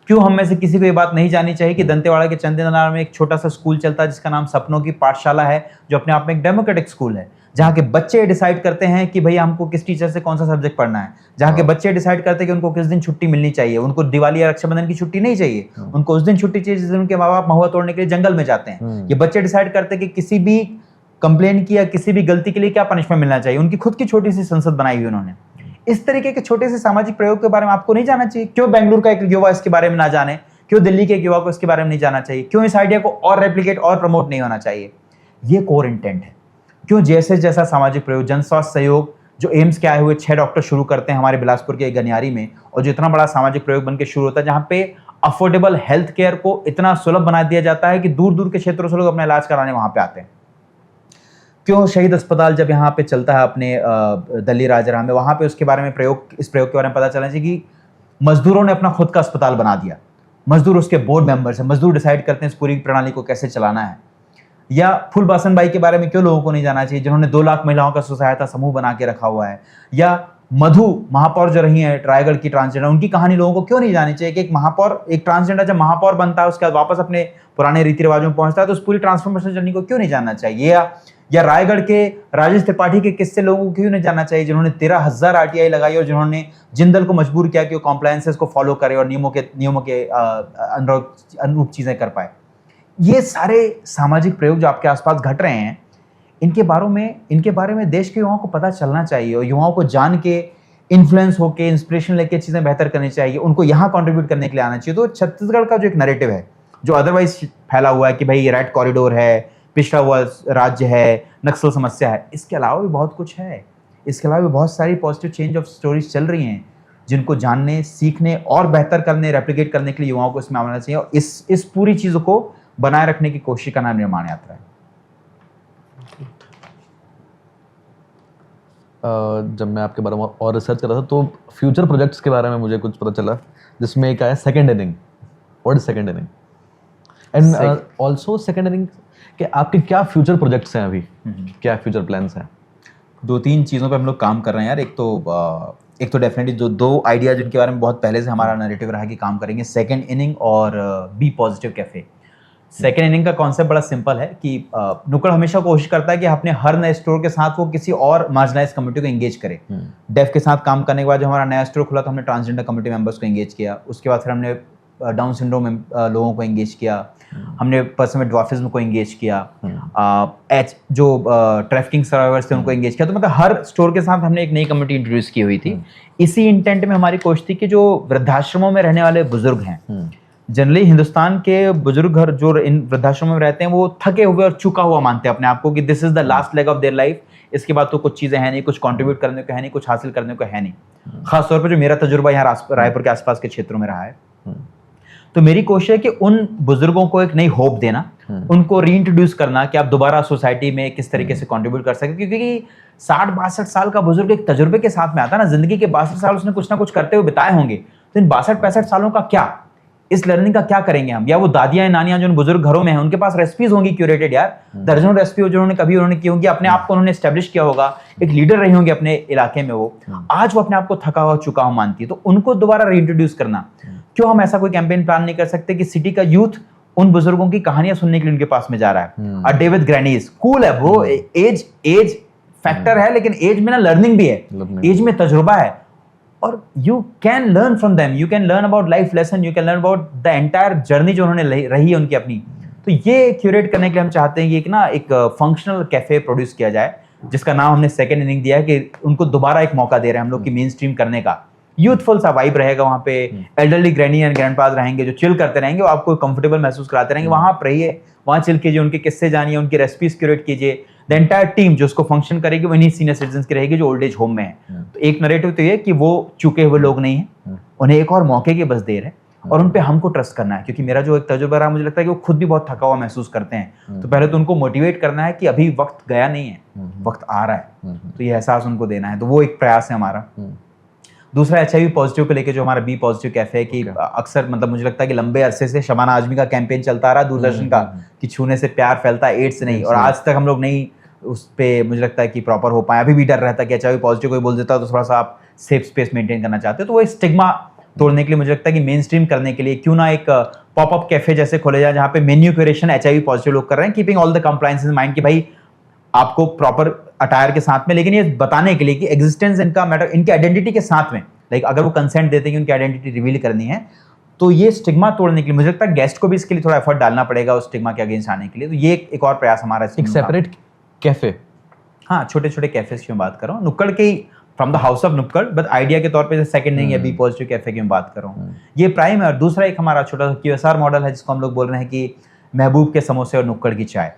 क्यों हम में से किसी को ये बात नहीं जाननी चाहिए कि दंतेवाड़ा के चंदेनार में एक छोटा सा स्कूल चलता है जिसका नाम सपनों की पाठशाला है, जो अपने आप में एक डेमोक्रेटिक स्कूल है, जहाँ के बच्चे डिसाइड करते हैं कि भैया हमको किस टीचर से कौन सा सब्जेक्ट पढ़ना है, जहाँ के बच्चे डिसाइड करते हैं कि उनको किस दिन छुट्टी मिलनी चाहिए। उनको दिवाली या रक्षाबंधन की छुट्टी नहीं चाहिए, उनको उस दिन छुट्टी चाहिए जिस दिन उनके माँ बाप महुआ तोड़ने के लिए जंगल में जाते हैं। ये बच्चे डिसाइड करते हैं कि किसी भी कंप्लेन की या किसी भी गलती के लिए क्या पनिशमेंट मिलना चाहिए। उनकी खुद की छोटी सी संसद बनाई हुई उन्होंने। इस तरीके के छोटे से सामाजिक प्रयोग के बारे में आपको नहीं जानना चाहिए? क्यों बेंगलुरु का एक युवा इसके बारे में ना जाने? क्यों दिल्ली के युवा को इसके बारे में नहीं जानना चाहिए? क्यों इस आइडिया को और रेप्लिकेट और प्रमोट नहीं होना चाहिए? ये कोर इंटेंट है। क्यों जैसा सामाजिक प्रयोग, जन स्वास्थ्य सहयोग, जो एम्स के आए हुए 6 डॉक्टर शुरू करते हैं हमारे बिलासपुर के गनियारी में, और जो इतना बड़ा सामाजिक प्रयोग बनकर शुरू होता है जहाँ पे अफोर्डेबल हेल्थ केयर को इतना सुलभ बना दिया जाता है कि दूर दूर के क्षेत्रों से लोग अपना इलाज कराने वहां पे आते हैं। क्यों शहीद अस्पताल जब यहाँ पे चलता है अपने दल्ली राजरा में, वहां पे उसके बारे में इस प्रयोग के बारे में पता चलना चाहिए कि मजदूरों ने अपना खुद का अस्पताल बना दिया। मजदूर उसके बोर्ड मेंबर्स हैं, मजदूर डिसाइड करते हैं इस पूरी प्रणाली को कैसे चलाना है। या फूलबासन बाई के बारे में क्यों लोगों को नहीं जाना चाहिए, जिन्होंने 2 लाख महिलाओं का स्वयं सहायता समूह बना के रखा हुआ है। या मधु महापौर जो रही है रायगढ़ की ट्रांसजेंडर, उनकी कहानी लोगों को क्यों नहीं जानी चाहिए कि एक ट्रांसजेंडर जब महापौर बनता है उसके बाद वापस अपने पुराने रीति रिवाजों में पहुंचता है, तो उस पूरी ट्रांसफॉर्मेशन जर्नी को क्यों नहीं जानना चाहिए। या रायगढ़ के राजेश त्रिपाठी के किस्से लोगों को क्यों नहीं जानना चाहिए, जिन्होंने 13,000 RTI लगाई और जिन्होंने जिंदल को मजबूर किया कि वो कॉम्प्लायंसेस को फॉलो करे और नियमों के अनुरूप चीजें कर पाए। ये सारे सामाजिक प्रयोग जो आपके आसपास घट रहे हैं, इनके बारे में देश के युवाओं को पता चलना चाहिए और युवाओं को जान के इन्फ्लुएंस होके इंस्पिरेशन लेके चीजें बेहतर करनी चाहिए। उनको यहाँ कंट्रीब्यूट करने के लिए आना चाहिए। तो छत्तीसगढ़ का जो एक नैरेटिव है जो अदरवाइज फैला हुआ है कि भाई ये रेड कॉरिडोर है, पिछड़ा हुआ राज्य है, नक्सल समस्या है, इसके अलावा भी बहुत कुछ है। इसके अलावा भी बहुत सारी पॉजिटिव चेंज ऑफ स्टोरीज चल रही हैं जिनको जानने, सीखने और बेहतर करने, रेप्लिकेट करने के लिए युवाओं को इसमें आना चाहिए। और इस पूरी चीज़ों को बनाए रखने की कोशिश का नाम निर्माण यात्रा है। जब मैं आपके बारे में और रिसर्च कर रहा था तो फ्यूचर प्रोजेक्ट्स के बारे में मुझे कुछ पता चला, जिसमें एक आया second inning. What is second inning? And also second inning कि आपके क्या फ्यूचर प्रोजेक्ट्स हैं अभी, क्या फ्यूचर प्लान्स हैं? 2-3 चीज़ों पे हम लोग काम कर रहे हैं यार। एक तो डेफिनेटली जो 2 आइडिया जिनके बारे में बहुत पहले से हमारा नैरेटिव रहा है कि काम करेंगे, सेकंड इनिंग और be positive cafe. Second inning का कॉन्सेप्ट बड़ा सिंपल है कि नुक्कड़ हमेशा कोशिश करता है कि अपने हर नए स्टोर के साथ वो किसी और मार्जिनाइज कम्युनिटी को एंगेज करे। डेफ के साथ काम करने के बाद जो हमारा नया स्टोर खुला तो हमने ट्रांसजेंडर कम्युनिटी मेंबर्स को एंगेज किया। उसके बाद फिर हमने डाउन सिंड्रोम लोगों को एंगेज किया, हमने पर्सन विद ड्वार्फिज्म को एंगेज किया, जो ट्रैफिकिंग सर्वाइवर्स थे उनको एंगेज किया। तो मतलब हर स्टोर के साथ हमने एक नई कम्युनिटी इंट्रोड्यूस की हुई थी। इसी इंटेंट में हमारी कोशिश थी कि जो वृद्धाश्रमों में रहने वाले बुजुर्ग हैं, जनरली हिंदुस्तान के बुजुर्ग घर जो इन वृद्धाश्रमों में रहते हैं वो थके हुए और चुका हुआ मानते हैं अपने आप को कि this is the last leg of their life, इसके बाद तो कुछ चीज़ें हैं नहीं, कुछ कंट्रीब्यूट करने को है नहीं, कुछ हासिल करने को है नहीं। खासतौर पर जो मेरा तजुर्बा यहाँ रायपुर के आसपास के क्षेत्रों में रहा है। तो मेरी कोशिश है कि उन बुजुर्गों को एक नई होप देना, उनको रीइंट्रोड्यूस करना कि आप दोबारा सोसाइटी में किस तरीके से कंट्रीब्यूट कर सकते, क्योंकि 60-62 साल का बुजुर्ग एक तजुर्बे के साथ में आता है ना। जिंदगी के 62 साल उसने कुछ ना कुछ करते हुए बिताए होंगे, तो इन 62-65 सालों का क्या, इस लर्निंग का क्या करेंगे हम? या वो दादियां नानियां जो बुजुर्ग घरों में हैं उनके पास रेसिपीज होंगी क्यूरेटेड यार, दर्जनों रेसिपी जो उन्होंने की होंगी, अपने आप को उन्होंने एस्टेब्लिश किया होगा, एक लीडर रही होंगी अपने इलाके में। वो आज वो अपने आप को थका हुआ चुका हुआ मानती है, तो उनको दोबारा रीइंट्रोड्यूस करना। क्यों हम ऐसा कोई कैंपेन प्लान नहीं कर सकते कि सिटी का यूथ उन बुजुर्गों की कहानियां सुनने के लिए उनके पास में जा रहा है? A day with grannies cool है ब्रो, एज फैक्टर है, लेकिन एज में ना लर्निंग भी है, एज में तजुर्बा है, और you can learn from them, you can learn about life lesson, you can learn about the entire journey जो उन्होंने रही है उनकी अपनी। तो ये क्यूरेट करने के लिए हम चाहते हैं कि एक फंक्शनल कैफे प्रोड्यूस किया जाए, जिसका नाम हमने सेकंड इनिंग दिया है, कि उनको दोबारा एक मौका दे रहे हैं हम लोग की मेन स्ट्रीम करने का। यूथफुल सा वाइब रहेगा वहाँ पे, एल्डरली ग्रैनी एंड ग्रैंडपाज रहेंगे जो चिल करते रहेंगे, वो आपको कंफर्टेबल महसूस कराते रहेंगे। वहाँ आप रहिए, वहाँ चिल कीजिए, उनके किस्से जानिए, उनकी रेसिपीज क्यूरेट कीजिए। द एंटायर टीम जो उसको फंक्शन करेगी वही सीनियर सिटीजन की रहेगी जो ओल्ड एज होम में है। तो एक नरेटिव तो ये कि वो चुके हुए लोग नहीं हैं, उन्हें एक और मौके की बस देर है, और उन पे हमको ट्रस्ट करना है, क्योंकि मेरा जो एक तजुर्बा रहा, मुझे लगता है कि वो खुद भी बहुत थका हुआ महसूस करते हैं। तो पहले तो उनको मोटिवेट करना है कि अभी वक्त गया नहीं है, वक्त आ रहा है, तो ये एहसास उनको देना है। तो वो एक प्रयास है हमारा। दूसरा HIV पॉजिटिव को लेके जो हमारा बी पॉजिटिव कैफे है, कि अक्सर मुझे लगता है कि लंबे अरसे से शबाना आजमी का कैंपेन चलता आ रहा है दूरदर्शन का, कि छूने से प्यार फैलता है, एड्स से नहीं, और आज तक हम लोग नहीं उस पे मुझे लगता है कि प्रॉपर हो पाए। अभी भी डर रहता है कि HIV पॉजिटिव कोई बोल देता तो थोड़ा सा आप सेफ स्पेस मेंटेन करना चाहते हो। तो वो स्टिग्मा तोड़ने के लिए मुझे लगता है कि मेन स्ट्रीम करने के लिए क्यों ना एक पॉपअप कैफे जैसे खोले जाए, जहाँ पे मेन्यू क्यूरेशन HIV पॉजिटिव लोग कर रहे हैं, keeping all the compliance in mind, कि भाई आपको प्रॉपर अटायर के साथ में, लेकिन ये बताने के लिए कि एग्जिस्टेंस इनका मैटर, इनकी आइडेंटिटी के साथ में, लाइक अगर वो कंसेंट देते हैं कि उनकी आइडेंटिटी रिवील करनी है, तो ये स्टिग्मा तोड़ने के लिए मुझे लगता है गेस्ट को भी इसके लिए थोड़ा एफर्ट डालना पड़ेगा उस स्टिग्मा के अगेंस्ट आने के लिए। तो ये एक और प्रयास हमारा, एक सेपरेट कैफे। हाँ, छोटे छोटे कैफेज की मैं बात कर रहा हूँ, नुक्कड़ के ही, फ्रॉम द हाउस ऑफ नुक्कड़, बट आइडिया के तौर पे सेकंड नहीं है बी पॉजिटिव कैफे की मैं बात कर रहा हूँ, ये प्राइम है। और दूसरा एक हमारा छोटा सा QSR मॉडल है, जिसको हम लोग बोल रहे हैं कि महबूब के समोसे और नुक्कड़ की चाय।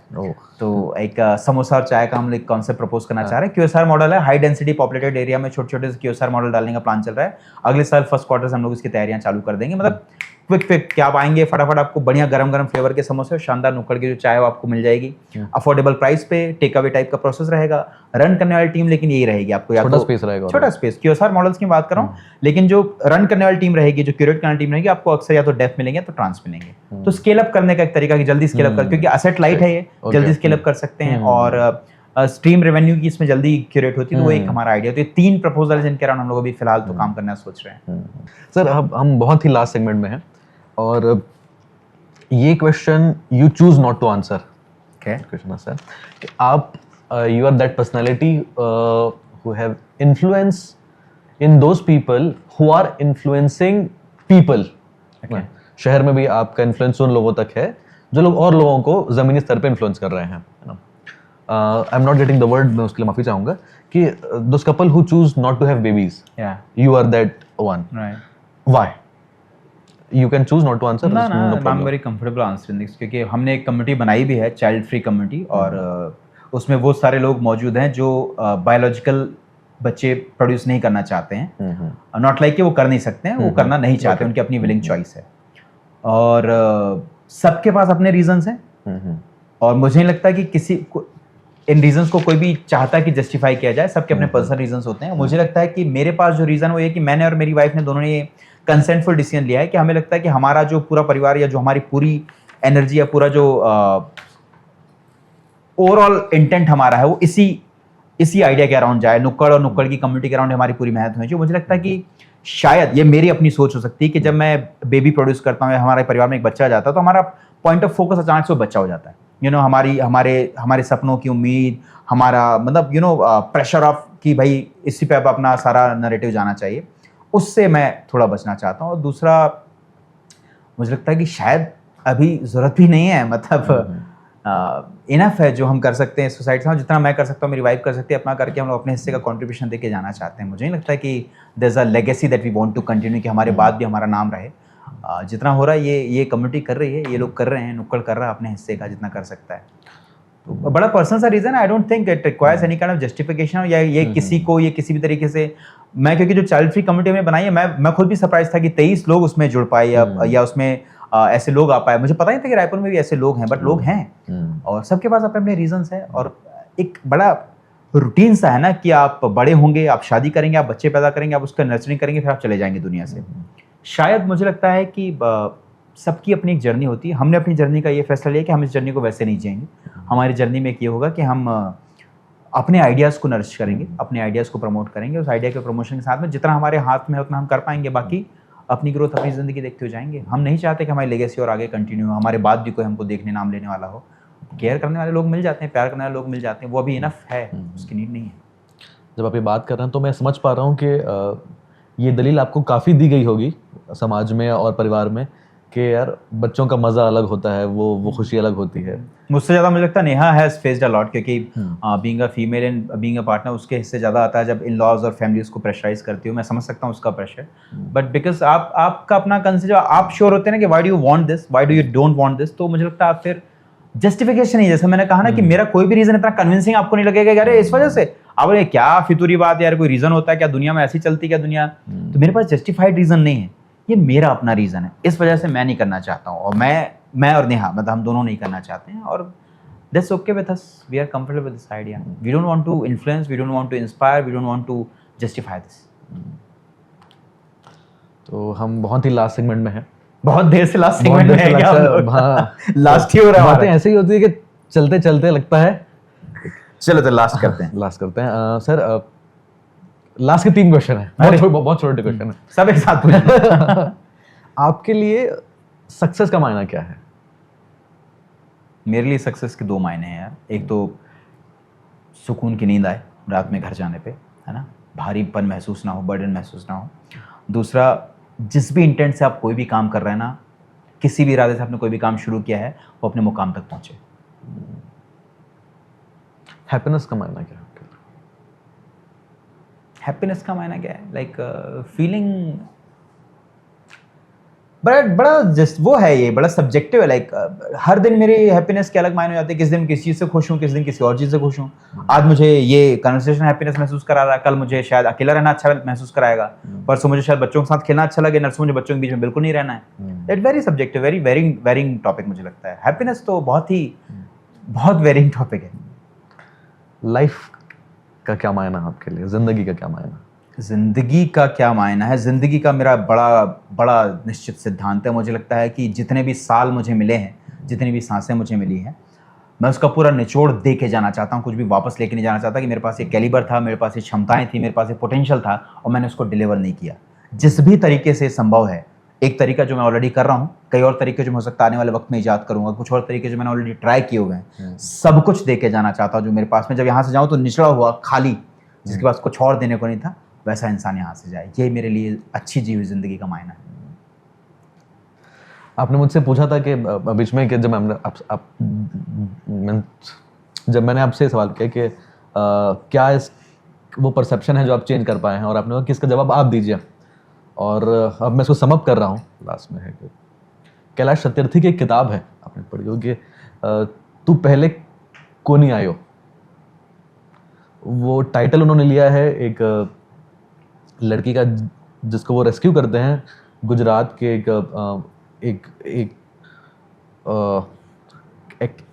तो एक समोसा और चाय का हम लोग कॉन्सेप्ट प्रपोज करना चाह रहे हैं। QSR मॉडल है, हाई डेंसिटी पॉपुलेटेड एरिया में छोटे छोटे से QSR मॉडल डालने का प्लान चल रहा है। अगले साल फर्स्ट क्वार्टर से हम लोग इसकी तैयारियां चालू कर देंगे। मतलब क्विक क्या आप आएंगे, फटाफट आपको बढ़िया गरम गरम फ्लेवर के समोसे और शानदार नुक्कड़ की जो चाय वो आपको मिल जाएगी, अफोर्डेबल प्राइस पे, टेक अवे टाइप का प्रोसेस रहेगा। रन करने वाली टीम लेकिन यही रहेगी, आपको छोटा स्पेस रहेगा, छोटा स्पेस। QSR मॉडल्स की बात कर रहा हूँ, लेकिन जो रन करने वाली टीम रहेगी, जो क्यूरेट करने वाली टीम रहेगी, आपको अक्सर या तो डेफ मिलेंगे तो ट्रांस मिलेंगे। तो स्केल अप करने का एक तरीका, कि जल्दी स्केल अप कर, क्योंकि असेट लाइट है ये, जल्दी स्केल अप कर सकते हैं, और स्ट्रीम रेवेन्यू की इसमें जल्दी क्यूरेट होती है। तो वो एक हमारा आइडिया। तो ये 3 प्रपोजल जिनके अराउंड हम लोग अभी फिलहाल तो काम करना सोच रहे हैं। सर, अब हम बहुत ही लास्ट सेगमेंट में हैं, और ये question you choose not to answer. Question है सर कि आप you are that personality who have influence in those people who are influencing people. शहर में भी आपका इन्फ्लुएंस उन लोगों तक है जो लोग और लोगों को जमीनी स्तर पे इन्फ्लुएंस कर रहे हैं, है ना। I am not getting the word, मैं उसके लिए माफी चाहूंगा, कि those couple who choose not to have babies, you are that one. Why? You can choose not to answer. No, I'm very comfortable answering this, क्योंकि हमने एक कम्युनिटी बनाई भी है, चाइल्ड फ्री कम्युनिटी, और उसमें वो सारे लोग मौजूद हैं जो बायोलॉजिकल बच्चे प्रोड्यूस नहीं करना चाहते हैं। नॉट लाइक कि वो कर नहीं सकते हैं, वो करना नहीं चाहते, उनकी अपनी विलिंग चॉइस है, और सबके पास अपने रीजंस हैं, और मुझे नहीं लगता कि किसी इन रीजंस को कोई भी चाहता कि जस्टिफाई किया जाए। सबके अपने पर्सनल रीजंस होते हैं। मुझे लगता है कि मेरे पास जो रीजन वो ये कि मैंने और मेरी वाइफ ने दोनों ने ये कंसेंटफुल डिसीजन लिया है कि हमें लगता है कि हमारा जो पूरा परिवार, या जो हमारी पूरी एनर्जी, या पूरा जो ओवरऑल इंटेंट हमारा है, वो इसी आइडिया के अराउंड जाए, नुक्कड़ और नुक्कड़ की कम्युनिटी के अराउंड हमारी पूरी मेहनत होनी चाहिए। मुझे लगता है कि शायद ये मेरी अपनी सोच हो सकती है कि जब मैं बेबी प्रोड्यूस करता हूँ या हमारे परिवार में एक बच्चा जाता है, तो हमारा पॉइंट ऑफ फोकस अचानक से बच्चा हो जाता है। हमारे सपनों की उम्मीद, हमारा मतलब प्रेशर ऑफ कि भाई इसी पे अब अपना सारा नैरेटिव जाना चाहिए, उससे मैं थोड़ा बचना चाहता हूँ। और दूसरा, मुझे लगता है कि शायद अभी ज़रूरत भी नहीं है, मतलब इनफ है जो हम कर सकते हैं सोसाइटी से। जितना मैं कर सकता हूँ, मेरी वाइफ कर सकती है, अपना करके हम लोग अपने हिस्से का कंट्रीब्यूशन देके जाना चाहते हैं। मुझे नहीं लगता है कि there is a legacy that we want to continue, कि हमारे बाद भी हमारा नाम रहे। जितना हो रहा है ये कम्युनिटी कर रही है, ये लोग कर रहे हैं, नुक्कड़ कर रहा है अपने हिस्से का जितना कर सकता है। तो बड़ा पर्सनल सा रीज़न है। I don't think it requires any kind of justification, या ये किसी भी तरीके से। मैं क्योंकि जो चाइल्ड फ्री कम्युनिटी में बनाई है, मैं खुद भी सरप्राइज था कि 23 लोग उसमें जुड़ पाए, या उसमें ऐसे लोग आ पाए। मुझे पता नहीं था कि रायपुर में भी ऐसे लोग हैं, बट लोग हैं, और सबके पास अपने अपने रीजंस हैं। और एक बड़ा रूटीन सा है ना कि आप बड़े होंगे, आप शादी करेंगे, आप बच्चे पैदा करेंगे, आप उसका नर्चरिंग करेंगे, फिर आप चले जाएंगे दुनिया से। शायद मुझे लगता है कि सबकी अपनी एक जर्नी होती है। हमने अपनी जर्नी का ये फैसला लिया कि हम इस जर्नी को वैसे नहीं जिएंगे। हमारी जर्नी में एक ये होगा कि हम अपने आइडियाज़ को नरिश करेंगे, अपने आइडियाज़ को प्रमोट करेंगे। उस आइडिया के प्रमोशन के साथ में जितना हमारे हाथ में है उतना हम कर पाएंगे, बाकी अपनी ग्रोथ, अपनी ज़िंदगी देखते हुए जाएंगे। हम नहीं चाहते कि हमारी लेगेसी और आगे कंटिन्यू हो, हमारे बाद भी कोई हमको देखने नाम लेने वाला हो। केयर करने वाले लोग मिल जाते हैं, प्यार करने वाले लोग मिल जाते हैं, वो अभी इनफ है, उसकी नीड नहीं है। जब आप ये बात कर रहे हैं तो मैं समझ पा रहा हूँ कि ये दलील आपको काफ़ी दी गई होगी समाज में और परिवार में कि यार बच्चों का मज़ा अलग होता है, वो खुशी अलग होती है। मुझसे ज़्यादा मुझे लगता है Neha has faced a lot, क्योंकि being a female and being a partner उसके हिस्से ज़्यादा आता है जब इन लॉज और फैमिली उसको प्रेशराइज करती हो। मैं समझ सकता हूँ उसका प्रेशर, बट बिकॉज आपका अपना कंसिडर, आप श्योर होते हैं ना कि why do you want this, why do you don't want this, तो मुझे लगता है आप फिर जस्टिफिकेशन नहीं, जैसे मैंने कहा ना कि मेरा कोई भी रीजन इतना कन्विंसिंग आपको नहीं लगेगा कि अरे इस वजह से, अब ये क्या फितूरी बात है यार, कोई रीजन होता है क्या, दुनिया में ऐसी चलती क्या दुनिया, तो मेरे पास जस्टिफाइड रीजन नहीं है, ये मेरा अपना रीजन है, इस वजह से मैं नहीं करना चाहता हूँ, और मैं और नेहा मतलब हम दोनों नहीं करना चाहते हैं, और that's okay with us, we are comfortable with this idea, we don't want to influence, we don't want to inspire, we don't want to justify this। तो हम बहुत ही लास्ट सेगमेंट में हैं, बहुत देर से लास्ट सेगमेंट में है क्या हम लोग? लास्ट ही हो रहा है, बातें ऐसे ही होती है कि चलते चलते लगता है। चलो तो लास्ट करते हैं। लास्ट करते हैं सर। लास्ट के 3 क्वेश्चन है, बहुत छोटे क्वेश्चन है, सब एक साथ पूछना। आपके लिए सक्सेस का मायना क्या है? मेरे लिए सक्सेस के 2 मायने हैं यार। एक तो सुकून की नींद आए रात में घर जाने पे, है ना, भारीपन महसूस ना हो, बर्डन महसूस ना हो। दूसरा, जिस भी इंटेंट से आप कोई भी काम कर रहे हैं ना, किसी भी इरादे से आपने कोई भी काम शुरू किया है, वो अपने मुकाम तक पहुंचे। हैप्पीनेस का मायना क्या है? हैप्पीनेस का मायना क्या है? लाइक फीलिंग, बड़ा जस्ट वो है, ये बड़ा सब्जेक्टिव है। लाइक हर दिन मेरी हैप्पीनेस के अलग मायने हो जाते हैं, किस दिन किस चीज़ से खुश हूँ, किस दिन किसी और चीज़ से खुश हूँ। आज मुझे ये कन्वर्सेशन हैप्पीनेस महसूस करा रहा है, कल मुझे शायद अकेला रहना अच्छा महसूस कराएगा, परसों मुझे शायद बच्चों के साथ खेलना अच्छा लगे, नरसों मुझे बच्चों के बीच में बिल्कुल नहीं रहना है। That very subjective, very varying topic मुझे लगता है। हैप्पीनेस तो बहुत वेरिंग टॉपिक है। लाइफ का क्या मायना है आपके लिए? जिंदगी का क्या मायना? ज़िंदगी का क्या मायना है? ज़िंदगी का मेरा बड़ा निश्चित सिद्धांत है। मुझे लगता है कि जितने भी साल मुझे मिले हैं, जितनी भी सांसें मुझे मिली हैं, मैं उसका पूरा निचोड़ दे के जाना चाहता हूँ। कुछ भी वापस लेके नहीं जाना चाहता कि मेरे पास ये कैलिबर था, मेरे पास ये क्षमताएं थी, मेरे पास ये पोटेंशियल था और मैंने उसको डिलीवर नहीं किया। जिस भी तरीके से संभव है, एक तरीका जो मैं ऑलरेडी कर रहा हूँ, कई और तरीके जो मैं हो सकता है आने वाले वक्त में ईजाद करूँगा, कुछ और तरीके जो मैंने ऑलरेडी ट्राई किए हुए हैं, सब कुछ दे के जाना चाहता हूँ जो मेरे पास में। जब यहाँ से जाऊँ तो निचड़ा हुआ, खाली, जिसके पास कुछ और देने को नहीं था, वैसा इंसान यहाँ से जाए। ये मेरे लिए अच्छी जी हुई ज़िंदगी का मायना है। आपने मुझसे पूछा था कि बीच में कि जब मैंने आपसे सवाल किया कि क्या वो परसेप्शन है जो आप चेंज कर पाए हैं, और आपने कहा कि इसका जवाब आप दीजिए। और अब मैं इसको समअप कर रहा हूँ, लास्ट में है कि कैलाश सत्यार्थी की एक किताब है, आपने पढ़ी होगी, तू पहले को नहीं आयो। वो टाइटल उन्होंने लिया है एक लड़की का जिसको वो रेस्क्यू करते हैं गुजरात के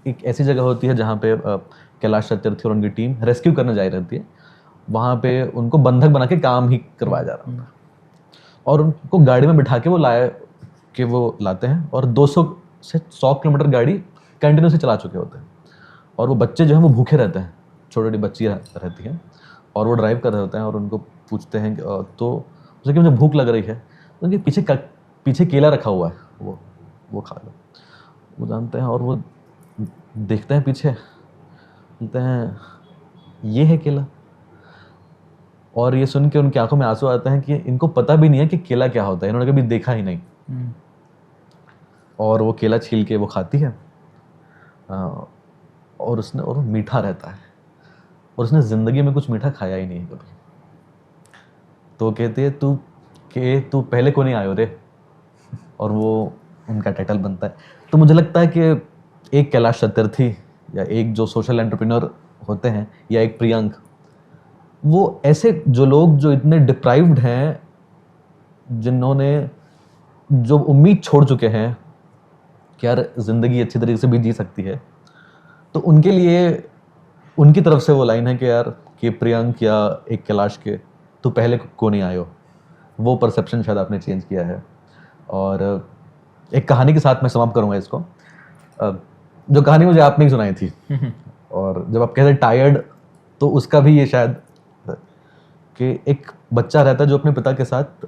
एक ऐसी जगह होती है जहाँ पे कैलाश सत्यार्थी और उनकी टीम रेस्क्यू करने जा रहती है। वहाँ पे उनको बंधक बना के काम ही करवाया जा रहा था और उनको गाड़ी में बिठा के वो लाते हैं और 200 से 100 किलोमीटर गाड़ी कंटिन्यूसली चला चुके होते हैं। और वो बच्चे जो हैं वो भूखे रहते हैं, छोटी छोटी बच्चियाँ रहती हैं और वो ड्राइव कर रहे होते हैं और उनको पूछते हैं तो उसे कि मुझे भूख लग रही है, तो उनके पीछे केला रखा हुआ है, वो खा लो। वो जानते हैं और वो देखते हैं पीछे, बोलते हैं ये है केला। और ये सुन के उनकी आंखों में आंसू आते हैं कि इनको पता भी नहीं है कि केला क्या होता है, इन्होंने कभी देखा ही नहीं। और वो केला छील के वो खाती है और वो मीठा रहता है और उसने ज़िंदगी में कुछ मीठा खाया ही नहीं कभी। तो कहती है तू पहले को नहीं आयो रे, और वो उनका टाइटल बनता है। तो मुझे लगता है कि एक कैलाश सत्यार्थी या एक जो सोशल एंटरप्रेन्योर होते हैं या एक प्रियंक, वो ऐसे जो लोग जो इतने डिप्राइव्ड हैं, जिन्होंने जो उम्मीद छोड़ चुके हैं कि यार ज़िंदगी अच्छी तरीके से भी जी सकती है, तो उनके लिए उनकी तरफ से वो लाइन है कि यार कि प्रियंक या एक कैलाश के तो पहले को नहीं आयो। वो परसेप्शन शायद आपने चेंज किया है। और एक कहानी के साथ मैं समाप्त करूँगा इसको, जो कहानी मुझे आपने ही सुनाई थी। और जब आप कहते हैं टायर्ड, तो उसका भी ये शायद कि एक बच्चा रहता है जो अपने पिता के साथ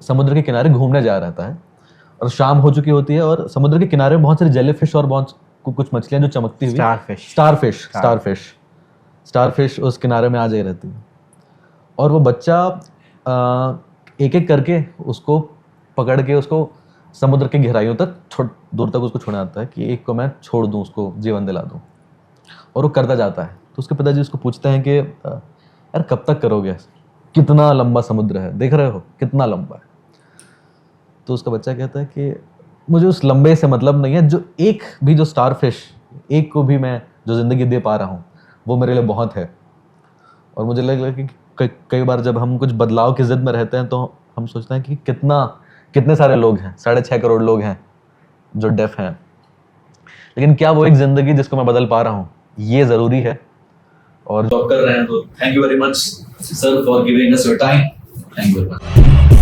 समुद्र के किनारे घूमने जा रहता है और शाम हो चुकी होती है और समुद्र के किनारे बहुत सारी जेलीफिश और बहुत कुछ मछलियां जो चमकती हुई स्टारफिश स्टारफिश उस किनारे में आ जाए रहती है, और वो बच्चा एक एक करके उसको पकड़ के उसको समुद्र की गहराइयों तक दूर तक उसको छोड़ना आता है कि एक को मैं छोड़ दूं, उसको जीवन दिला दूं, और वो करता जाता है। तो उसके पिताजी उसको पूछते हैं कि यार कब तक करोगे, कितना लंबा समुद्र है, देख रहे हो कितना लंबा है। तो उसका बच्चा कहता है कि मुझे उस लंबे से मतलब नहीं है, जो एक भी जो स्टारफिश, एक को भी मैं जो ज़िंदगी दे पा रहा हूँ वो मेरे लिए बहुत है। और मुझे लग रहा है कि कई बार जब हम कुछ बदलाव की जिद में रहते हैं तो हम सोचते हैं कि कितने सारे लोग हैं, 6.5 करोड़ लोग हैं जो डेफ हैं, लेकिन क्या वो एक ज़िंदगी जिसको मैं बदल पा रहा हूँ, ये ज़रूरी है। और जॉब कर रहे हैं तो thank you very much sir for giving us your time. Thank you very much.